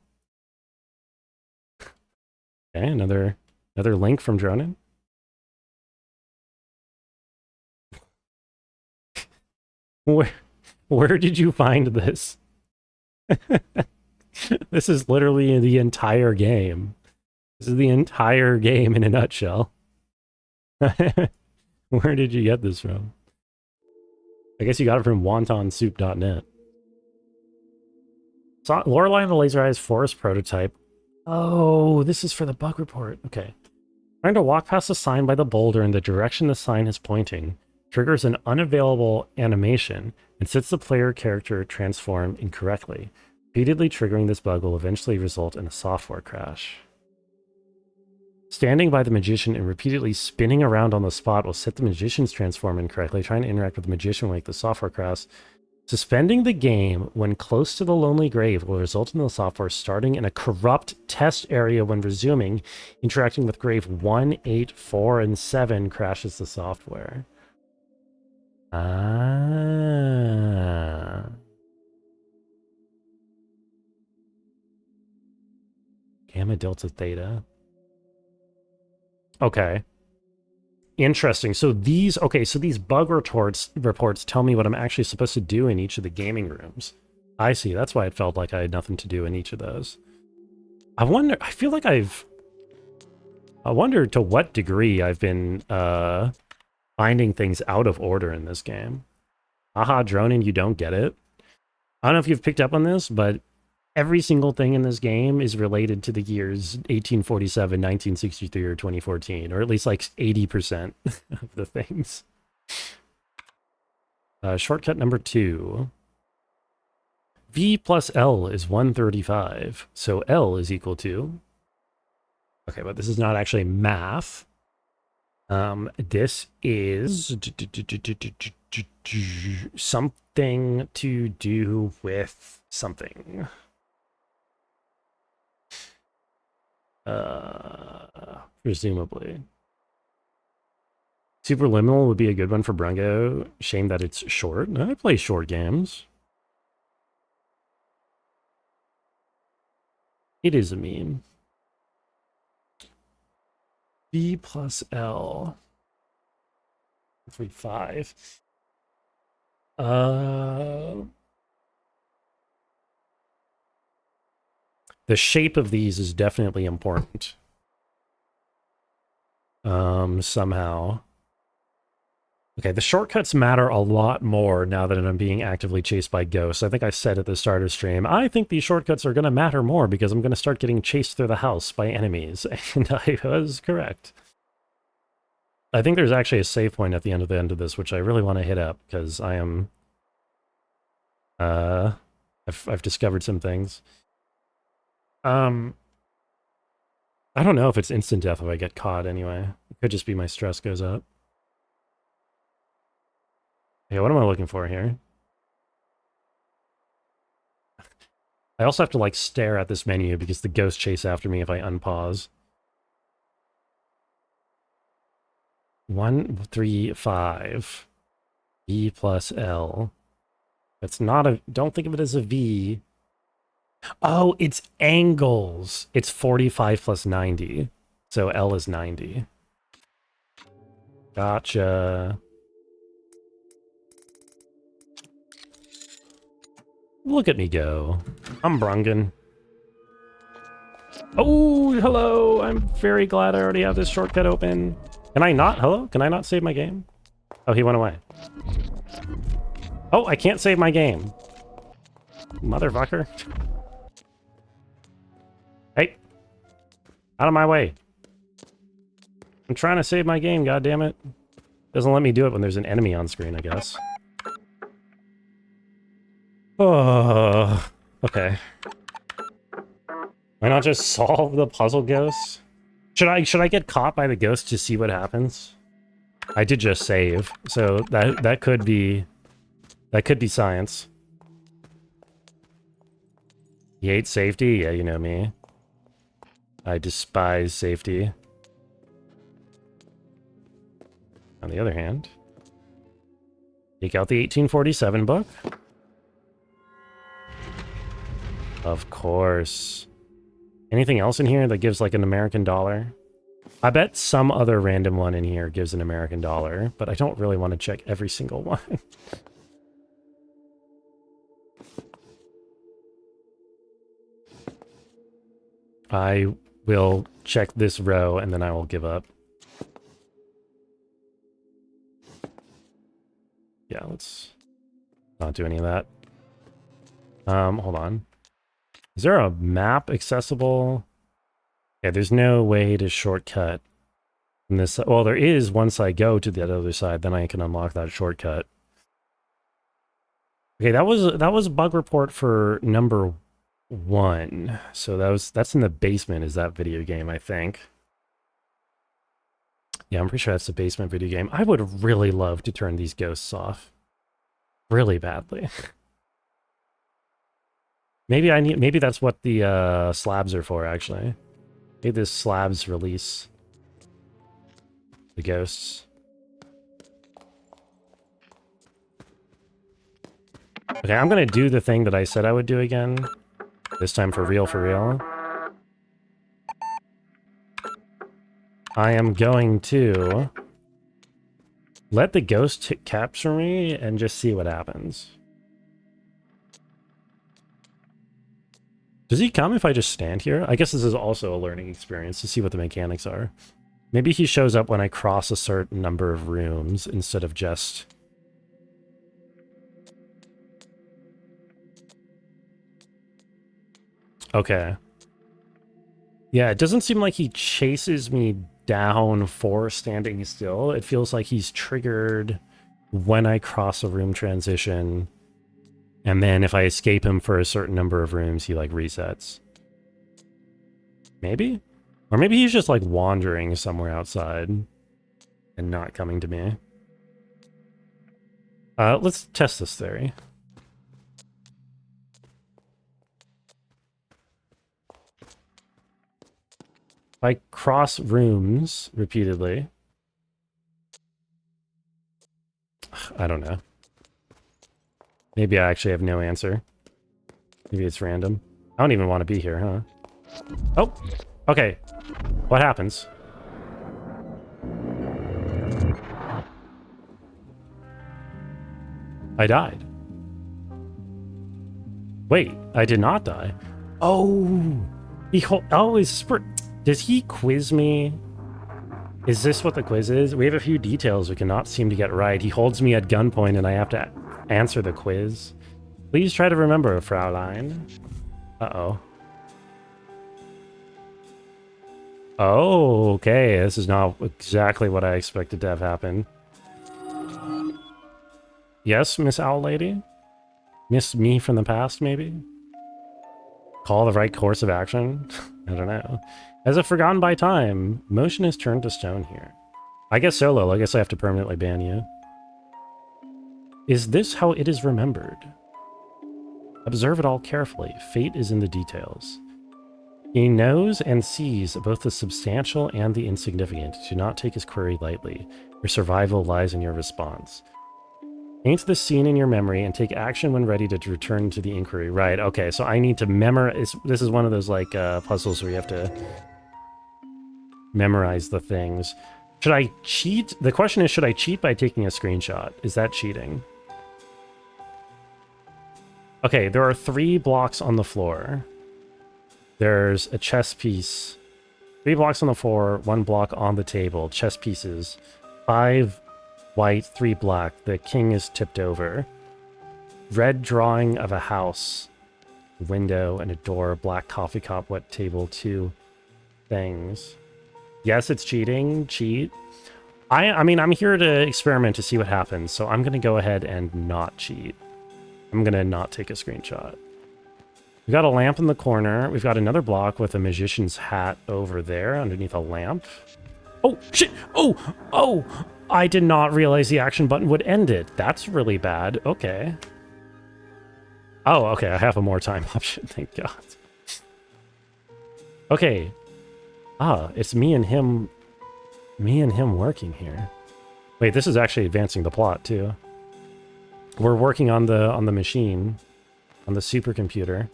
Okay, another link from Dronin. Where did you find this? This is literally the entire game. This is the entire game in a nutshell. Where did you get this from? I guess you got it from wontonsoup.net. So, Lorelei and the Laser Eyes Forest prototype. Oh, this is for the bug report. Okay. Trying to walk past a sign by the boulder in the direction the sign is pointing triggers an unavailable animation and sets the player character transform incorrectly. Repeatedly triggering this bug will eventually result in a software crash. Standing by the magician and repeatedly spinning around on the spot will set the magician's transform incorrectly. Trying to interact with the magician will make the software crash. Suspending the game when close to the lonely grave will result in the software starting in a corrupt test area when resuming. Interacting with grave 1, 8, 4, and 7 crashes the software. Ah. Gamma, delta, theta. Okay. Interesting. So these bug reports tell me what I'm actually supposed to do in each of the gaming rooms. I see. That's why it felt like I had nothing to do in each of those. I wonder to what degree I've been finding things out of order in this game. Aha, droning, you don't get it. I don't know if you've picked up on this, but every single thing in this game is related to the years 1847, 1963, or 2014, or at least like 80% of the things. Shortcut number 2. V plus L is 135, so L is equal to... Okay, but this is not actually math. This is something to do with something. Presumably. Superliminal would be a good one for Brungo. Shame that it's short. I play short games. It is a meme. B plus L. 3, 5. The shape of these is definitely important. Somehow. Okay, the shortcuts matter a lot more now that I'm being actively chased by ghosts. I think I said at the start of stream, I think these shortcuts are going to matter more because I'm going to start getting chased through the house by enemies. And I was correct. I think there's actually a save point at the end of this, which I really want to hit up because I am... I've discovered some things. I don't know if it's instant death if I get caught anyway. It could just be my stress goes up. Okay, what am I looking for here? I also have to like stare at this menu because the ghosts chase after me if I unpause. 1, 3, 5. V plus L. It's not a... Don't think of it as a V. Oh, it's angles. It's 45 plus 90. So L is 90. Gotcha. Look at me go. I'm Brungen. Oh, hello. I'm very glad I already have this shortcut open. Can I not? Hello? Can I not save my game? Oh, he went away. Oh, I can't save my game. Motherfucker. Hey. Out of my way. I'm trying to save my game, goddammit. Doesn't let me do it when there's an enemy on screen, I guess. Oh, okay. Why not just solve the puzzle ghosts? Should I get caught by the ghost to see what happens? I did just save, so that could be science. You hate safety? Yeah, you know me. I despise safety. On the other hand, take out the 1847 book. Of course. Anything else in here that gives like an American dollar? I bet some other random one in here gives an American dollar, but I don't really want to check every single one. I will check this row and then I will give up. Yeah, let's not do any of that. Hold on. Is there a map accessible? Yeah, there's no way to shortcut from this. Well, there is once I go to the other side, then I can unlock that shortcut. Okay, that was a bug report for number 1. So that's in the basement, is that video game, I think. Yeah, I'm pretty sure that's the basement video game. I would really love to turn these ghosts off. Really badly. Maybe that's what the slabs are for, actually. Maybe the slabs release the ghosts. Okay, I'm gonna do the thing that I said I would do again. This time for real, for real. I am going to let the ghost capture me and just see what happens. Does he come if I just stand here? I guess this is also a learning experience to see what the mechanics are. Maybe he shows up when I cross a certain number of rooms instead of just... Okay. Yeah, it doesn't seem like he chases me down for standing still. It feels like he's triggered when I cross a room transition. And then if I escape him for a certain number of rooms, he like resets. Maybe? Or maybe he's just like wandering somewhere outside and not coming to me. Let's test this theory. If I cross rooms repeatedly... I don't know. Maybe I actually have no answer. Maybe it's random. I don't even want to be here, huh? Oh! Okay. What happens? I died. Wait, I did not die. Oh! Does he quiz me? Is this what the quiz is? We have a few details we cannot seem to get right. He holds me at gunpoint and I have to answer the quiz. Please try to remember, Fraulein. Uh-oh. Oh, okay. This is not exactly what I expected to have happen. Yes, Miss Owl Lady? Miss me from the past, maybe? Call the right course of action? I don't know. As if forgotten by time, motion is turned to stone here. I guess so, Lola. I guess I have to permanently ban you. Is this how it is remembered? Observe it all carefully. Fate is in the details. He knows and sees both the substantial and the insignificant. Do not take his query lightly. Your survival lies in your response. Paint the scene in your memory and take action when ready to return to the inquiry. Right, okay, so I need to memorize... This is one of those, like, puzzles where you have to memorize the things. Should I cheat? The question is, should I cheat by taking a screenshot? Is that cheating? Okay, there are 3 blocks on the floor. There's a chess piece. 3 blocks on the floor, 1 block on the table. Chess pieces. 5 white, 3 black. The king is tipped over. Red drawing of a house. Window and a door. Black coffee cup, wet table. 2 things. Yes, it's cheating. Cheat. I mean, I'm here to experiment to see what happens, so I'm going to go ahead and not cheat. I'm gonna not take a screenshot. We've got a lamp in the corner. We've got another block with a magician's hat over there underneath a lamp. Oh, shit! Oh! I did not realize the action button would end it. That's really bad. Okay. Oh, okay, I have a more time option, thank God. Okay. Ah, it's me and him working here. Wait, this is actually advancing the plot, too. We're working on the machine, on the supercomputer.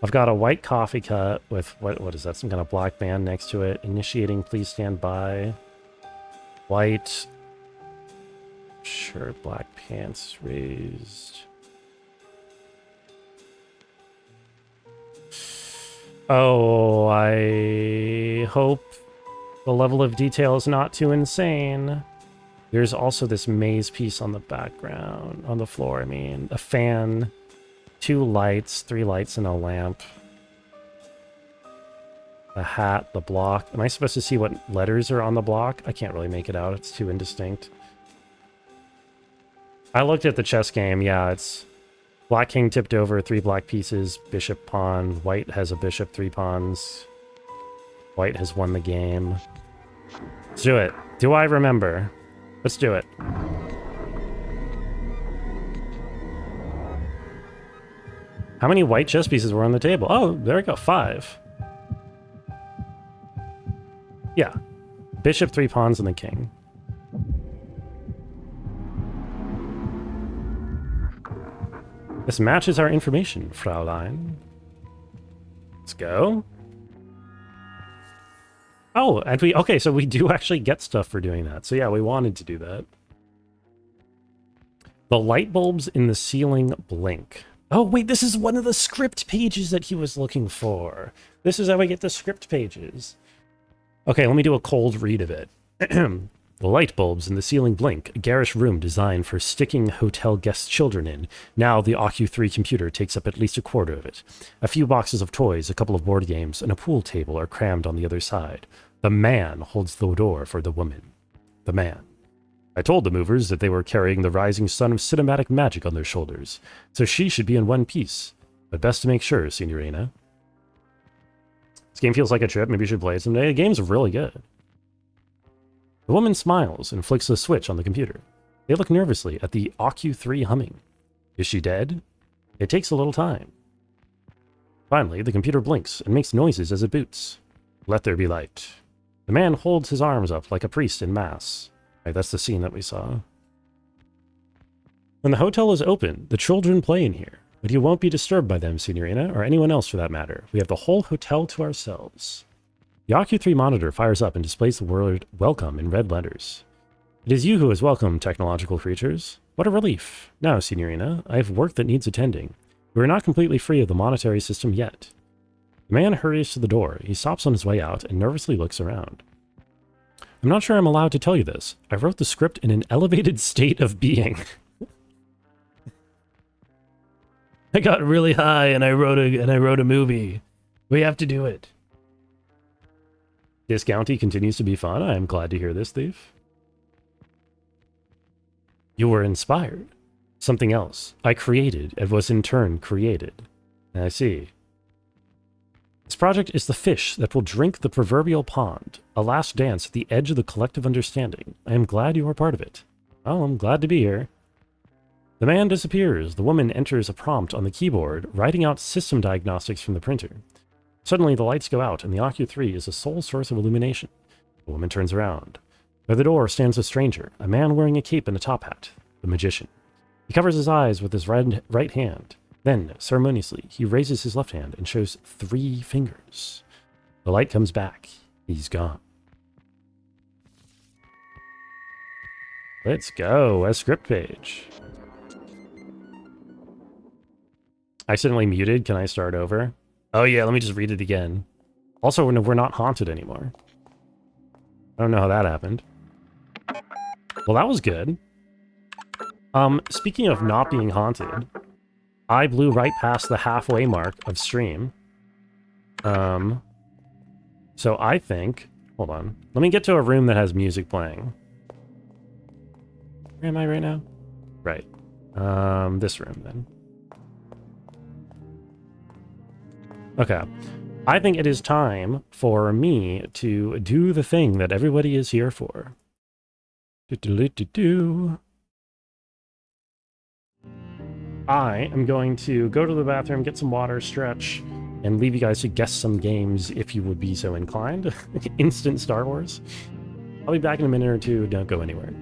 I've got a white coffee cup with, what is that, some kind of black band next to it. Initiating, please stand by. White shirt, black pants raised. Oh, I hope the level of detail is not too insane. There's also this maze piece on the background, on the floor, I mean. A fan. 2 lights, 3 lights and a lamp. The hat, the block. Am I supposed to see what letters are on the block? I can't really make it out. It's too indistinct. I looked at the chess game. Yeah, it's black king tipped over, 3 black pieces, bishop pawn. White has a bishop, 3 pawns. White has won the game. Let's do it. Do I remember? Let's do it. How many white chess pieces were on the table? Oh, there we go, 5. Yeah. Bishop, 3 pawns, and the king. This matches our information, Fraulein. Let's go. Oh, and okay, so we do actually get stuff for doing that. So yeah, we wanted to do that. The light bulbs in the ceiling blink. Oh, wait, this is one of the script pages that he was looking for. This is how I get the script pages. Okay, let me do a cold read of it. The light bulbs in the ceiling blink, a garish room designed for sticking hotel guest children in. Now the OQ3 computer takes up at least a quarter of it. A few boxes of toys, a couple of board games, and a pool table are crammed on the other side. The man holds the door for the woman. The man. I told the movers that they were carrying the rising sun of cinematic magic on their shoulders, so she should be in one piece. But best to make sure, Signorina. This game feels like a trip. Maybe you should play it someday. The game's really good. The woman smiles and flicks a switch on the computer. They look nervously at the OQ3 humming. Is she dead? It takes a little time. Finally, the computer blinks and makes noises as it boots. Let there be light. The man holds his arms up like a priest in mass. Right, that's the scene that we saw. When the hotel is open, the children play in here, but you won't be disturbed by them, Signorina, or anyone else for that matter. We have the whole hotel to ourselves. The OQ3 monitor fires up and displays the word welcome in red letters. It is you who is welcome, technological creatures. What a relief. Now, Signorina, I have work that needs attending. We are not completely free of the monetary system yet. The man hurries to the door. He stops on his way out and nervously looks around. I'm not sure I'm allowed to tell you this. I wrote the script in an elevated state of being. I got really high and I wrote a movie. We have to do it. Discounty continues to be fun. I am glad to hear this, Thief. You were inspired. Something else. I created and was in turn created. I see. This project is the fish that will drink the proverbial pond, a last dance at the edge of the collective understanding. I am glad you are part of it. Well, I'm glad to be here. The man disappears. The woman enters a prompt on the keyboard, writing out system diagnostics from the printer. Suddenly, the lights go out, and the OQ3 is the sole source of illumination. The woman turns around. By the door stands a stranger, a man wearing a cape and a top hat, the magician. He covers his eyes with his right hand. Then, ceremoniously, he raises his left hand and shows 3 fingers. The light comes back. He's gone. Let's go. A script page. Accidentally muted. Can I start over? Oh yeah, let me just read it again. Also, we're not haunted anymore. I don't know how that happened. Well, that was good. Speaking of not being haunted, I blew right past the halfway mark of stream. So I think... Hold on. Let me get to a room that has music playing. Where am I right now? Right. This room, then. Okay. I think it is time for me to do the thing that everybody is here for. Do-do-do-do-do. I am going to go to the bathroom, get some water, stretch, and leave you guys to guess some games if you would be so inclined. Instant Star Wars. I'll be back in a minute or two. Don't go anywhere.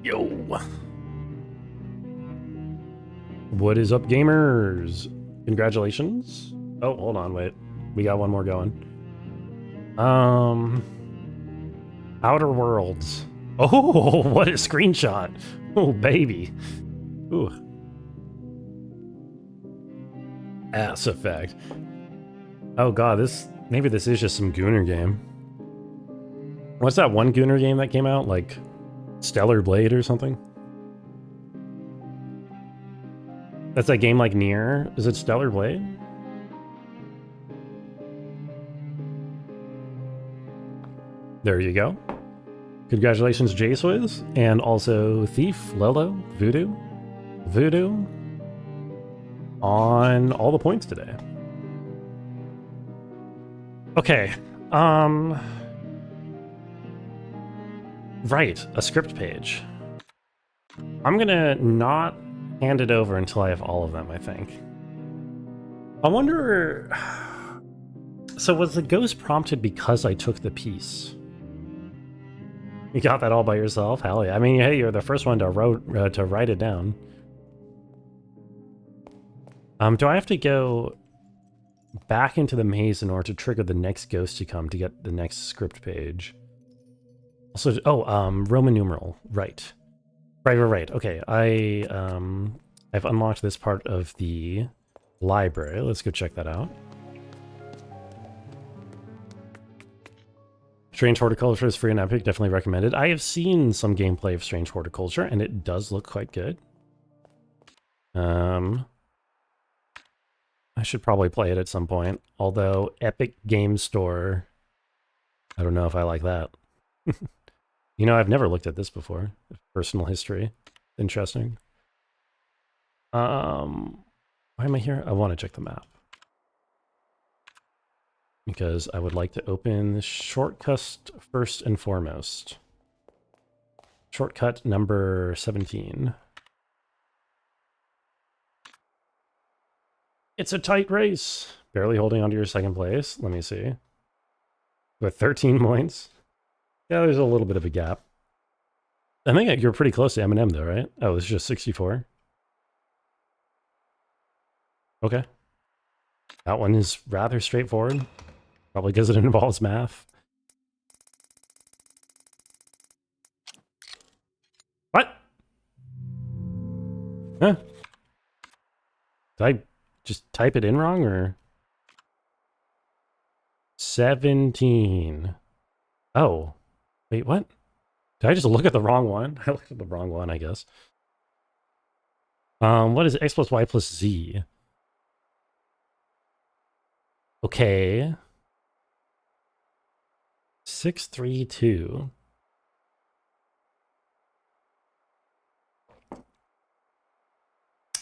Yo! What is up, gamers? Congratulations. Oh, hold on, wait. We got one more going. Outer Worlds. Oh, what a screenshot. Oh, baby. Ooh. Ass Effect. Oh god, maybe this is just some Gooner game. What's that one Gooner game that came out? Like Stellar Blade or something? That's that game like Nier. Is it Stellar Blade? There you go. Congratulations, J-Swizz, and also Thief, Lolo, Voodoo, on all the points today. Okay, right, a script page. I'm gonna not hand it over until I have all of them, I think. I wonder... So was the ghost prompted because I took the piece? You got that all by yourself? Hell yeah. I mean, hey, you're the first one to write it down. Do I have to go back into the maze in order to trigger the next ghost to come to get the next script page? Also, Roman numeral. Right. Right. Okay, I've unlocked this part of the library. Let's go check that out. Strange Horticulture is free on Epic, definitely recommended. I have seen some gameplay of Strange Horticulture, and it does look quite good. I should probably play it at some point, although Epic Game Store, I don't know if I like that. You know, I've never looked at this before. Personal history. Interesting. Why am I here? I want to check the map. Because I would like to open the shortcut first and foremost. Shortcut number 17. It's a tight race. Barely holding on to your second place. Let me see. With 13 points. Yeah, there's a little bit of a gap. I think you're pretty close to Eminem though, right? Oh, it's just 64. Okay. That one is rather straightforward. Probably because it involves math. What? Huh? Did I just type it in wrong, or? 17. Oh. Wait, what? Did I just look at the wrong one? I looked at the wrong one, I guess. What is x plus y plus z? Okay. 632.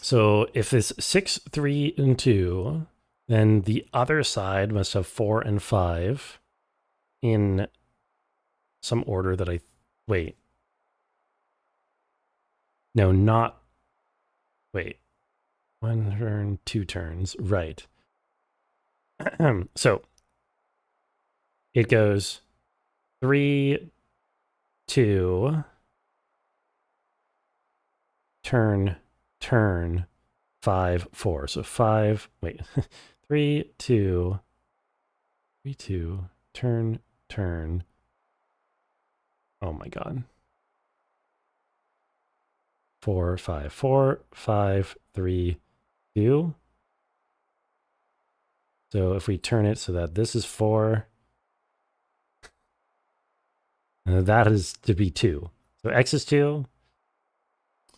So if it's 6, 3, and 2, then the other side must have 4 and 5 in some order that I... Wait. No, not... Wait. 1 turn, 2 turns. Right. So it goes 3, 2, turn, 5, 4. So 5, wait, 3, 2, 3, 2, turn. Oh my God. 4, 5, 4, 5, 3, 2. So if we turn it so that this is 4, that is to be 2. So x is 2.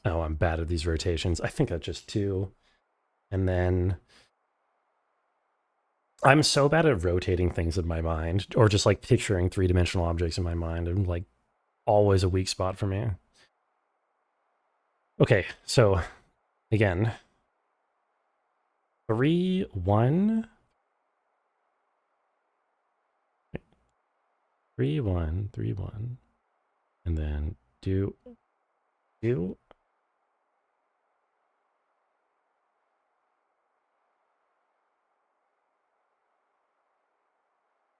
Oh, I'm bad at these rotations. I think that's just 2. And then I'm so bad at rotating things in my mind, or just like picturing three-dimensional objects in my mind. I'm like always a weak spot for me. Okay, so again, 3, 1. 3, 1, 3, 1. And then do 2.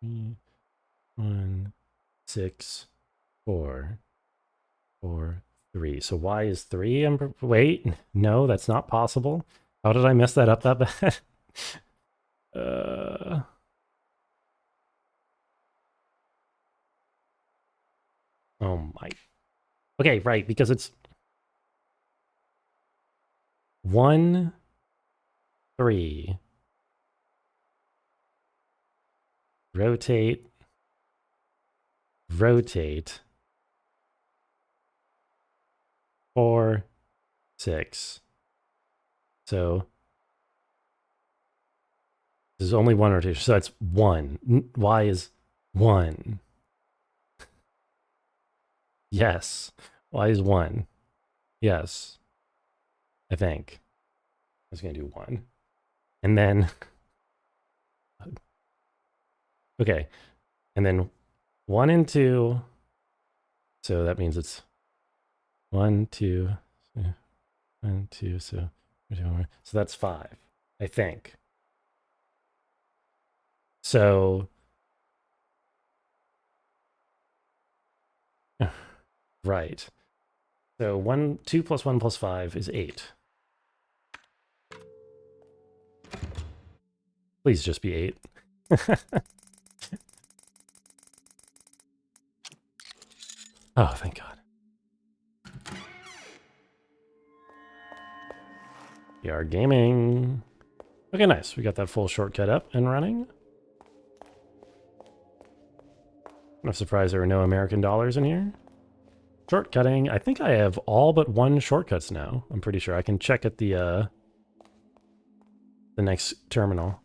3, 1, 6, 4, 4, 3. So y is 3. Wait, no, that's not possible. How did I mess that up that bad? Oh my. Okay, right, because it's 1, 3. Rotate. 4, 6. So there's only one rotation. So that's 1. Y is 1. Yes. Y is 1. Yes. I think. I was going to do 1. And then... Okay. And then 1 and 2. So that means it's 1, 2, 1, 2. So that's 5, I think. So... Right. So 2 plus 1 plus 5 is 8. Please just be 8. Oh, thank God. We are gaming. Okay, nice. We got that full shortcut up and running. I'm surprised there are no American dollars in here. Shortcutting. I think I have all but one shortcuts now. I'm pretty sure. I can check at the next terminal.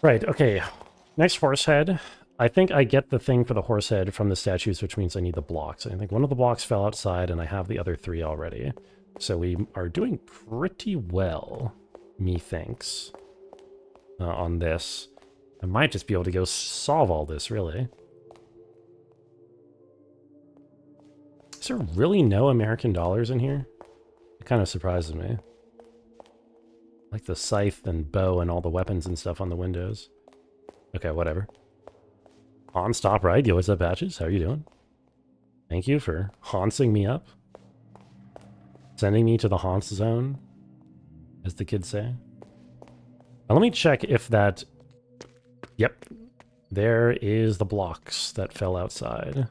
Right, okay. Next horse head. I think I get the thing for the horse head from the statues, which means I need the blocks. I think one of the blocks fell outside, and I have the other 3 already. So we are doing pretty well, methinks, on this. I might just be able to go solve all this, really. Is there really no American dollars in here? It kind of surprises me. Like the scythe and bow and all the weapons and stuff on the windows. Okay, whatever. On stop ride. Yo, what's up, Batches? How are you doing? Thank you for hauntsing me up. Sending me to the haunts zone, as the kids say. Now, let me check if that... Yep. There is the blocks that fell outside,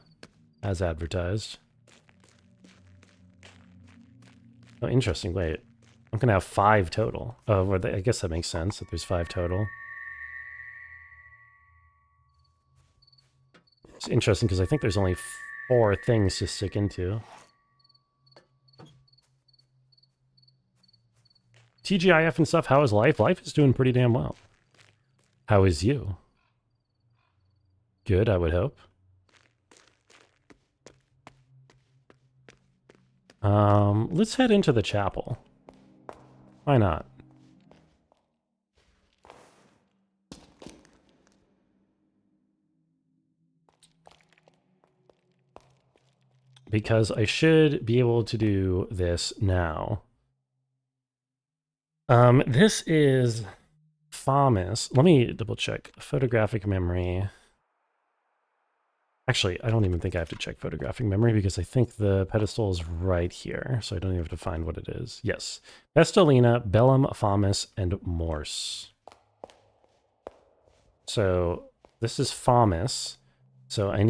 as advertised. Oh, interesting. Wait. I'm going to have 5 total. Oh, well, I guess that makes sense, that there's 5 total. It's interesting, because I think there's only 4 things to stick into. TGIF and stuff, how is life? Life is doing pretty damn well. How is you? Good, I would hope. Let's head into the chapel. Why not? Because I should be able to do this now. This is FAMAS. Let me double check. Photographic memory. Actually, I don't even think I have to check photographic memory because I think the pedestal is right here, so I don't even have to find what it is. Yes. Bestolina, Bellum, FAMAS, and Morse. So this is FAMAS. So I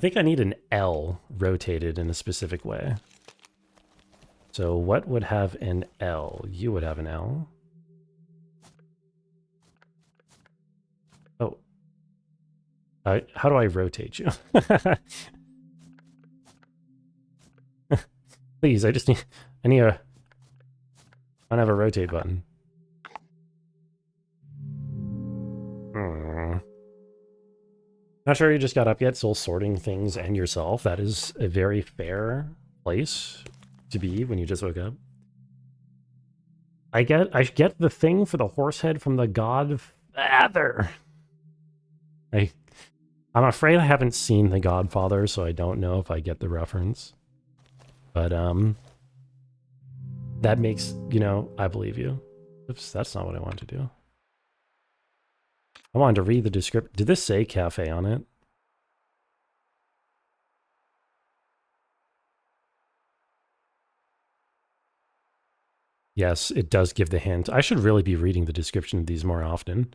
think I need an L rotated in a specific way. So what would have an L? You would have an L. Oh. How do I rotate you? Please, I don't have a rotate button. Not sure you just got up yet, still sorting things and yourself. That is a very fair place to be when you just woke up. I get the thing for the horse head from the Godfather. I'm afraid I haven't seen The Godfather, so I don't know if I get the reference. But, that makes, I believe you. Oops, that's not what I wanted to do. I wanted to read the description. Did this say cafe on it? Yes, it does give the hint. I should really be reading the description of these more often.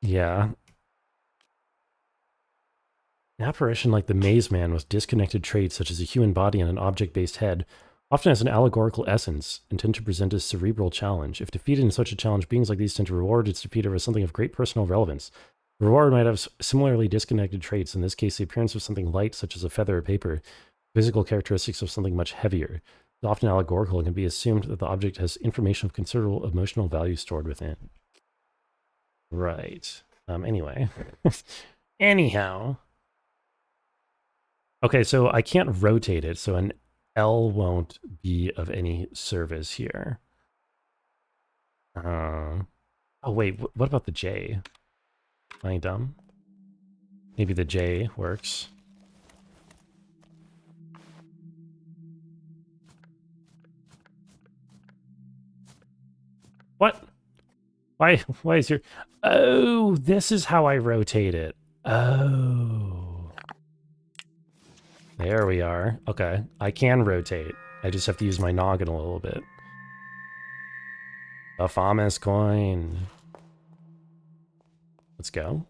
Yeah. An apparition like the Maze Man with disconnected traits such as a human body and an object-based head often has an allegorical essence, intended to present a cerebral challenge. If defeated in such a challenge, beings like these tend to reward its defeater with something of great personal relevance. The reward might have similarly disconnected traits, in this case the appearance of something light such as a feather or paper, physical characteristics of something much heavier. It's often allegorical and can be assumed that the object has information of considerable emotional value stored within. Right. Anyway. Anyhow. Okay, so I can't rotate it, so an L won't be of any service here. Oh wait, what about the J? Am I dumb? Maybe the J works. What? Why is your... Oh, this is how I rotate it. Oh. There we are. Okay, I can rotate. I just have to use my noggin a little bit. A FAMAS coin. Let's go.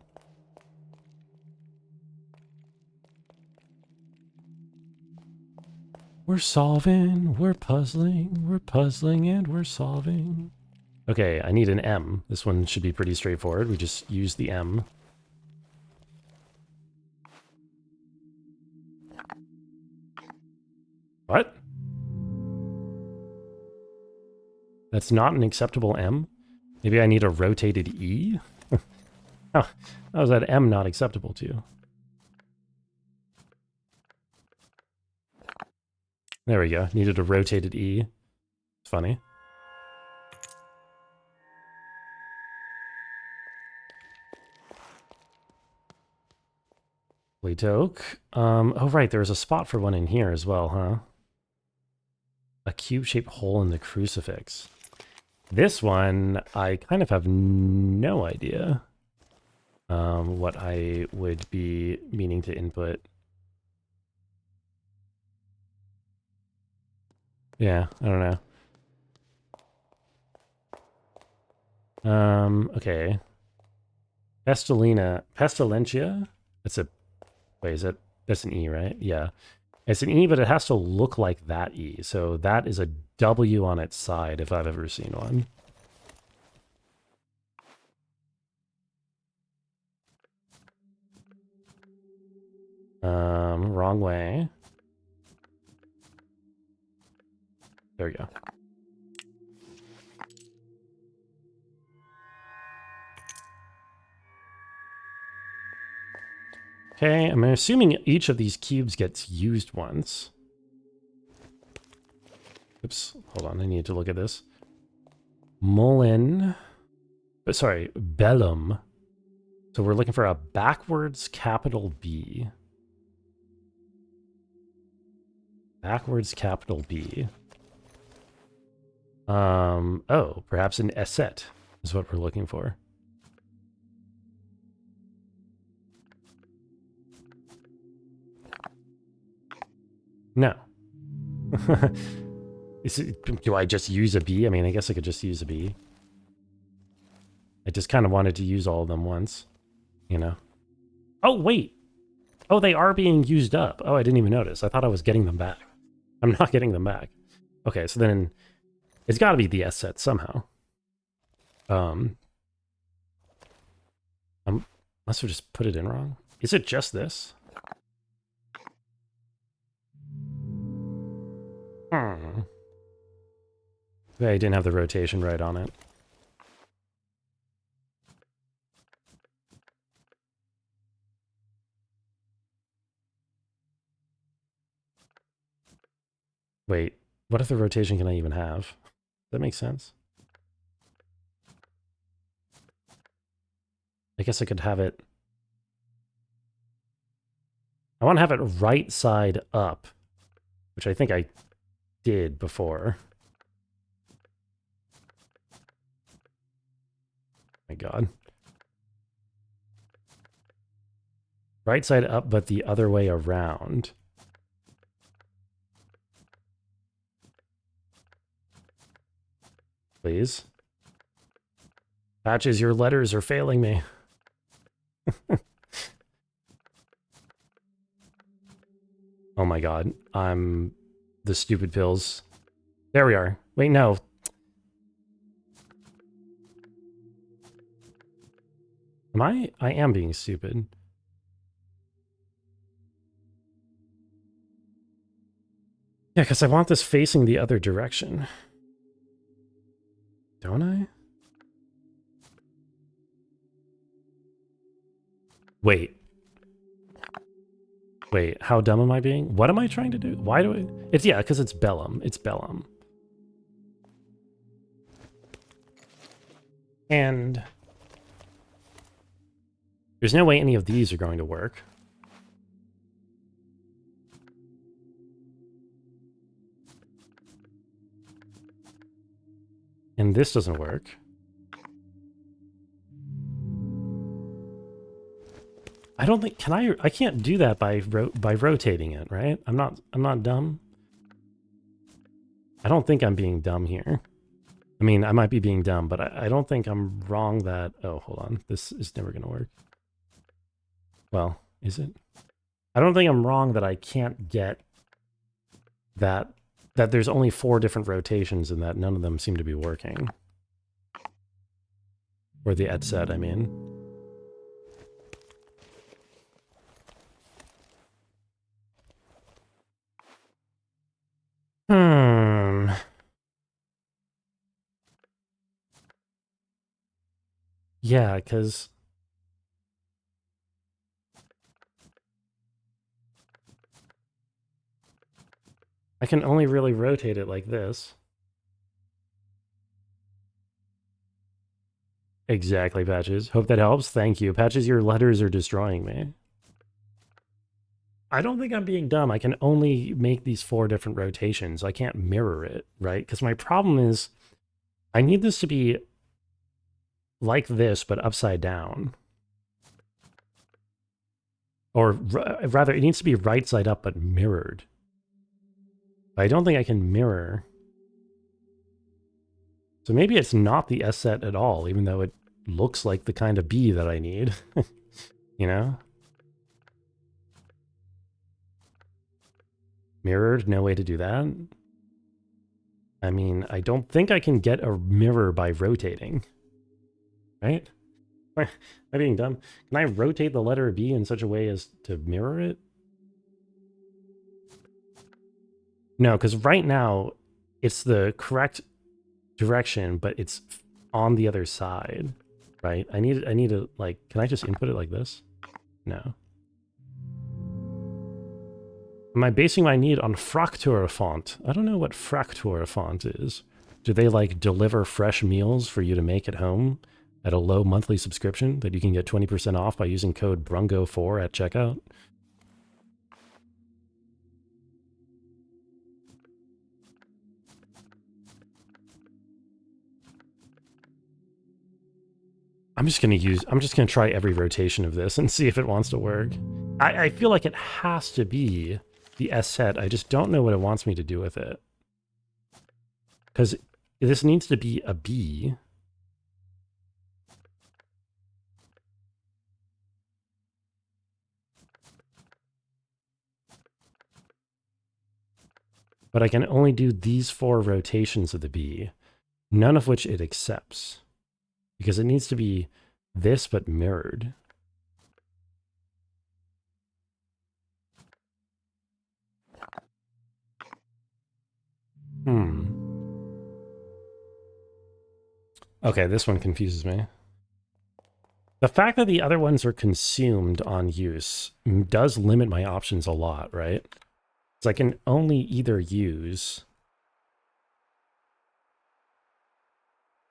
We're solving, we're puzzling, and we're solving. Okay, I need an M. This one should be pretty straightforward. We just use the M. What? That's not an acceptable M? Maybe I need a rotated E? How is that M not acceptable to you? There we go. Needed a rotated E. It's funny. Plate oak. Oh right, there was a spot for one in here as well, huh? A cube-shaped hole in the crucifix. This one, I kind of have no idea what I would be meaning to input. Yeah, I don't know. Okay. Pestilentia? That's a, wait, is that, that's an E, right? Yeah. It's an E, but it has to look like that E. So that is a W on its side if I've ever seen one. Wrong way. There we go. Okay, I'm assuming each of these cubes gets used once. Oops, hold on, I need to look at this. Bellum. So we're looking for a backwards capital B. Backwards capital B. Oh, perhaps an Esset is what we're looking for. No. Do I just use a B? I mean, I guess I could just use a B. I just kind of wanted to use all of them once, you know? Oh, wait. Oh, they are being used up. Oh, I didn't even notice. I thought I was getting them back. I'm not getting them back. Okay, so then it's got to be the S set somehow. I must have just put it in wrong. Is it just this? Hmm. I didn't have the rotation right on it. Wait, what if the rotation can I even have? Does that make sense? I guess I could have it... I want to have it right side up, which I think I did before. My God. Right side up, but the other way around. Please. Patches, your letters are failing me. Oh my God. I'm the stupid pills. There we are. Wait, no. Am I? I am being stupid. Yeah, because I want this facing the other direction. Don't I? Wait. Wait, how dumb am I being? What am I trying to do? Why do I... It's, yeah, because it's Bellum. It's Bellum. And... there's no way any of these are going to work. And this doesn't work. I don't think, can I can't do that by rotating it, right? I'm not dumb. I don't think I'm being dumb here. I mean, I might be being dumb, but I don't think I'm wrong that, oh, hold on. This is never going to work. Well, is it? I don't think I'm wrong that I can't get that there's only 4 different rotations and that none of them seem to be working. Or the et set, I mean. Yeah, because I can only really rotate it like this. Exactly, Patches. Hope that helps. Thank you. Patches, your letters are destroying me. I don't think I'm being dumb. I can only make these 4 different rotations. I can't mirror it, right? Because my problem is I need this to be like this, but upside down. Or rather, it needs to be right side up, but mirrored. But I don't think I can mirror. So maybe it's not the S set at all, even though it looks like the kind of B that I need. You know? Mirrored, no way to do that. I mean, I don't think I can get a mirror by rotating. Right? Am I being dumb? Can I rotate the letter B in such a way as to mirror it? No, because right now it's the correct direction, but it's on the other side, right? I need to, like, can I just input it like this? No. Am I basing my need on Fraktur font? I don't know what Fraktur font is. Do they, like, deliver fresh meals for you to make at home at a low monthly subscription that you can get 20% off by using code BRUNGO4 at checkout? I'm just gonna try every rotation of this and see if it wants to work. I feel like it has to be the S set. I just don't know what it wants me to do with it. Because this needs to be a B. But I can only do these 4 rotations of the B, none of which it accepts. Because it needs to be this, but mirrored. Okay, this one confuses me. The fact that the other ones are consumed on use does limit my options a lot, right? So I can only either use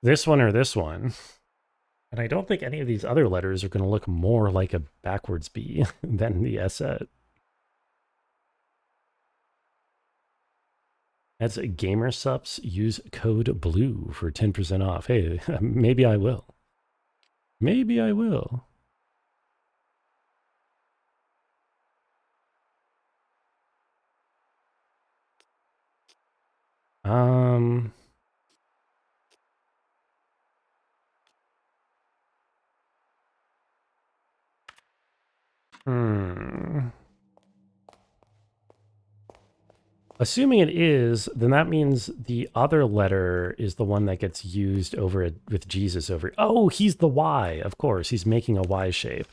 this one or this one. And I don't think any of these other letters are going to look more like a backwards B than the S set. That's gamer subs. Use code BLUE for 10% off. Hey, maybe I will. Maybe I will. Assuming it is, then that means the other letter is the one that gets used over it with Jesus over. Oh, he's the Y. Of course, he's making a Y shape.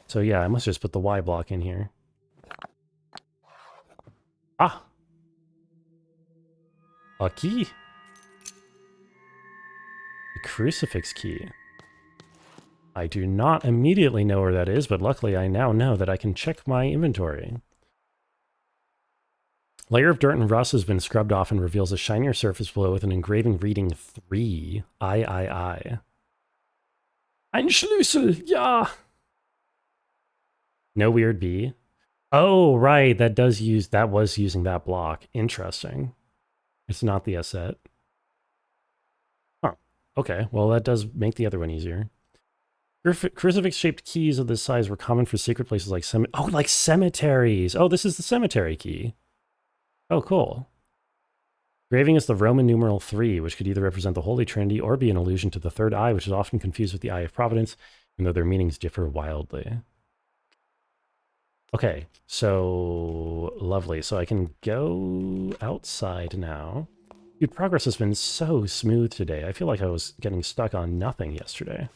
So yeah, I must just put the Y block in here. Ah. A key. The crucifix key. I do not immediately know where that is, but luckily I now know that I can check my inventory. Layer of dirt and rust has been scrubbed off and reveals a shinier surface below with an engraving reading 3. I. Ein Schlüssel, ja! No weird B. Oh, right, that was using that block. Interesting. It's not the S set. Huh. Okay, well that does make the other one easier. Crucifix-shaped keys of this size were common for secret places like like cemeteries. Oh, this is the cemetery key. Oh, cool. Graving is the Roman numeral 3, which could either represent the Holy Trinity or be an allusion to the third eye, which is often confused with the Eye of Providence, even though their meanings differ wildly. Okay, so lovely. So I can go outside now. Dude, progress has been so smooth today. I feel like I was getting stuck on nothing yesterday.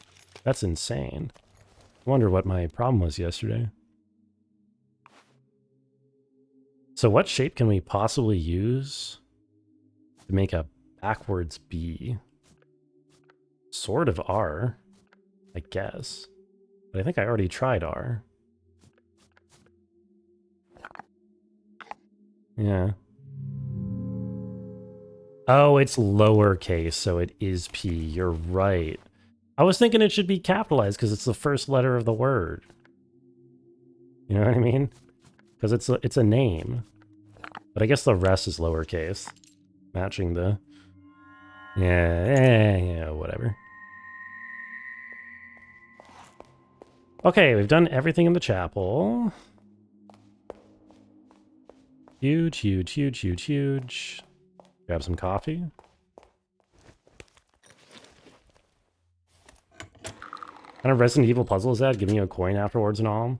That's insane. I wonder what my problem was yesterday. So what shape can we possibly use to make a backwards B? Sort of R, I guess. But I think I already tried R. Yeah. Oh, it's lowercase, so it is P. You're right. I was thinking it should be capitalized because it's the first letter of the word. You know what I mean? Because it's a name. But I guess the rest is lowercase. Matching the... Yeah, whatever. Okay, we've done everything in the chapel. Huge, huge, huge, huge, huge. Grab some coffee. Kind of Resident Evil puzzle is that? Giving you a coin afterwards and all?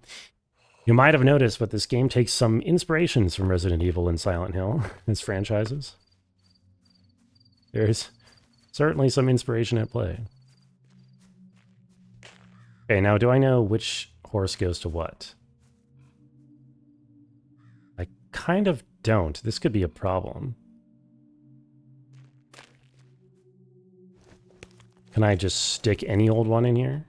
You might have noticed, but this game takes some inspirations from Resident Evil and Silent Hill, its franchises. There's certainly some inspiration at play. Okay, now do I know which horse goes to what? I kind of don't. This could be a problem. Can I just stick any old one in here?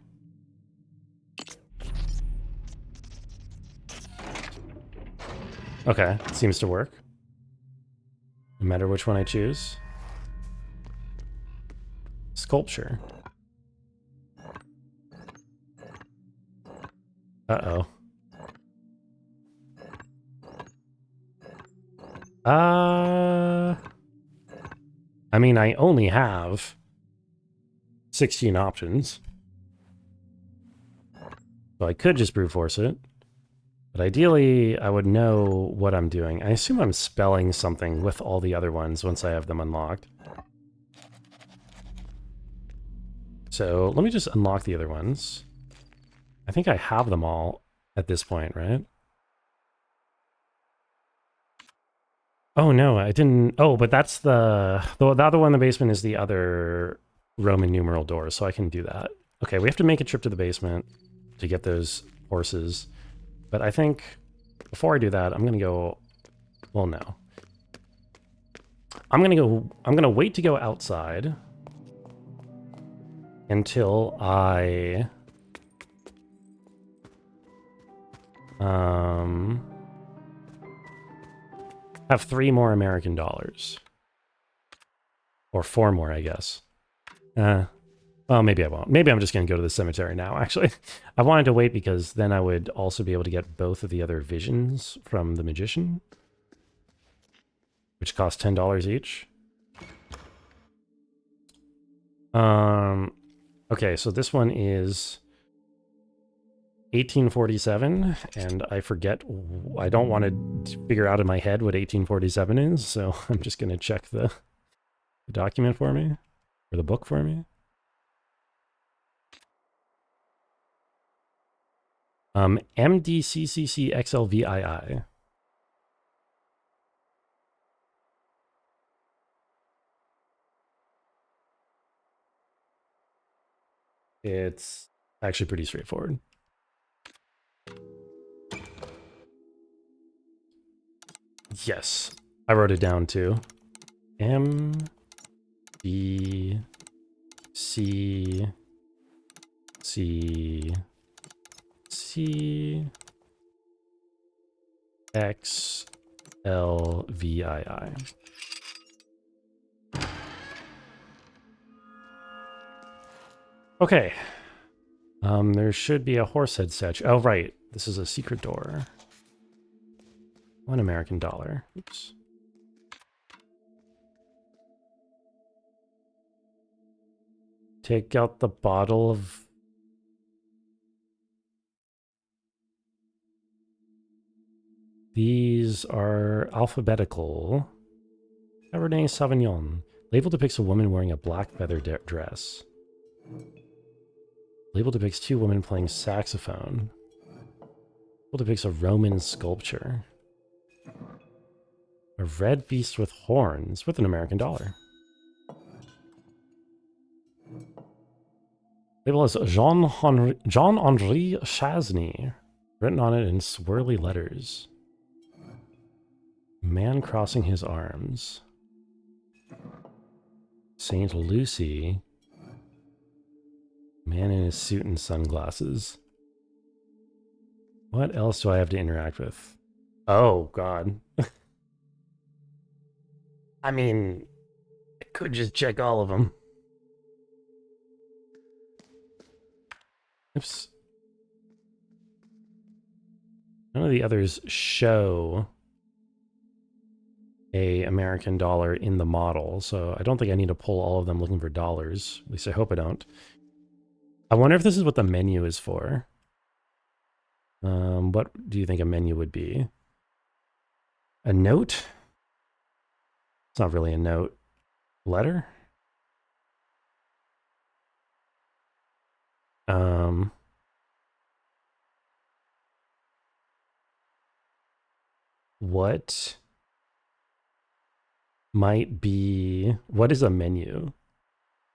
Okay, seems to work. No matter which one I choose. Sculpture. Uh-oh. I mean, I only have 16 options. So I could just brute force it. But ideally, I would know what I'm doing. I assume I'm spelling something with all the other ones once I have them unlocked. So let me just unlock the other ones. I think I have them all at this point, right? Oh, no, I didn't... Oh, but that's the other one in the basement is the other Roman numeral door, so I can do that. Okay, we have to make a trip to the basement to get those horses. But I think before I do that, I'm going to go... Well, no. I'm going to wait to go outside until I... have 3 more American dollars. Or 4 more, I guess. Well, maybe I won't. Maybe I'm just going to go to the cemetery now, actually. I wanted to wait because then I would also be able to get both of the other visions from the magician, which cost $10 each. Okay, so this one is 1847, and I forget, I don't want to figure out in my head what 1847 is, so I'm just going to check the document for me, or the book for me. MDCCCXLVII. It's actually pretty straightforward. Yes, I wrote it down too. M B C C C X L V I I. Okay. There should be a horse head statue. Oh, right. This is a secret door. $1 American dollar. Oops. Take out the bottle of... These are alphabetical. Cabernet Sauvignon. Label depicts a woman wearing a black feather dress. Label depicts 2 women playing saxophone. depicts a Roman sculpture. A red beast with horns with an American dollar. Label has Jean-Henri Chasny written on it in swirly letters. Man crossing his arms. Saint Lucy. Man in his suit and sunglasses. What else do I have to interact with? Oh, God. I mean, I could just check all of them. Oops. None of the others show a American dollar in the model, so I don't think I need to pull all of them looking for dollars. At least I hope I don't. I wonder if this is what the menu is for. What do you think a menu would be? A note? It's not really a note. Letter? What might be... What is a menu?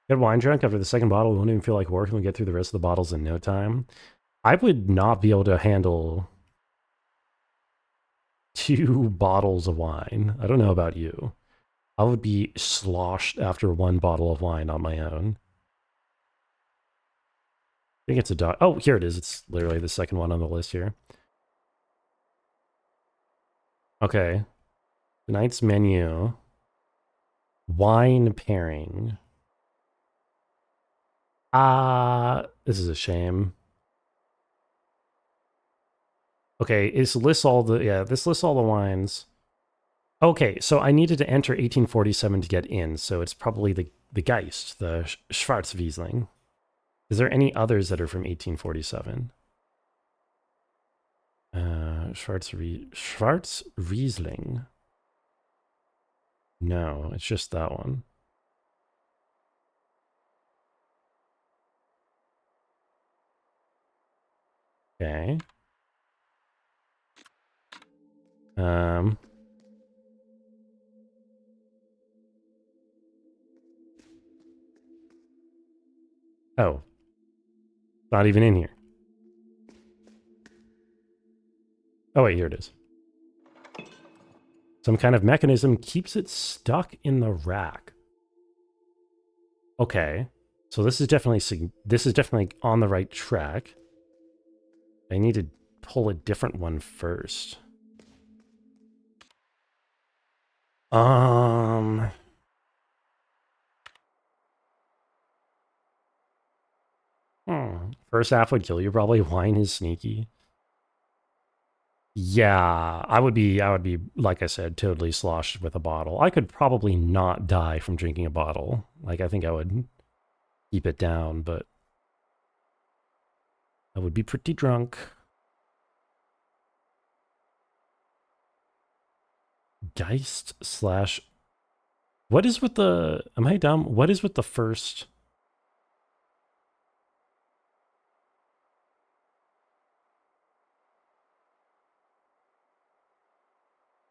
Get wine drunk after the second bottle. We won't even feel like working. We'll get through the rest of the bottles in no time. I would not be able to handle 2 bottles of wine. I don't know about you. I would be sloshed after 1 bottle of wine on my own. I think it's a dog. Oh, here it is. It's literally the second one on the list here. Okay. Tonight's menu. Wine pairing. This is a shame. Okay, this lists all the wines. Okay, so I needed to enter 1847 to get in, so it's probably the Geist, the Schwarzwiesling. Is there any others that are from 1847? Schwarzriesling. No, it's just that one. Okay. Oh. Not even in here. Oh wait, here it is. Some kind of mechanism keeps it stuck in the rack. Okay. So this is definitely on the right track. I need to pull a different one first. First half would kill you probably. Wine is sneaky. Yeah, I would be, like I said, totally sloshed with a bottle. I could probably not die from drinking a bottle. Like, I think I would keep it down, but I would be pretty drunk. Geist slash... What is with the... Am I dumb? What is with the first...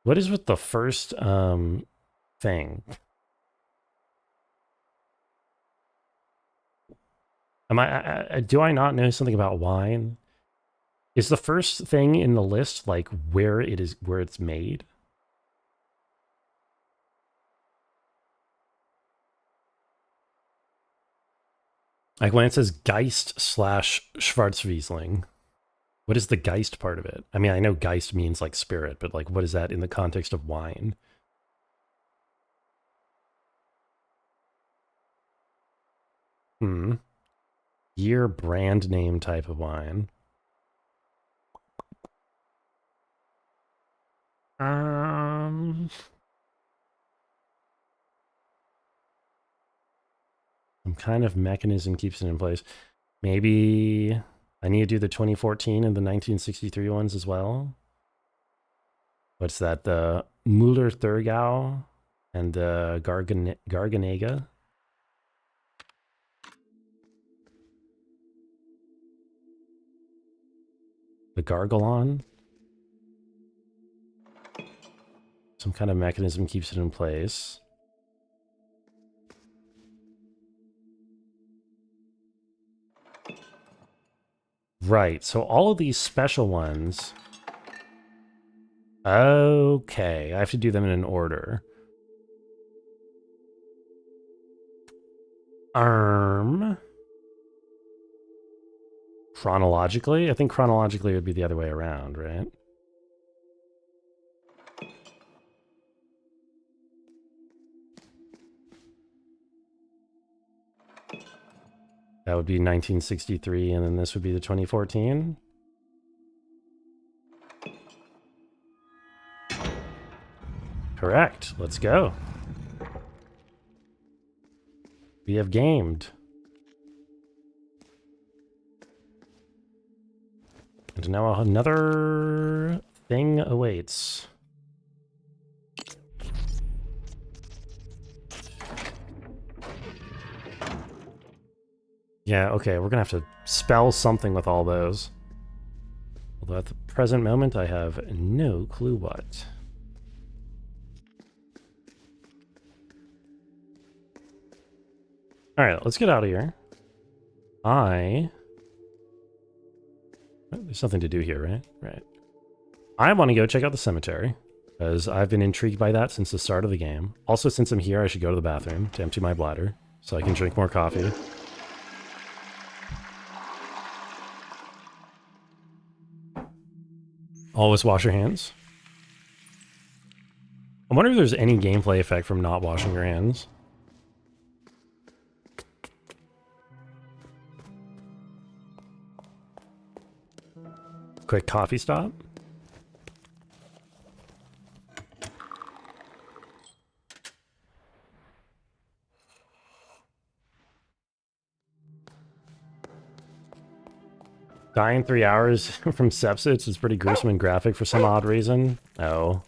What is with the first thing? Do I not know something about wine? Is the first thing in the list like where it's made? Like when it says Geist slash Schwarzriesling, what is the Geist part of it? I mean, I know Geist means like spirit, but like what is that in the context of wine? Year brand name type of wine. Some kind of mechanism keeps it in place. Maybe I need to do the 2014 and the 1963 ones as well. What's that? The Müller-Thurgau and the Garganega. The Gargalon. Some kind of mechanism keeps it in place. Right, so all of these special ones... Okay, I have to do them in an order. Chronologically? I think chronologically it would be the other way around, right? That would be 1963, and then this would be the 2014. Correct. Let's go. We have gamed. And now another thing awaits. Yeah, okay, we're gonna have to spell something with all those. Although at the present moment, I have no clue what. Alright, let's get out of here. There's something to do here, right? Right. I want to go check out the cemetery, because I've been intrigued by that since the start of the game. Also, since I'm here, I should go to the bathroom to empty my bladder, so I can drink more coffee. Always wash your hands. I wonder if there's any gameplay effect from not washing your hands. Quick coffee stop. Die in 3 hours from sepsis is pretty gruesome and graphic for some odd reason. Oh,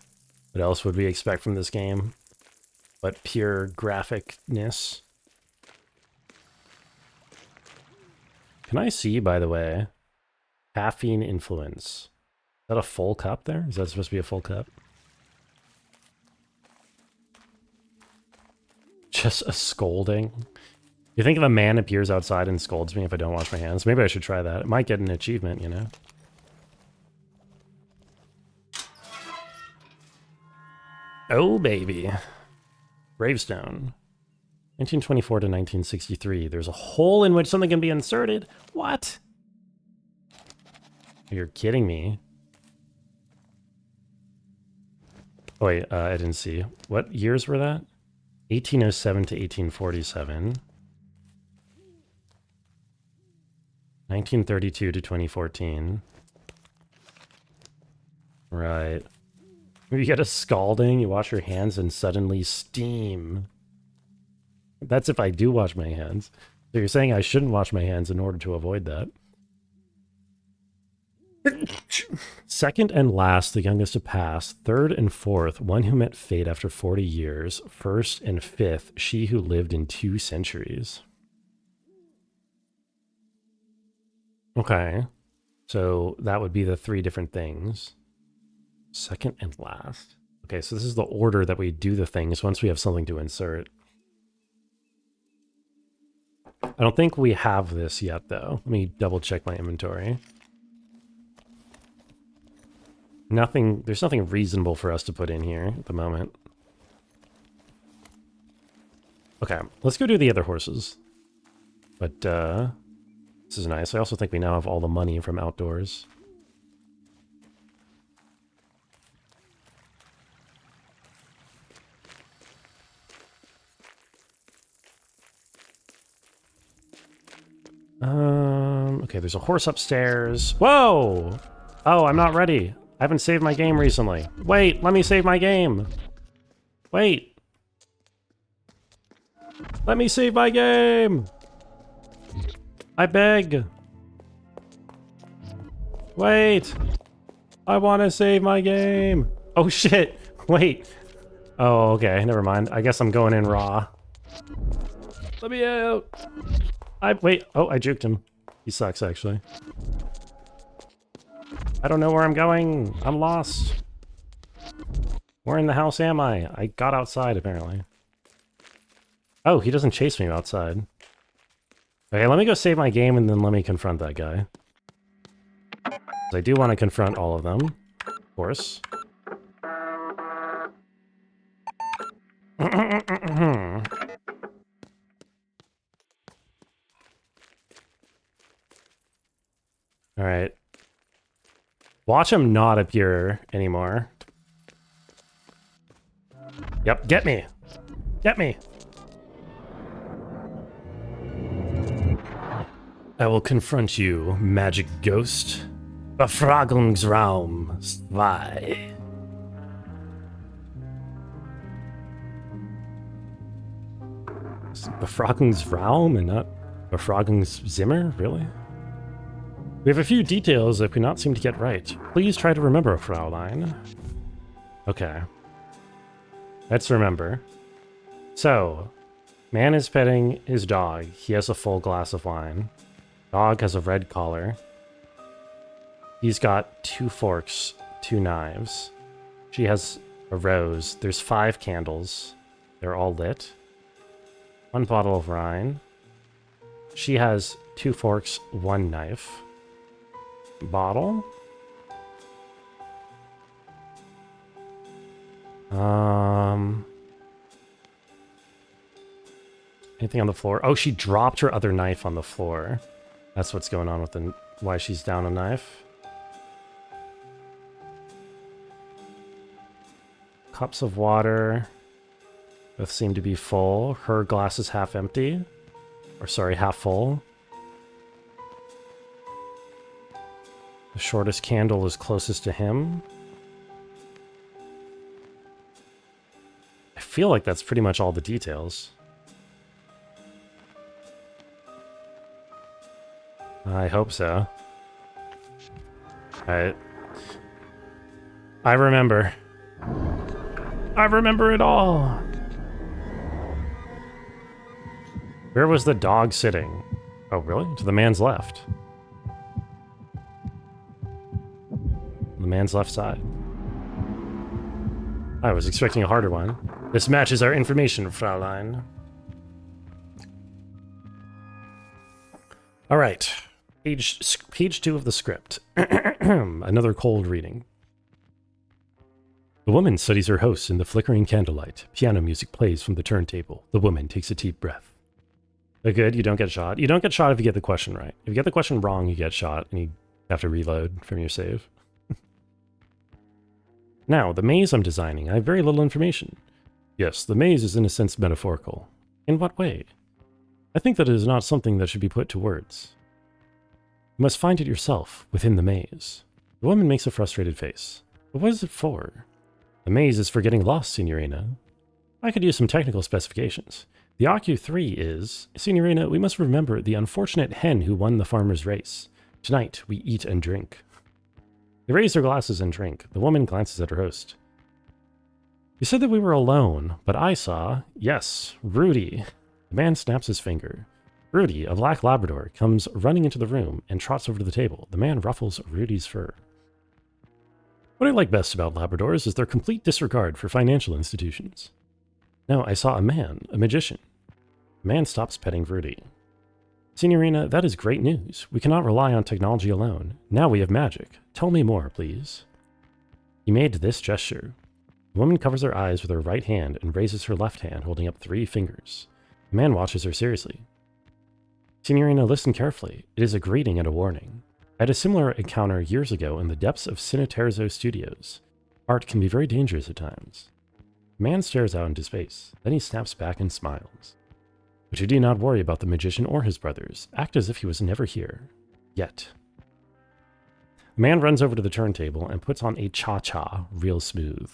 what else would we expect from this game? But pure graphicness. Can I see, by the way? Caffeine influence. Is that a full cup there? Is that supposed to be a full cup? Just a scolding. You think if a man appears outside and scolds me if I don't wash my hands? Maybe I should try that. It might get an achievement, you know? Oh, baby. Gravestone. 1924 to 1963. There's a hole in which something can be inserted. What? You're kidding me. Oh, wait, I didn't see. What years were that? 1807 to 1847. 1932 to 2014. Right. You get a scalding, you wash your hands, and suddenly steam. That's if I do wash my hands. So you're saying I shouldn't wash my hands in order to avoid that. Second and last, the youngest to pass. Third and fourth, one who met fate after 40 years. First and fifth, she who lived in 2 centuries. Okay. So that would be the 3 different things. Second and last. Okay, so this is the order that we do the things once we have something to insert. I don't think we have this yet, though. Let me double check my inventory. Nothing, there's nothing reasonable for us to put in here at the moment. Okay, let's go do the other horses. But, this is nice. I also think we now have all the money from outdoors. Okay, there's a horse upstairs. Whoa! Oh, I'm not ready. I haven't saved my game recently. Wait, let me save my game. Wait. Let me save my game. I beg. Wait. I want to save my game. Oh, shit. Wait. Oh, okay. Never mind. I guess I'm going in raw. Let me out. Wait. Oh, I juked him. He sucks, actually. I don't know where I'm going. I'm lost. Where in the house am I? I got outside, apparently. Oh, he doesn't chase me outside. Okay, let me go save my game and then let me confront that guy. I do want to confront all of them, of course. Alright. Watch him not appear anymore. Yep, get me! Get me! I will confront you, magic ghost. Befragungsraum 2. Befragungsraum and not Befragungszimmer? Really? We have a few details that we not seem to get right. Please try to remember, Fraulein. Okay. Let's remember. So, man is petting his dog. He has a full glass of wine. Dog has a red collar. He's got 2 forks, 2 knives. She has a rose. There's 5 candles. They're all lit. 1 bottle of wine. She has 2 forks, 1 knife. Bottle. Anything on the floor? Oh, she dropped her other knife on the floor. That's what's going on with why she's down a knife. Cups of water. Both seem to be full. Her glass is half empty. Or sorry, half full. The shortest candle is closest to him. I feel like that's pretty much all the details. I hope so. Alright. I remember. I remember it all! Where was the dog sitting? Oh, really? To the man's left. The man's left side. I was expecting a harder one. This matches our information, Fraulein. Alright. Page 2 of the script. Another cold reading. The woman studies her host in the flickering candlelight. Piano music plays from the turntable. The woman takes a deep breath. Good, you don't get shot. You don't get shot if you get the question right. If you get the question wrong, you get shot, and you have to reload from your save. Now, the maze I'm designing, I have very little information. Yes, the maze is in a sense metaphorical. In what way? I think that it is not something that should be put to words. You must find it yourself, within the maze. The woman makes a frustrated face. But what is it for? The maze is for getting lost, Signorina. I could use some technical specifications. The OQ3 is, Signorina, we must remember the unfortunate hen who won the farmer's race. Tonight, we eat and drink. They raise their glasses and drink. The woman glances at her host. You said that we were alone, but I saw, yes, Rudy. The man snaps his finger. Rudy, a black Labrador, comes running into the room and trots over to the table. The man ruffles Rudy's fur. What I like best about Labradors is their complete disregard for financial institutions. No, I saw a man, a magician. The man stops petting Rudy. Signorina, that is great news. We cannot rely on technology alone. Now we have magic. Tell me more, please. He made this gesture. The woman covers her eyes with her right hand and raises her left hand, holding up 3 fingers. The man watches her seriously. Signorina, listen carefully. It is a greeting and a warning. I had a similar encounter years ago in the depths of Cineterzo Studios. Art can be very dangerous at times. The man stares out into space. Then he snaps back and smiles. But you do not worry about the magician or his brothers. Act as if he was never here. Yet. The man runs over to the turntable and puts on a cha-cha real smooth.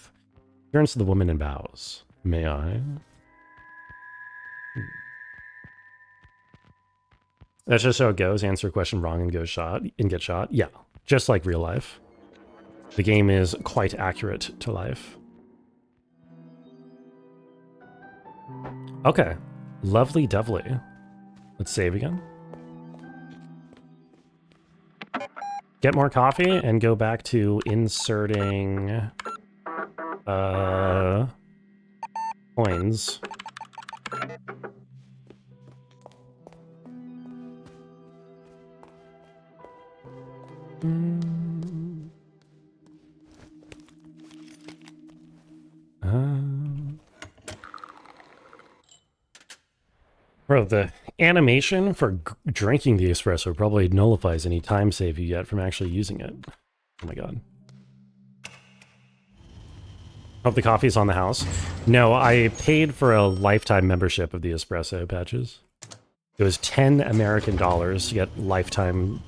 He turns to the woman and bows. May I? That's just how it goes. Answer a question wrong and get shot. Yeah, just like real life. The game is quite accurate to life. Okay. Lovely dovely. Let's save again. Get more coffee and go back to inserting coins. Bro, the animation for drinking the espresso probably nullifies any time save you get from actually using it. Oh my god. Hope the coffee's on the house. No, I paid for a lifetime membership of the espresso patches. It was 10 American dollars to get lifetime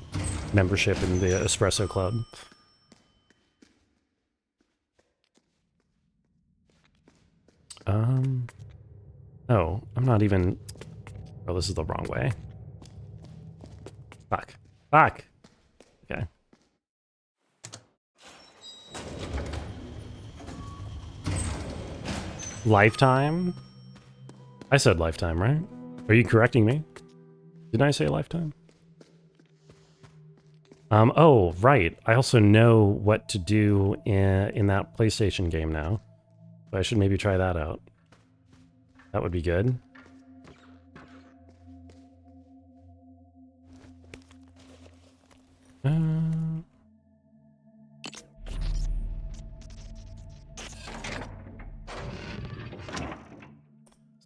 membership in the espresso club. Oh, I'm not even... Oh, this is the wrong way. Fuck. Fuck! Okay. Lifetime? I said lifetime, right? Are you correcting me? Didn't I say lifetime? Oh, right. I also know what to do in that PlayStation game now. So I should maybe try that out. That would be good.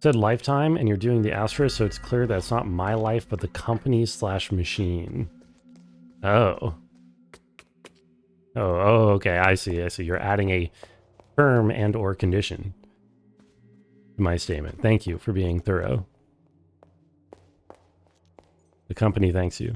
Said lifetime, and you're doing the asterisk, so it's clear that it's not my life, but the company/machine. Oh. Oh, okay, I see, I see. You're adding a term and or condition to my statement. Thank you for being thorough. The company thanks you.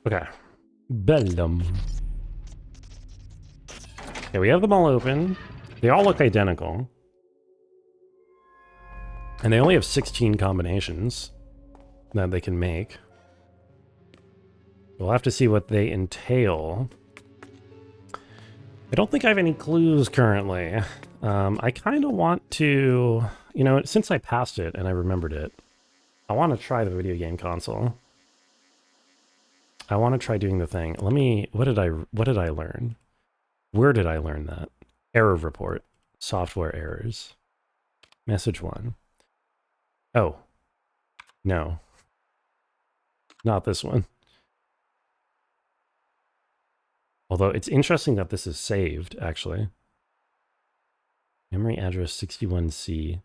Okay. Bellum. Okay, we have them all open. They all look identical. And they only have 16 combinations that they can make. We'll have to see what they entail. I don't think I have any clues currently. I kind of want to... You know, since I passed it and I remembered it, I want to try the video game console. I want to try doing the thing. Let me... What did I learn? Where did I learn that? Error report. Software errors. Message 1. Oh. No. Not this one. Although it's interesting that this is saved, actually. Memory address 61C.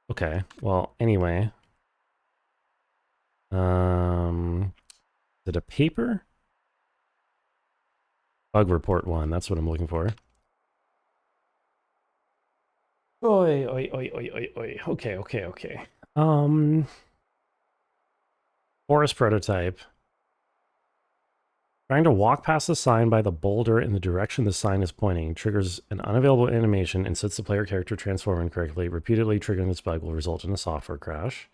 Okay, well, anyway. Is it a paper? Bug report 1, that's what I'm looking for. Oi, oi, oi, oi, oi, oi. Okay. Forest prototype. Trying to walk past the sign by the boulder in the direction the sign is pointing triggers an unavailable animation and sets the player character transform incorrectly. Repeatedly triggering this bug will result in a software crash.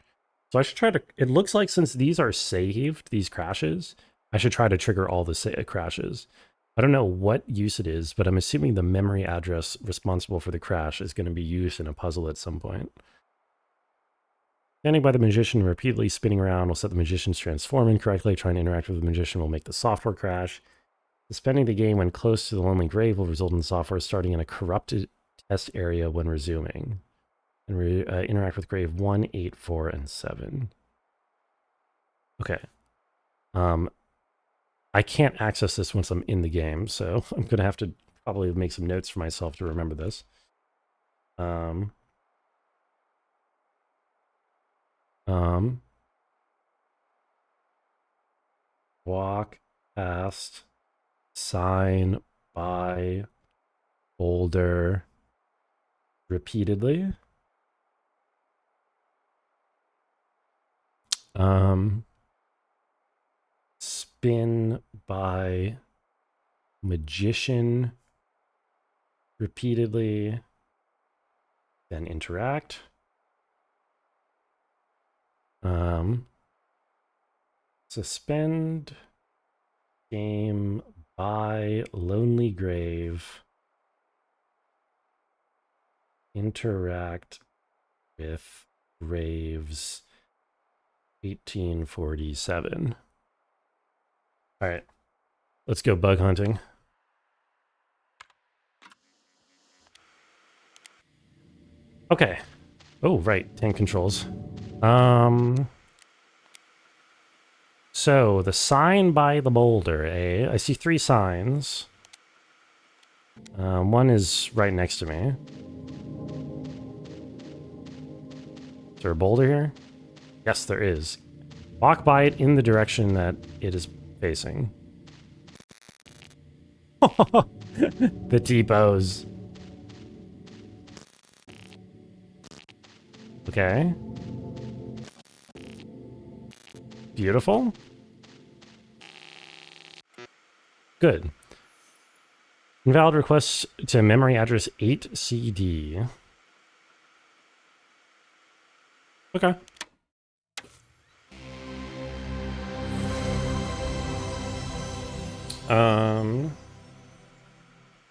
So I should try to... It looks like since these are saved, these crashes, I should try to trigger all the crashes. I don't know what use it is, but I'm assuming the memory address responsible for the crash is going to be used in a puzzle at some point. Standing by the magician and repeatedly spinning around will set the magician's transform incorrectly. Trying to interact with the magician will make the software crash. Suspending the game when close to the lonely grave will result in the software starting in a corrupted test area when resuming. And interact with grave 1, 8, 4, and 7. Okay. I can't access this once I'm in the game, so I'm going to have to probably make some notes for myself to remember this. Walk past sign by boulder repeatedly. Spin by magician repeatedly, then interact. Suspend game by lonely grave. Interact with Graves 1847. All right, let's go bug hunting. Okay. Oh, right, tank controls. So the sign by the boulder, eh? I see 3 signs. One is right next to me. Is there a boulder here? Yes, there is. Walk by it in the direction that it is facing. The T-pose. Okay. Beautiful. Good. Invalid request to memory address 8CD. Okay.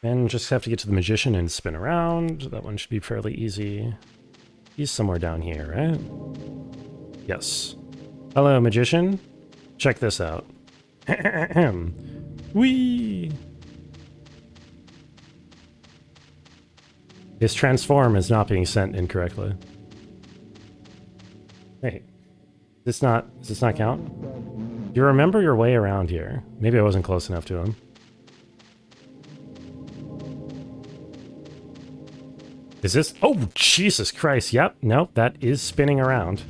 And just have to get to the magician and spin around. That one should be fairly easy. He's somewhere down here, right? Yes. Hello, magician. Check this out. Whee! His transform is not being sent incorrectly. Hey, does this not count? Do you remember your way around here? Maybe I wasn't close enough to him. Is this? Oh, Jesus Christ. Yep. Nope. That is spinning around.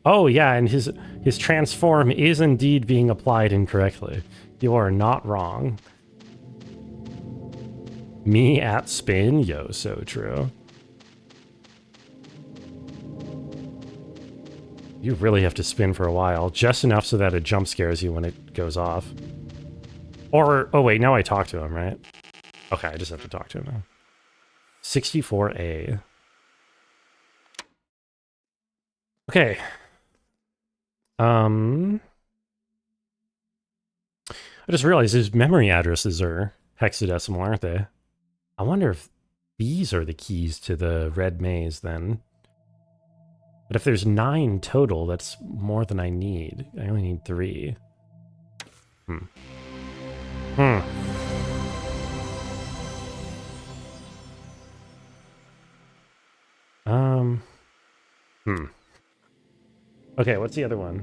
Oh, yeah. And his transform is indeed being applied incorrectly. You are not wrong. Me at spin? Yo, so true. You really have to spin for a while. Just enough so that it jump scares you when it goes off. Or, oh wait, now I talk to him, right? Okay, I just have to talk to him now. 64A. Okay. I just realized his memory addresses are hexadecimal, aren't they? I wonder if these are the keys to the red maze then. But if there's 9 total, that's more than I need. I only need 3. Okay, what's the other one?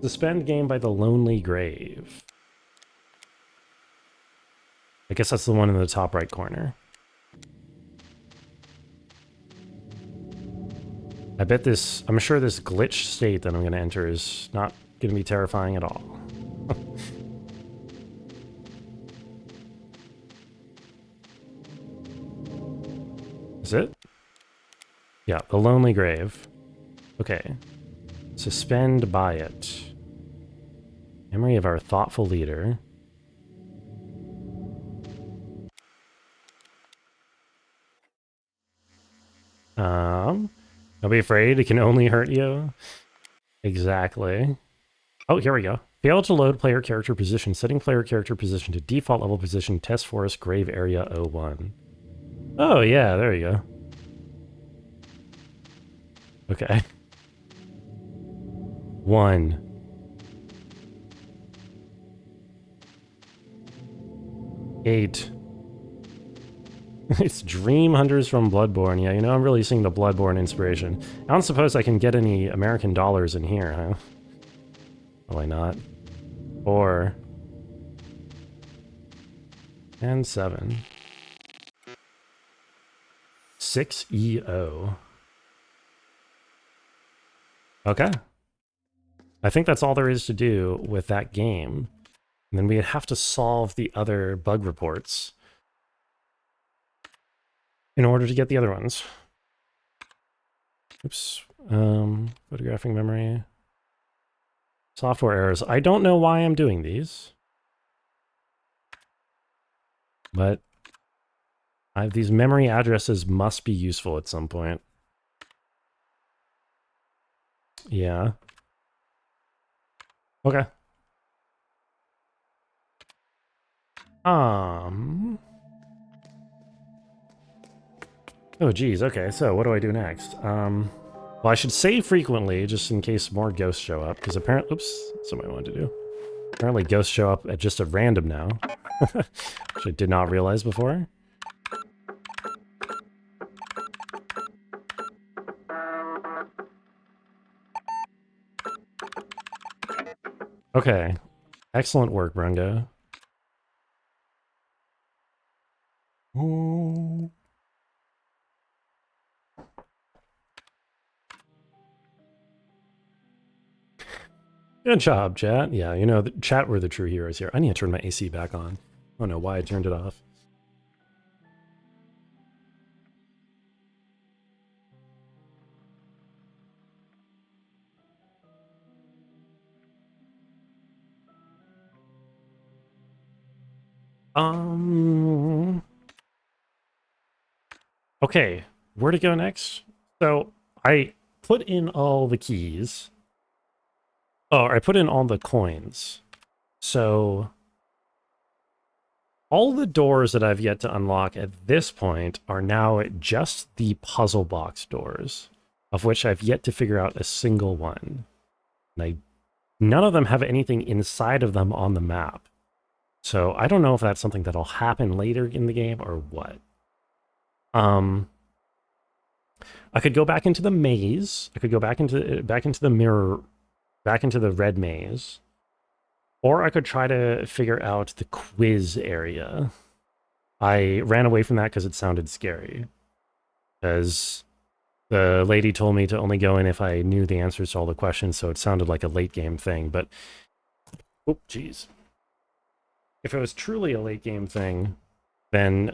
Suspend game by the Lonely Grave. I guess that's the one in the top right corner. I'm sure this glitch state that I'm going to enter is not going to be terrifying at all. Is it? Yeah, the Lonely Grave. Okay. Suspend by it. Memory of our thoughtful leader. Don't be afraid, it can only hurt you. Exactly. Oh, here we go. Fail to load player character position. Setting player character position to default level position. Test Forest Grave Area 01. Oh, yeah, there you go. Okay. 1. Eight. It's Dream Hunters from Bloodborne. Yeah, you know, I'm really seeing the Bloodborne inspiration. I don't suppose I can get any American dollars in here, huh? Probably not. 4. And 7. 6 EO. Okay. I think that's all there is to do with that game. And then we'd have to solve the other bug reports in order to get the other ones. Oops. Photographing memory. Software errors. I don't know why I'm doing these. But these memory addresses must be useful at some point. Yeah. Okay. Oh, geez. Okay, so what do I do next? Well, I should save frequently just in case more ghosts show up, because apparently, oops, that's what I wanted to do. Apparently ghosts show up at just at random now, which I did not realize before. Okay. Excellent work, Brunga. Oh. Good job, chat. Yeah, you know, the chat were the true heroes here. I need to turn my AC back on. I don't know why I turned it off. Okay, where to go next? So I put in all the keys. Oh, I put in all the coins. So all the doors that I've yet to unlock at this point are now just the puzzle box doors, of which I've yet to figure out a single one. And none of them have anything inside of them on the map. So I don't know if that's something that'll happen later in the game or what. I could go back into the maze. I could go back into the mirror, back into the red maze. Or I could try to figure out the quiz area. I ran away from that because it sounded scary. Because the lady told me to only go in if I knew the answers to all the questions, so it sounded like a late game thing. But, oh, jeez. If it was truly a late game thing, then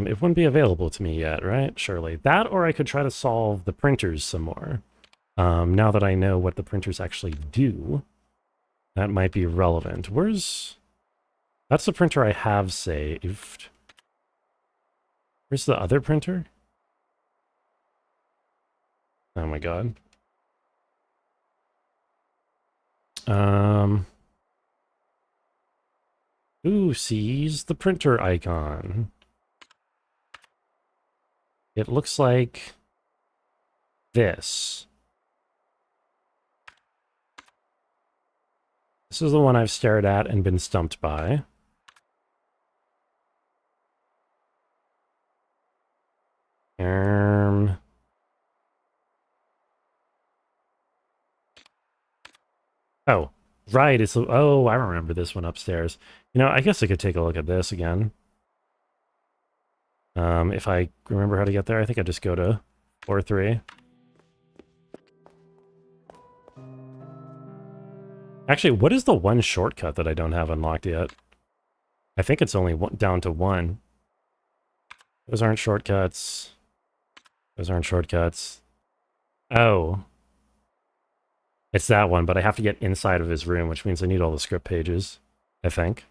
it wouldn't be available to me yet, right? Surely. That, or I could try to solve the printers some more. Now that I know what the printers actually do, that might be relevant. That's the printer I have saved. Where's the other printer? Oh my god. Ooh, seize the printer icon. It looks like this. This is the one I've stared at and been stumped by. Oh, right. Oh, I remember this one upstairs. You know, I guess I could take a look at this again. If I remember how to get there, I think I just go to floor 3. Actually, what is the one shortcut that I don't have unlocked yet? I think it's only down to 1. Those aren't shortcuts. Those aren't shortcuts. Oh. It's that one, but I have to get inside of his room, which means I need all the script pages, I think.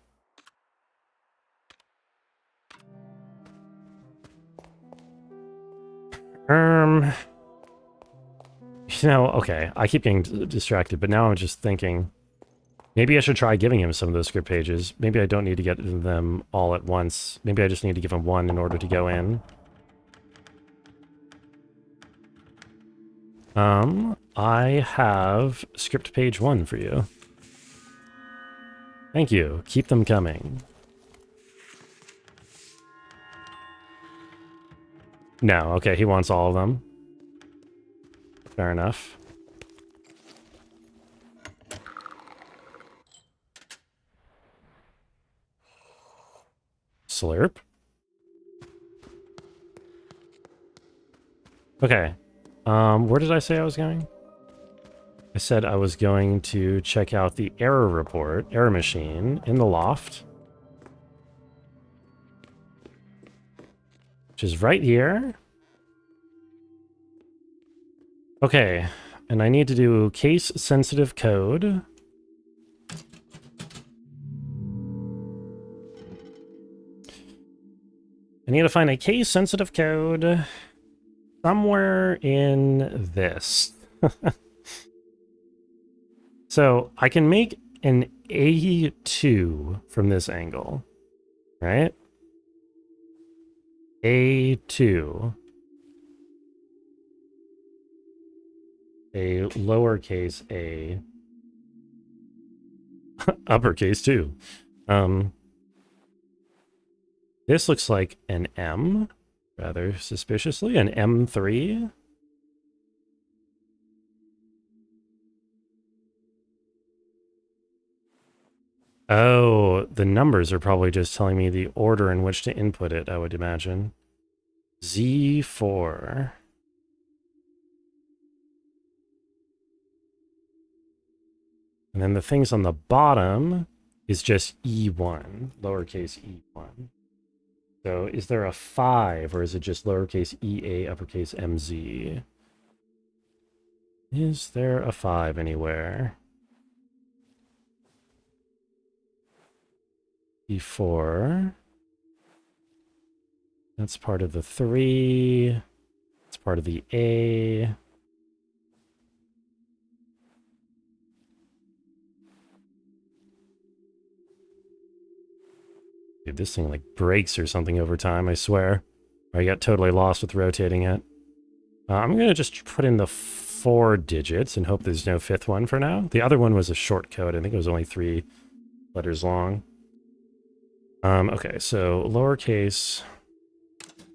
You know, okay, I keep getting distracted, but now I'm just thinking, maybe I should try giving him some of those script pages. Maybe I don't need to get them all at once. Maybe I just need to give him one in order to go in. I have script page 1 for you. Thank you. Keep them coming. No, okay, he wants all of them. Fair enough. Slurp. Okay. Where did I say I was going? I said I was going to check out the error machine in the loft. Which is right here. Okay, and I need to do case-sensitive code. I need to find a case-sensitive code somewhere in this. So I can make an A2 from this angle, right? A2. a lowercase a, uppercase too. This looks like an M, rather suspiciously, an M3. Oh, the numbers are probably just telling me the order in which to input it, I would imagine. Z4. And then the things on the bottom is just E1, lowercase E1. So is there a 5, or is it just lowercase EA, uppercase MZ? Is there a 5 anywhere? E4. That's part of the 3. It's part of the A. Dude, this thing like breaks or something over time, I swear. I got totally lost with rotating it. I'm going to just put in the 4 digits and hope there's no 5th one for now. The other one was a short code. I think it was only 3 letters long. Okay, so lowercase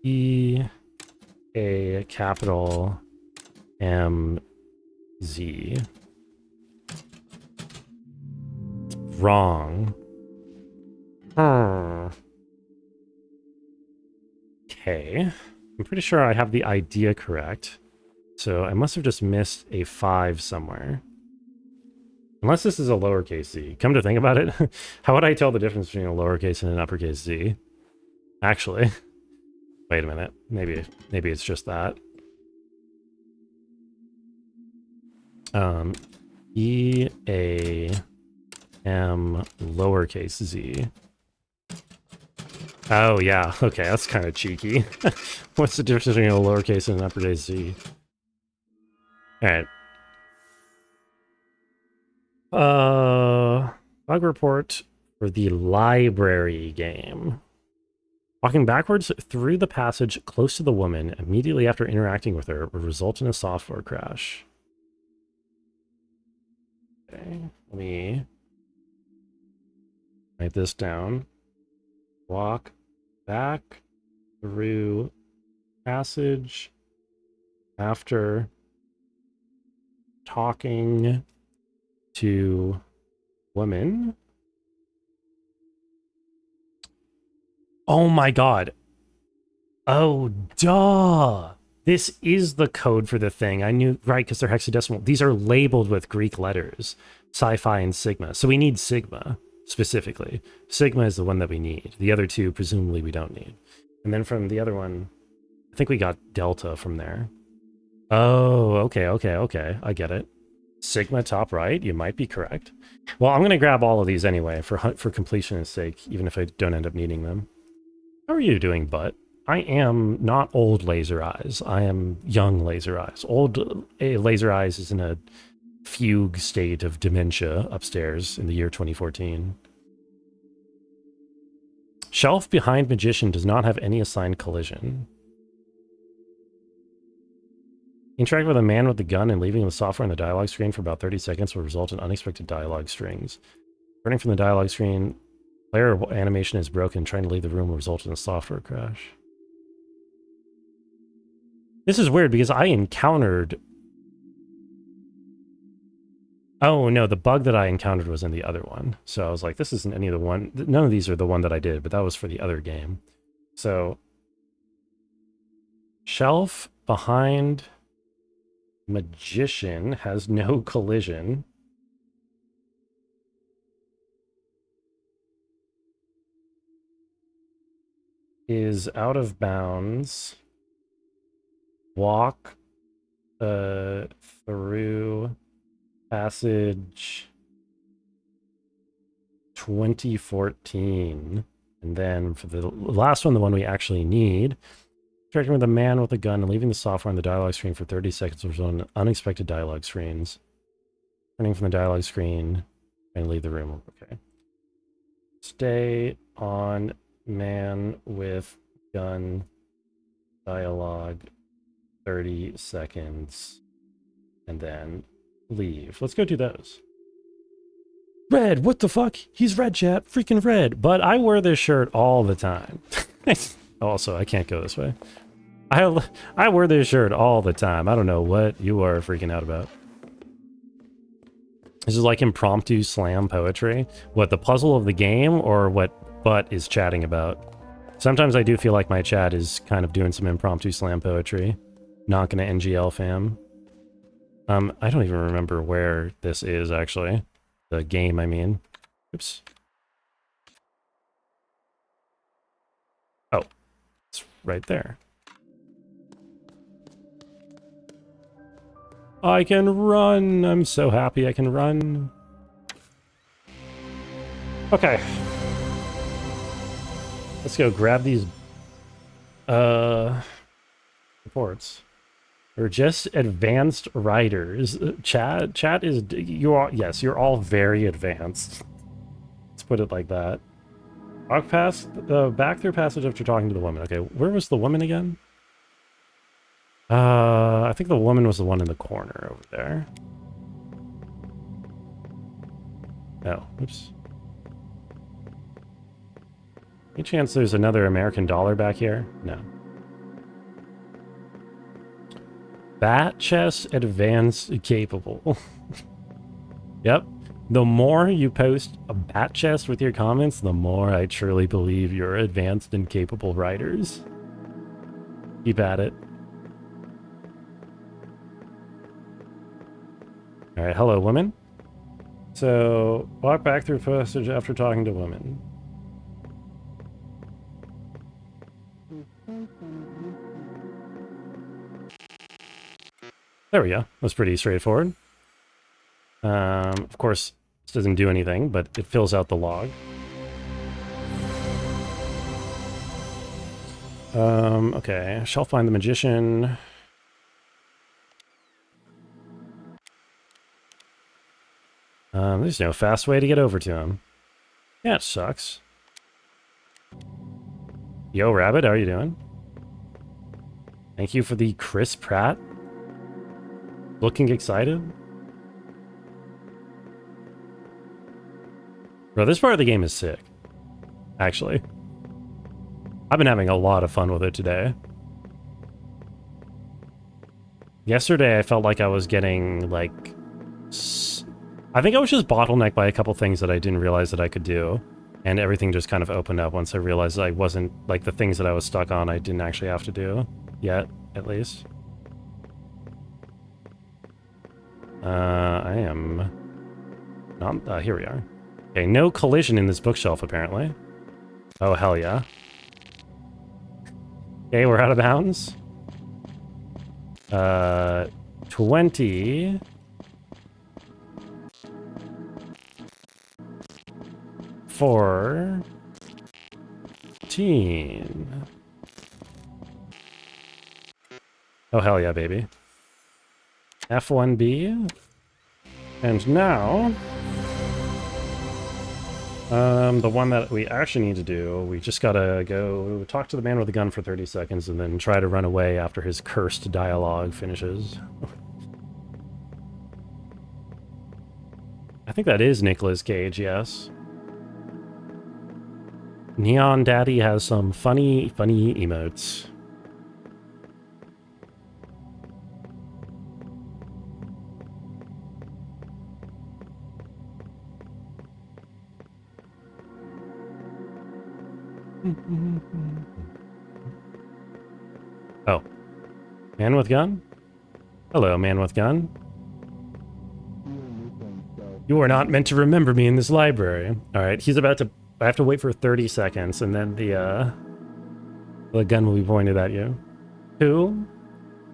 E, A, capital M, Z. Wrong. Okay. I'm pretty sure I have the idea correct. So I must have just missed a 5 somewhere. Unless this is a lowercase z. Come to think about it, how would I tell the difference between a lowercase and an uppercase z? Actually, wait a minute. Maybe it's just that. E A M lowercase z. Oh yeah, okay, that's kind of cheeky. What's the difference between a lowercase and an uppercase z? All right. Bug report for the library game. Walking backwards through the passage close to the woman immediately after interacting with her will result in a software crash. Okay, let me write this down. Walk back through passage after talking to woman. Oh my god. Oh, duh. This is the code for the thing. I knew, right, because they're hexadecimal. These are labeled with Greek letters, sci-fi and sigma. So we need sigma, specifically. Sigma is the one that we need. The other two, presumably, we don't need. And then from the other one, I think we got delta from there. Oh, okay. I get it. Sigma top right, you might be correct. Well, I'm going to grab all of these anyway for completion's sake, even if I don't end up needing them. How are you doing, Butt? I am not old Laser Eyes. I am young Laser Eyes. Old Laser Eyes is in a fugue state of dementia upstairs in the year 2014. Shelf behind Magician does not have any assigned collision. Interacting with a man with the gun and leaving the software on the dialogue screen for about 30 seconds will result in unexpected dialogue strings. Turning from the dialogue screen, player animation is broken. Trying to leave the room will result in a software crash. This is weird because I encountered... Oh, no, the bug that I encountered was in the other one. So I was like, this isn't any of the one... None of these are the one that I did, but that was for the other game. So... Shelf behind Magician has no collision. Is out of bounds. Walk through passage 2014. And then for the last one, the one we actually need, interacting with a man with a gun and leaving the software on the dialogue screen for 30 seconds was on unexpected dialogue screens. Turning from the dialogue screen and leave the room. Okay. Stay on man with gun dialogue 30 seconds. and then leave. Let's go do those. Red, what the fuck? He's red, chat. Freaking red. But I wear this shirt all the time. Also, I can't go this way. I wear this shirt all the time. I don't know what you are freaking out about. This is like impromptu slam poetry. What, the puzzle of the game, or what Butt is chatting about? Sometimes I do feel like my chat is kind of doing some impromptu slam poetry. Not gonna NGL fam. I don't even remember where this is, actually. The game, I mean. Oops. Oh, it's right there. I can run! I'm so happy I can run. Okay. Let's go grab these reports. We're just advanced riders. Chat is yes, you're all very advanced. Let's put it like that. Walk past the back through passage after talking to the woman. Okay, where was the woman again? I think the woman was the one in the corner over there. Oh, oops. Any chance there's another American dollar back here? No. Bat chess advanced capable. Yep. The more you post a bat chest with your comments, the more I truly believe you're advanced and capable writers. Keep at it. Alright, hello, woman. So, walk back through passage after talking to women. There we go. That's pretty straightforward. Of course, this doesn't do anything, but it fills out the log. Okay. I shall find the magician. There's no fast way to get over to him. Yeah, it sucks. Yo, Rabbit, how are you doing? Thank you for the Chris Pratt. Looking excited? Bro, this part of the game is sick. Actually. I've been having a lot of fun with it today. Yesterday, I felt like I was getting, like... I think I was just bottlenecked by a couple things that I didn't realize that I could do. And everything just kind of opened up once I realized I wasn't... Like, the things that I was stuck on, I didn't actually have to do. Yet, at least. I am... not... here we are. Okay, no collision in this bookshelf, apparently. Oh, hell yeah. Okay, we're out of bounds. 20... 14... Oh, hell yeah, baby. F1B. And now... the one that we actually need to do, we just gotta go talk to the man with the gun for 30 seconds and then try to run away after his cursed dialogue finishes. I think that is Nicolas Cage, yes. Neon Daddy has some funny emotes. Oh. Man with gun? Hello, man with gun. You are not meant to remember me in this library. Alright, he's about to... I have to wait for 30 seconds, and then the gun will be pointed at you. Who?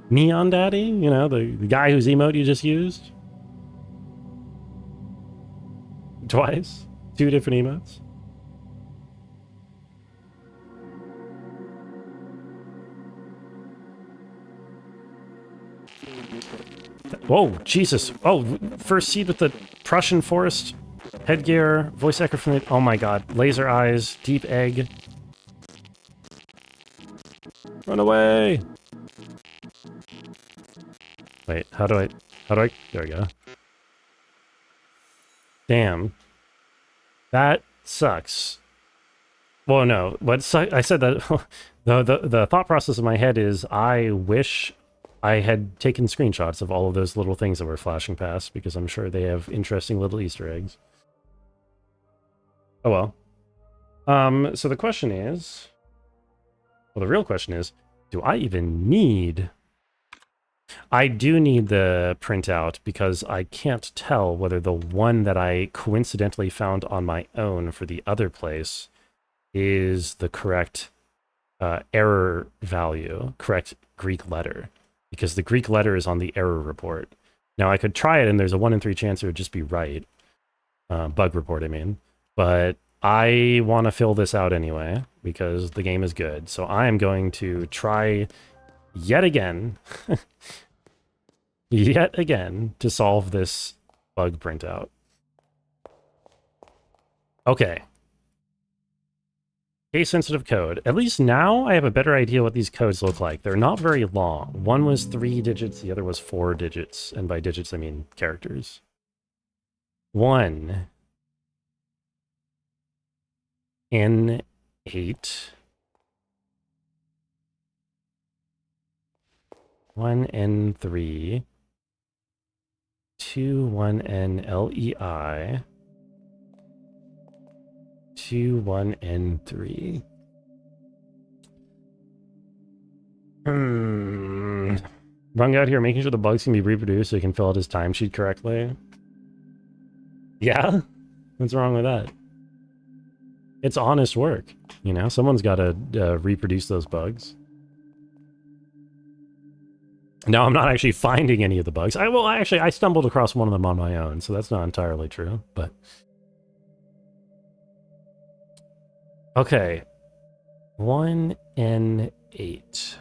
Neon Daddy? You know, the guy whose emote you just used? Twice? 2 different emotes? Whoa, Jesus. Oh, first seed with the Prussian forest headgear, voice actor from the... Oh my god. Laser eyes, deep egg. Run away! Wait, how do I... How do I... There we go. Damn. That sucks. Well, no. What I said that... the thought process in my head is I wish I had taken screenshots of all of those little things that were flashing past, because I'm sure they have interesting little Easter eggs. Oh well. So the question is... Well, the real question is, do I even need... I do need the printout because I can't tell whether the one that I coincidentally found on my own for the other place is the correct error value, correct Greek letter, because the Greek letter is on the error report. Now I could try it and there's a 1 in 3 chance it would just be right. Bug report, I mean. But I want to fill this out anyway because the game is good. So I am going to try yet again, to solve this bug printout. Okay. Case-sensitive code. At least now I have a better idea what these codes look like. They're not very long. One was 3 digits, the other was 4 digits. And by digits, I mean characters. 1 N8. 1 N3. 2 1 N LEI. 2 1 N3. Rung out here making sure the bugs can be reproduced so he can fill out his timesheet correctly. Yeah? What's wrong with that? It's honest work, you know? Someone's got to reproduce those bugs. No, I'm not actually finding any of the bugs. I stumbled across one of them on my own, so that's not entirely true, but... Okay. 1N8.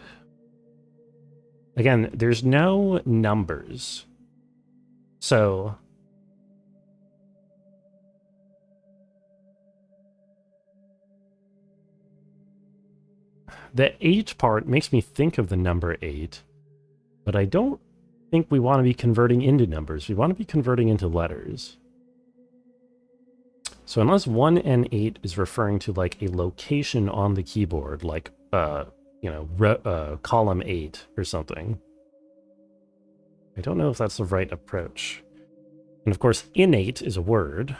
Again, there's no numbers. So... The 8 part makes me think of the number 8. But I don't think we want to be converting into numbers. We want to be converting into letters. So unless 1N8 is referring to like a location on the keyboard, like, column 8 or something, I don't know if that's the right approach. And of course, innate is a word,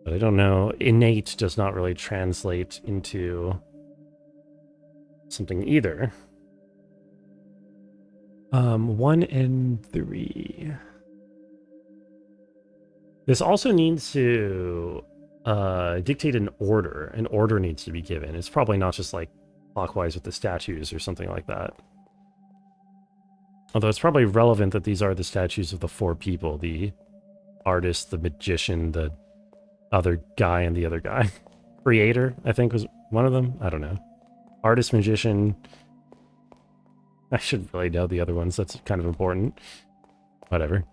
but I don't know. Innate does not really translate into something either. 1N3. This also needs to dictate an order. An order needs to be given. It's probably not just like clockwise with the statues or something like that. Although it's probably relevant that these are the statues of the 4 people. The artist, the magician, the other guy, and the other guy. Creator, I think, was one of them. I don't know. Artist, magician... I should really know the other ones. That's kind of important. Whatever.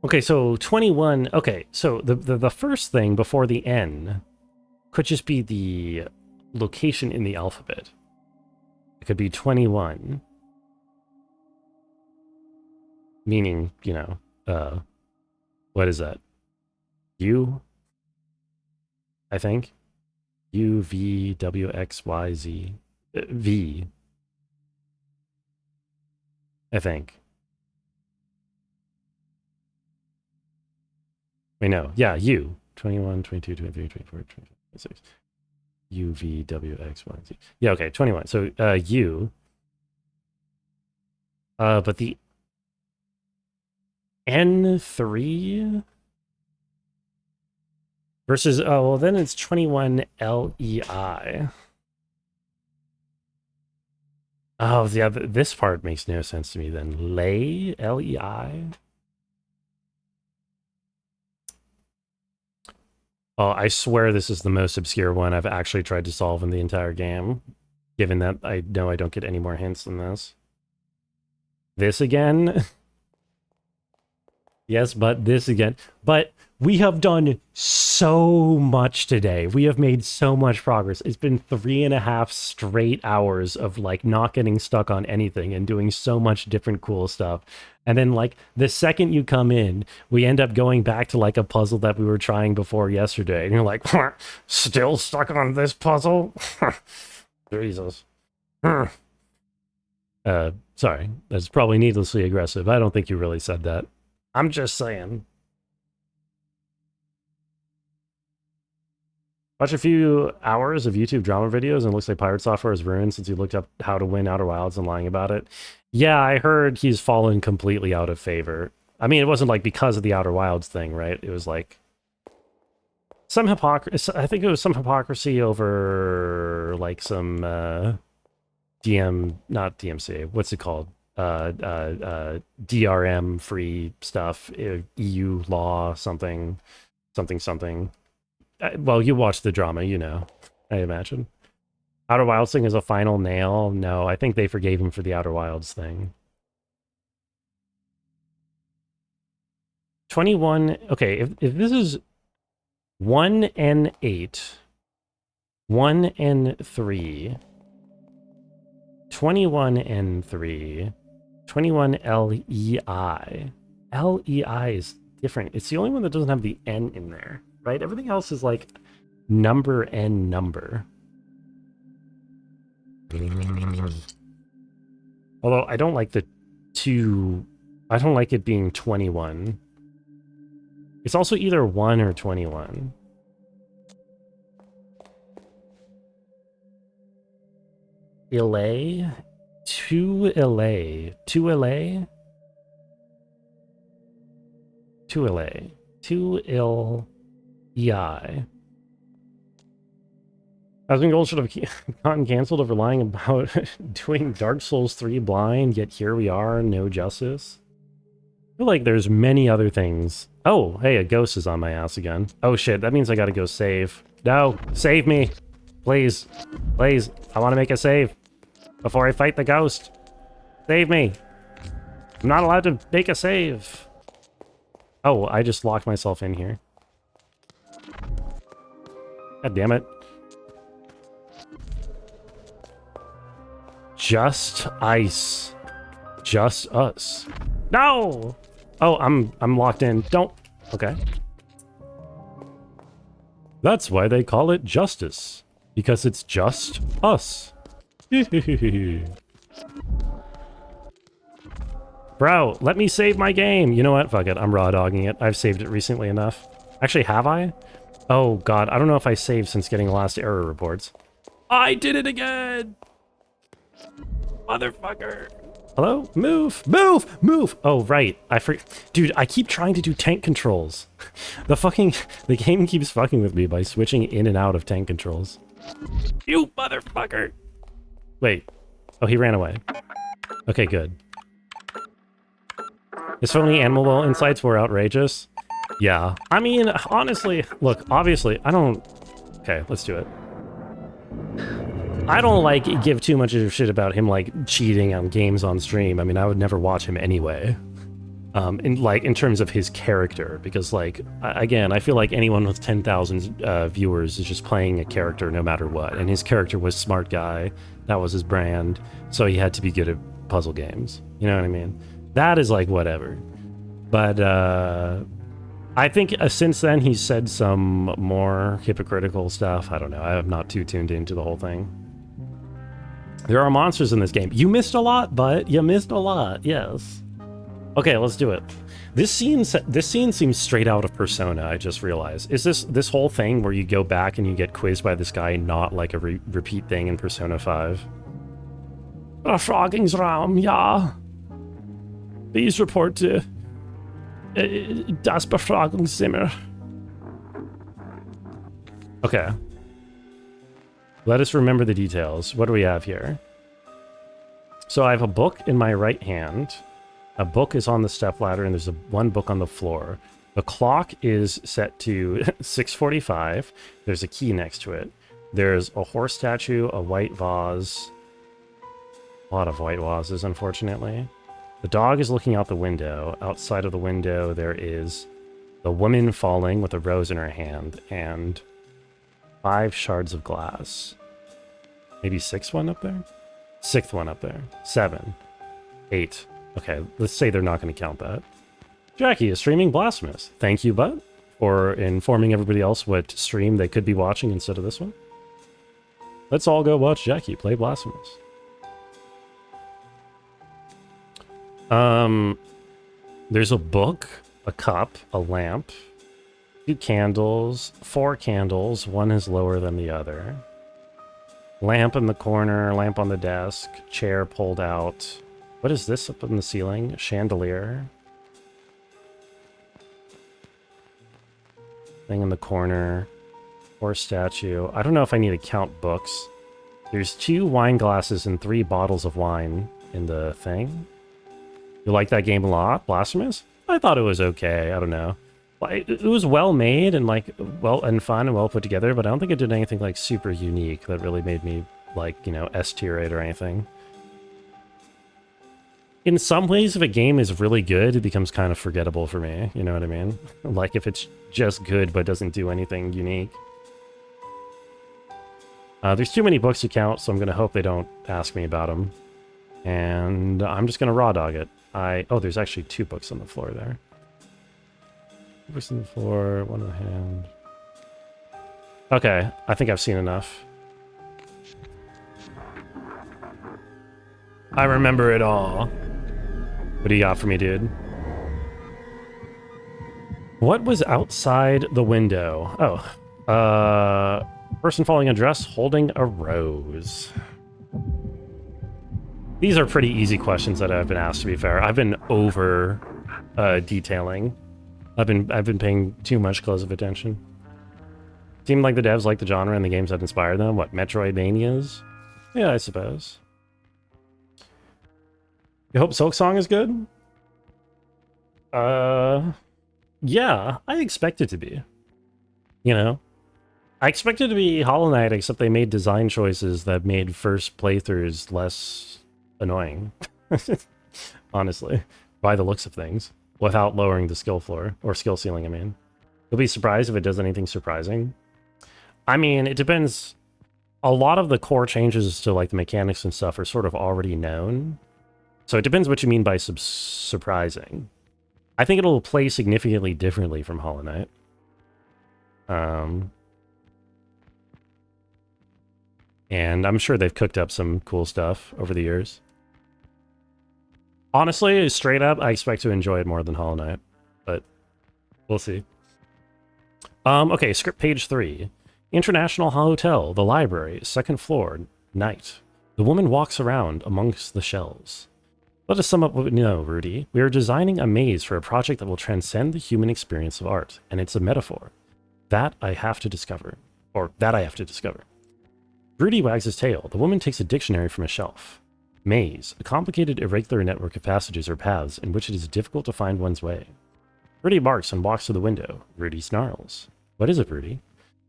Okay, so 21. Okay, so the first thing before the N could just be the location in the alphabet. It could be 21. Meaning, what is that? U, I think. U, V, W, X, Y, Z. V. I think. Wait, no. Yeah, U. 21, 22, 23, 24, 25, 26. U, V, W, X, Y, Z. Yeah, okay, 21. So, U. But the N3... versus, oh, well, then it's 21 LEI. Oh, yeah, this part makes no sense to me then. Lay, LEI? Oh, I swear this is the most obscure one I've actually tried to solve in the entire game, given that I know I don't get any more hints than this. This again? Yes, but this again. But We have done so much today. We have made so much progress. It's been 3.5 straight hours of like not getting stuck on anything and doing so much different cool stuff. And then like the second you come in, we end up going back to like a puzzle that we were trying before yesterday. And you're like, still stuck on this puzzle? Jesus. Sorry. That's probably needlessly aggressive. I don't think you really said that. I'm just saying. Watch a few hours of YouTube drama videos and it looks like Pirate Software is ruined since he looked up how to win Outer Wilds and lying about it. Yeah, I heard he's fallen completely out of favor. I mean, it wasn't like because of the Outer Wilds thing, right? It was like some hypocrisy. I think it was some hypocrisy over like some not DMC. What's it called? DRM free stuff, EU law, something. Well, you watch the drama, you know, I imagine. Outer Wilds thing is a final nail? No, I think they forgave him for the Outer Wilds thing. 21, okay, if this is 1N8, 1N3, 21N3, 21LEI. LEI is different. It's the only one that doesn't have the N in there, right? Everything else is like number N number. Although I don't like the 2, I don't like it being 21. It's also either 1 or 21. Ilay? 2 Ilay. 2 Ilay? 2 Ilay. 2 Il EI. Asmongold Gold should have gotten cancelled over lying about doing Dark Souls 3 blind, yet here we are, no justice. I feel like there's many other things. Oh, hey, a ghost is on my ass again. Oh shit, that means I gotta go save. No, save me. Please. Please, I want to make a save before I fight the ghost. Save me. I'm not allowed to make a save. Oh, I just locked myself in here. God damn it. Just ice. Just us. No! Oh, I'm locked in. Don't. Okay. That's why they call it justice. Because it's just us. Bro, let me save my game. You know what? Fuck it. I'm raw dogging it. I've saved it recently enough. Actually, have I? Oh, God. I don't know if I saved since getting the last error reports. I did it again! Motherfucker. Hello? Move! Move! Move! Oh, right. Dude, I keep trying to do tank controls. The game keeps fucking with me by switching in and out of tank controls. You motherfucker! Wait. Oh, he ran away. Okay, good. His phony animal well insights were outrageous. Yeah. I mean, honestly, look, obviously, I don't... Okay, let's do it. I don't, like, give too much of a shit about him, like, cheating on games on stream. I mean, I would never watch him anyway. In terms of his character, because, like, again, I feel like anyone with 10,000 viewers is just playing a character no matter what. And his character was smart guy. That was his brand. So he had to be good at puzzle games. You know what I mean? That is, like, whatever. But, I think since then he's said some more hypocritical stuff. I don't know. I'm not too tuned into the whole thing. There are monsters in this game. You missed a lot, but you missed a lot. Yes. Okay, let's do it. This scene seems straight out of Persona. I just realized. Is this whole thing where you go back and you get quizzed by this guy not like a repeat thing in Persona 5? Befragungsraum, ja. Please report to das Befragungszimmer. Okay. Let us remember the details. What do we have here? So I have a book in my right hand. A book is on the stepladder, and there's one book on the floor. The clock is set to 6:45. There's a key next to it. There's a horse statue, a white vase. A lot of white vases, unfortunately. The dog is looking out the window. Outside of the window, there is The woman falling with a rose in her hand, and 5 shards of glass. Maybe 6th one up there? 6th one up there. 7. 8. Okay, let's say they're not going to count that. Jackie is streaming Blasphemous. Thank you, bud, for informing everybody else what stream they could be watching instead of this one. Let's all go watch Jackie play Blasphemous. There's a book, a cup, a lamp, 2 candles, 4 candles. One is lower than the other. Lamp in the corner, lamp on the desk, chair pulled out. What is this up in the ceiling? Chandelier. Thing in the corner. Horse statue. I don't know if I need to count books. There's 2 wine glasses and 3 bottles of wine in the thing. You like that game a lot? Blasphemous? I thought it was okay. I don't know. It was well made and like and fun and well put together, but I don't think it did anything like super unique that really made me like, you know, S-tier it or anything. In some ways, if a game is really good, it becomes kind of forgettable for me. You know what I mean? Like if it's just good but doesn't do anything unique. There's too many books to count, so I'm going to hope they don't ask me about them. And I'm just going to raw dog it. Oh, there's actually 2 books on the floor there. 2 books on the floor, 1 in the hand. Okay, I think I've seen enough. I remember it all. What do you got for me, dude? What was outside the window? Oh, person falling undressed holding a rose. These are pretty easy questions that I've been asked, to be fair. I've been over detailing. I've been paying too much close of attention. Seemed like the devs like the genre and the games that inspired them. What, Metroidvanias? Yeah, I suppose. You hope Silksong is good? Yeah, I expect it to be. You know? I expect it to be Hollow Knight, except they made design choices that made first playthroughs less annoying. Honestly, by the looks of things. Without lowering the skill floor, or skill ceiling, I mean. You'll be surprised if it does anything surprising. I mean, it depends. A lot of the core changes to like the mechanics and stuff are sort of already known. So it depends what you mean by surprising. I think it'll play significantly differently from Hollow Knight. And I'm sure they've cooked up some cool stuff over the years. Honestly, straight up, I expect to enjoy it more than Hollow Knight, but we'll see. Okay, script page 3. International Hotel, the library, 2nd floor, night. The woman walks around amongst the shelves. Let us sum up what we know, Rudy. We are designing a maze for a project that will transcend the human experience of art, and it's a metaphor. That I have to discover. Rudy wags his tail. The woman takes a dictionary from a shelf. Maze, a complicated irregular network of passages or paths in which it is difficult to find one's way. Rudy barks and walks to the window. Rudy snarls. What is it, Rudy?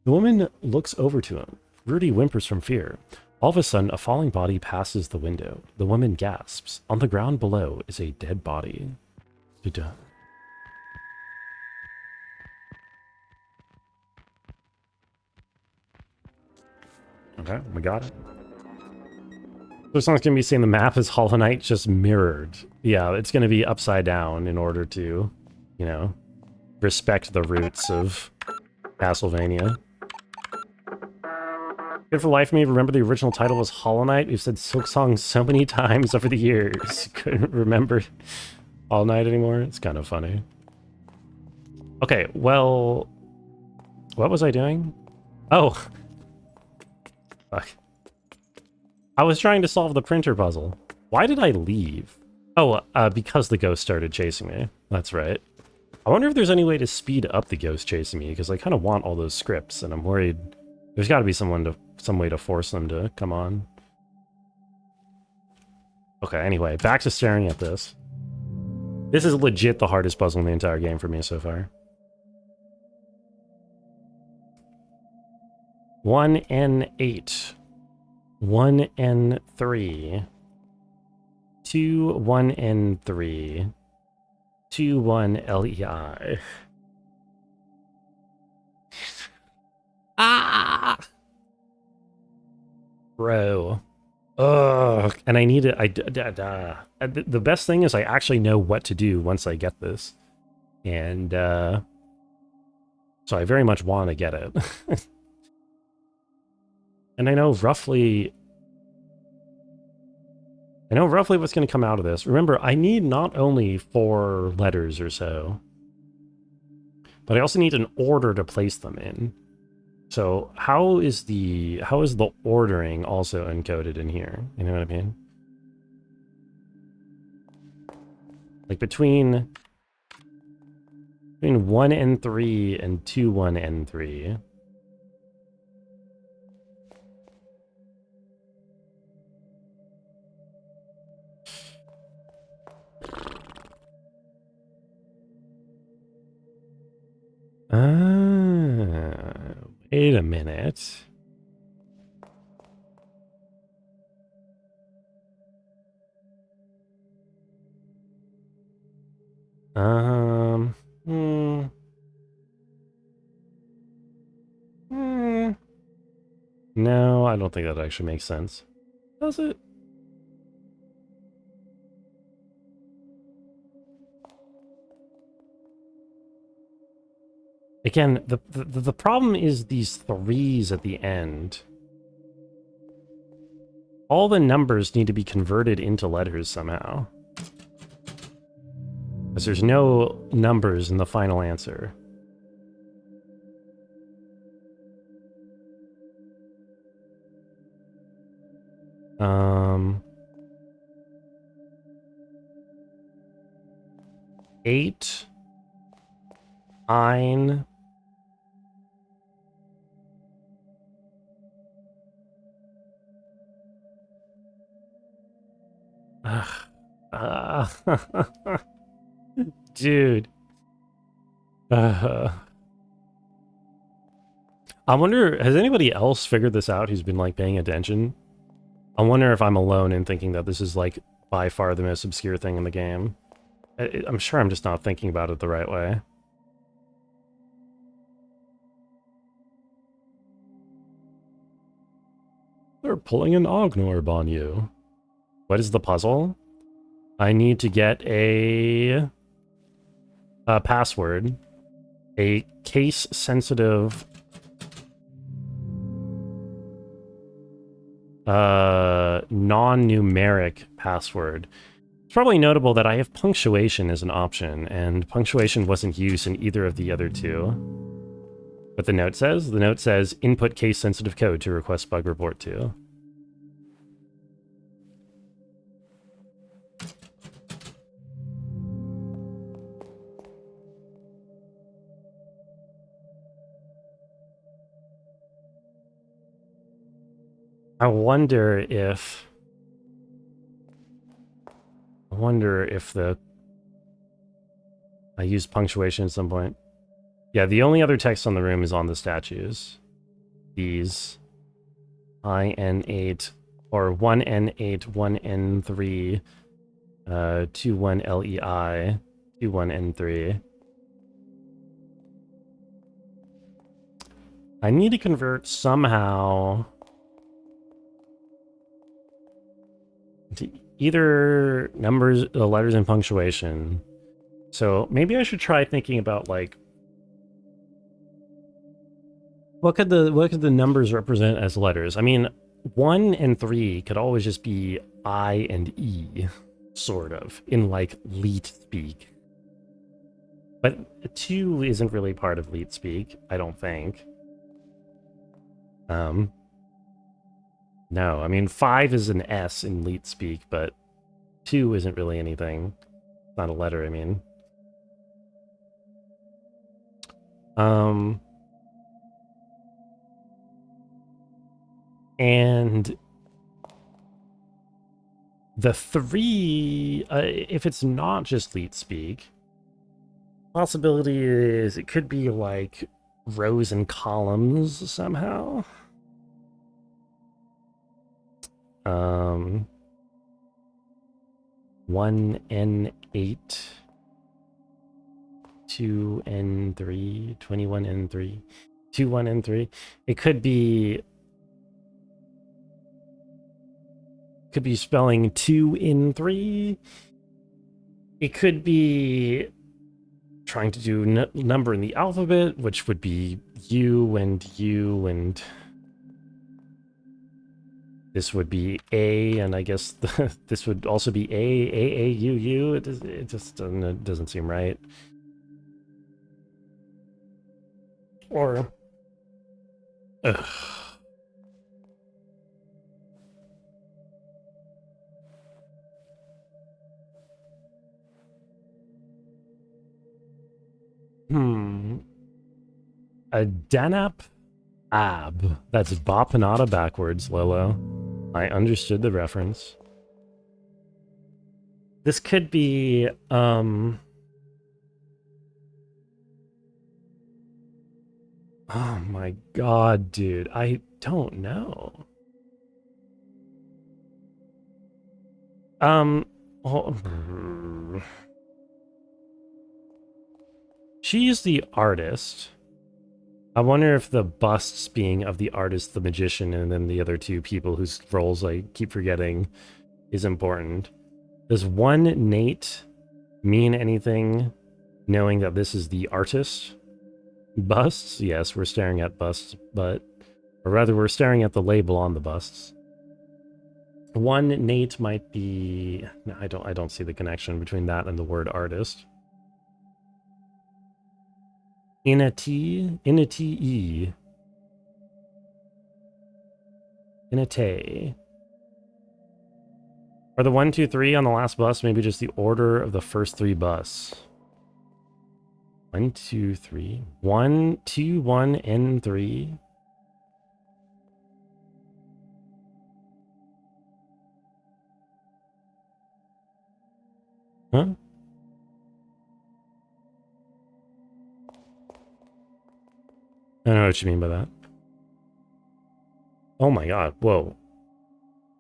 The woman looks over to him. Rudy whimpers from fear. All of a sudden, a falling body passes the window. The woman gasps. On the ground below is a dead body. Da-da. Okay, we got it. So someone's going to be seeing the map as Hollow Knight just mirrored. Yeah, it's going to be upside down in order to, you know, respect the roots of Castlevania. Good for life of me, remember the original title was Hollow Knight? We've said Silksong so many times over the years. Couldn't remember Hollow Knight anymore. It's kind of funny. Okay, well... What was I doing? Oh! Fuck. I was trying to solve the printer puzzle. Why did I leave? Oh, because the ghost started chasing me. That's right. I wonder if there's any way to speed up the ghost chasing me, because I kind of want all those scripts, and I'm worried there's got to be some way to force them to come on. Okay, anyway, back to staring at this. This is legit the hardest puzzle in the entire game for me so far. 1N8. 1N3. 2 1N3. 2 1LEI. Ah! Bro. Ugh. And I need it. The best thing is I actually know what to do once I get this. And, so I very much want to get it. And I know roughly what's going to come out of this. Remember, I need not only 4 letters or so, but I also need an order to place them in. So how is the ordering also encoded in here? You know what I mean? Like between 1 and 3 and 2, 1 and 3. Wait a minute. Um, hmm. Hmm. No, I don't think that actually makes sense. Does it? Again, the problem is these 3s at the end. All the numbers need to be converted into letters somehow. Because there's no numbers in the final answer. Um... 8... 9... Dude. I wonder, has anybody else figured this out who's been, like, paying attention? I wonder if I'm alone in thinking that this is, like, by far the most obscure thing in the game. I'm sure I'm just not thinking about it the right way. They're pulling an Ognorb on you. What is the puzzle? I need to get a password. A case-sensitive non-numeric password. It's probably notable that I have punctuation as an option, and punctuation wasn't used in either of the other 2. What the note says? The note says, input case-sensitive code to request bug report to. I wonder if I used punctuation at some point. Yeah, the only other text on the room is on the statues. These IN8 or 1N8, 1N3, 21LEI, 21N3. I need to convert somehow to either numbers, letters, and punctuation. So maybe I should try thinking about, like, what could the numbers represent as letters? I mean, 1 and 3 could always just be I and E, sort of, in, like, Leet speak. But 2 isn't really part of Leet speak, I don't think. No, I mean, 5 is an S in Leet speak, but 2 isn't really anything. It's not a letter, I mean. And the 3, if it's not just Leet speak, possibility is it could be like rows and columns somehow. 1N8, 2N3, 21N3. 2, 1, and 3. It could be spelling 2 in 3. It could be trying to do number in the alphabet, which would be U, and this would be A, and I guess this would also be A, U, U. It just doesn't seem right. Or, ugh. A Danap Ab. That's Bapanada backwards, Lolo. I understood the reference. This could be, oh my god, dude. I don't know. She's the artist. I wonder if the busts being of the artist, the magician, and then the other two people whose roles I keep forgetting is important. Does one Nate mean anything knowing that this is the artist? Busts? Yes, we're staring at busts, or rather we're staring at the label on the busts. One Nate might be... No, I don't see the connection between that and the word artist. Inate. Are the 1, 2, 3 on the last bus maybe just the order of the first 3 bus? 1, 2, 3. 1, 2, 1, and 3. Huh? I don't know what you mean by that. Oh my god, whoa.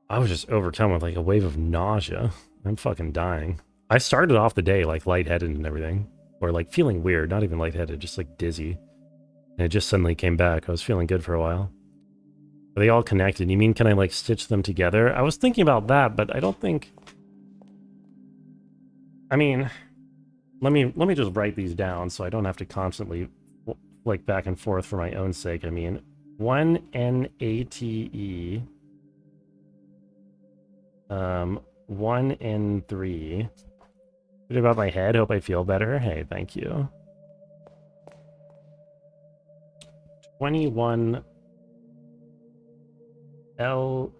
I was just overcome with like a wave of nausea. I'm fucking dying. I started off the day like lightheaded and everything. Or like feeling weird, not even lightheaded, just like dizzy. And it just suddenly came back. I was feeling good for a while. Are they all connected? You mean can I like stitch them together? I was thinking about that, but I don't think... I mean, let me just write these down so I don't have to constantly flick back and forth for my own sake. I mean, 1 NATE, 1 and 3. What about my head? Hope I feel better. Hey, thank you. 21 LEI.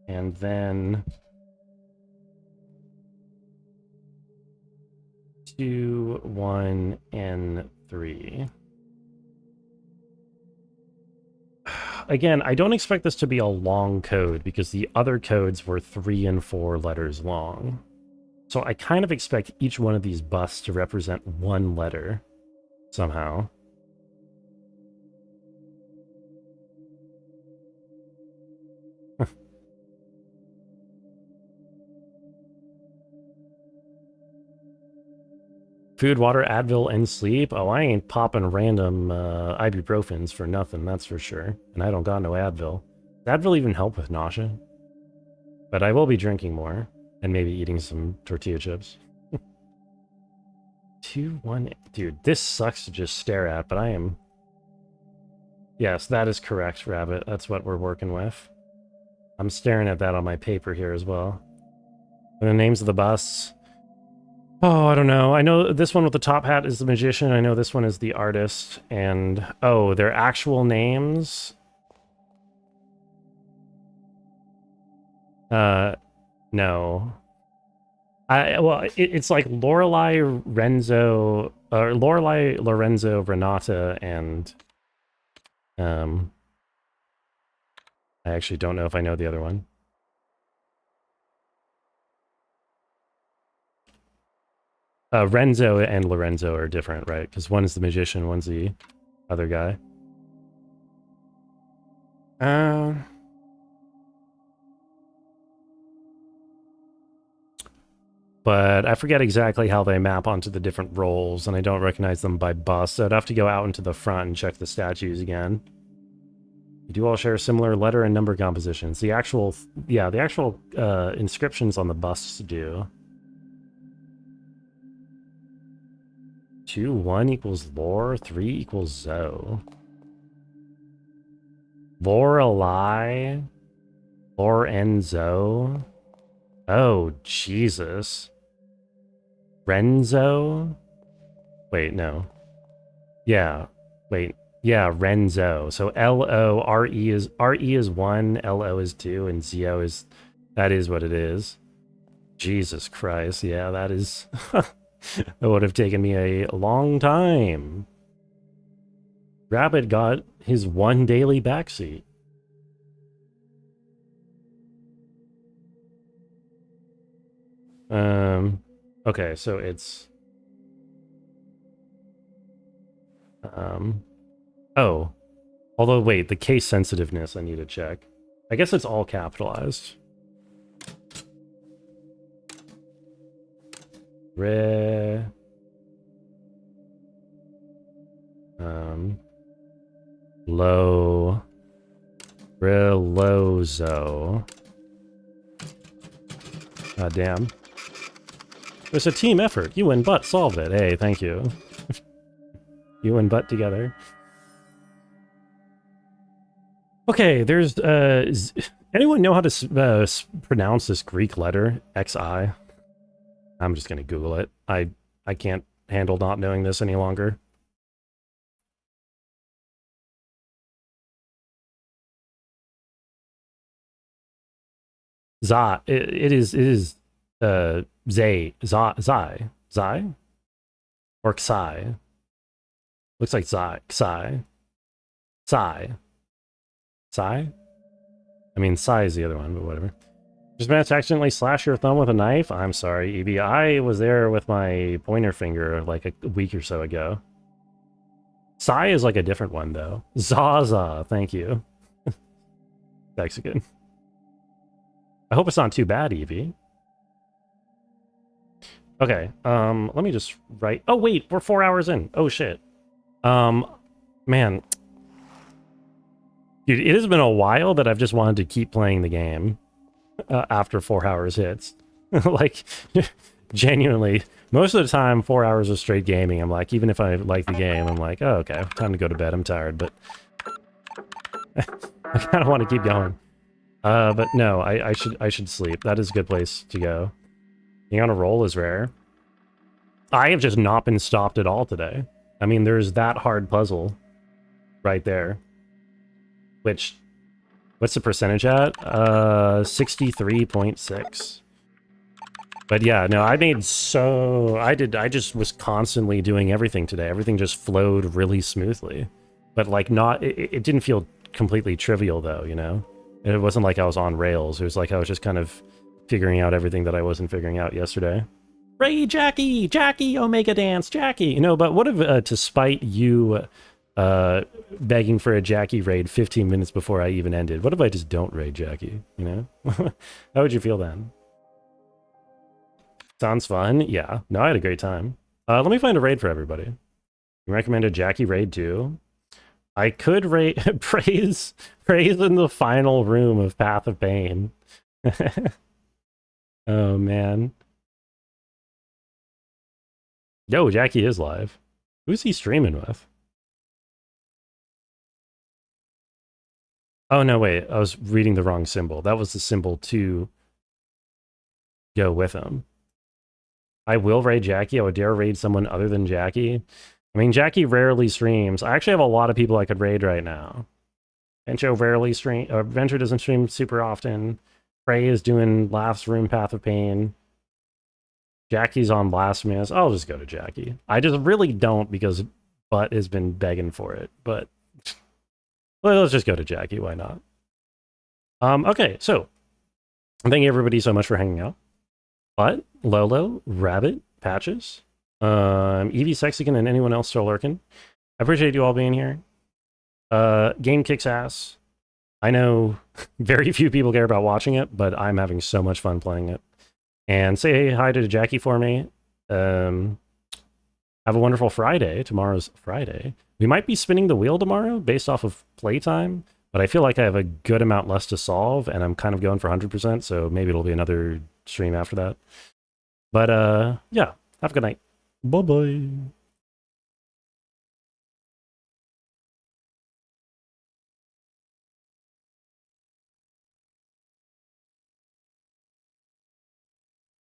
And then 2, 1, and 3. Again, I don't expect this to be a long code because the other codes were 3 and 4 letters long. So I kind of expect each one of these busts to represent 1 letter somehow. Food, water, Advil, and sleep? Oh, I ain't popping random ibuprofens for nothing, that's for sure. And I don't got no Advil. Does Advil even help with nausea? But I will be drinking more. And maybe eating some tortilla chips. 2, 1... Dude, this sucks to just stare at, but I am... Yes, that is correct, Rabbit. That's what we're working with. I'm staring at that on my paper here as well. And the names of the busts... Oh, I don't know. I know this one with the top hat is the magician. I know this one is the artist. And, oh, their actual names? No. Well, it's like Lorelei, Renzo, or Lorelei, Lorenzo, Renata, and, I actually don't know if I know the other one. Renzo and Lorenzo are different, right? Because one is the magician, one's the other guy. but I forget exactly how they map onto the different roles, and I don't recognize them by bust, so I'd have to go out into the front and check the statues again. You do all share similar letter and number compositions. The actual, yeah, the actual inscriptions on the busts do. 2, 1 equals Lore, 3 equals Zoe. Lorelei, Lore and Zoe. Oh, Jesus. Renzo? Wait, no. Yeah, wait. Yeah, Renzo. So L-O-R-E is 1, L-O is 2, and Z-O is... That is what it is. Jesus Christ, yeah, that is... That would have taken me a long time. Rabbit got his one daily backseat. Okay, so it's... Oh. Although, wait, the case sensitiveness I need to check. I guess it's all capitalized. Low. Relozo. God damn. It's a team effort. You and Butt solved it. Hey, thank you. You and Butt together. Okay, there's... anyone know how to pronounce this Greek letter? XI? I'm just gonna Google it. I can't handle not knowing this any longer. Za. It is Zay. Zai? Or Xi? Looks like Zai. Xi. Sai. Sai? I mean, Sai is the other one, but whatever. Just managed to accidentally slash your thumb with a knife? I'm sorry, Evie. I was there with my pointer finger like a week or so ago. Sai is like a different one, though. Zaza, thank you. Mexican. I hope it's not too bad, Evie. Okay, let me just write... Oh, wait, we're 4 hours in. Oh, shit. Man. Dude, it has been a while that I've just wanted to keep playing the game after 4 hours hits. Like, genuinely, most of the time, 4 hours of straight gaming, I'm like, even if I like the game, I'm like, oh, okay, time to go to bed, I'm tired, but I kind of want to keep going. But no, I should sleep. That is a good place to go. Being on a roll is rare. I have just not been stopped at all today. I mean, there's that hard puzzle right there. Which, what's the percentage at? 63.6. But yeah, no, I just was constantly doing everything today. Everything just flowed really smoothly. But like it didn't feel completely trivial though, you know? It wasn't like I was on rails. It was like I was just kind of figuring out everything that I wasn't figuring out yesterday. Ray, Jackie! Jackie! Omega Dance! Jackie! You know, but what if, to spite you begging for a Jackie raid 15 minutes before I even ended, what if I just don't raid Jackie, you know? How would you feel then? Sounds fun? Yeah. No, I had a great time. Let me find a raid for everybody. You recommend a Jackie raid too? I could praise in the final room of Path of Pain. Oh man. Yo, Jackie is live. Who's he streaming with? Oh no, wait, I was reading the wrong symbol. That was the symbol to go with him. I will raid Jackie. I would dare raid someone other than Jackie. I mean, Jackie rarely streams. I actually have a lot of people I could raid right now. Venture rarely stream. Venture doesn't stream super often. Prey is doing last room Path of Pain. Jackie's on Blasphemous. I'll just go to Jackie. I just really don't because Butt has been begging for it. But well, let's just go to Jackie. Why not? Okay, so thank you everybody so much for hanging out. Butt, Lolo, Rabbit, Patches, Evie Sexican, and anyone else still lurking. I appreciate you all being here. Game kicks ass. I know very few people care about watching it, but I'm having so much fun playing it. And say hi to Jackie for me. Have a wonderful Friday. Tomorrow's Friday. We might be spinning the wheel tomorrow based off of playtime, but I feel like I have a good amount less to solve, and I'm kind of going for 100%, so maybe it'll be another stream after that. But yeah, have a good night. Bye-bye.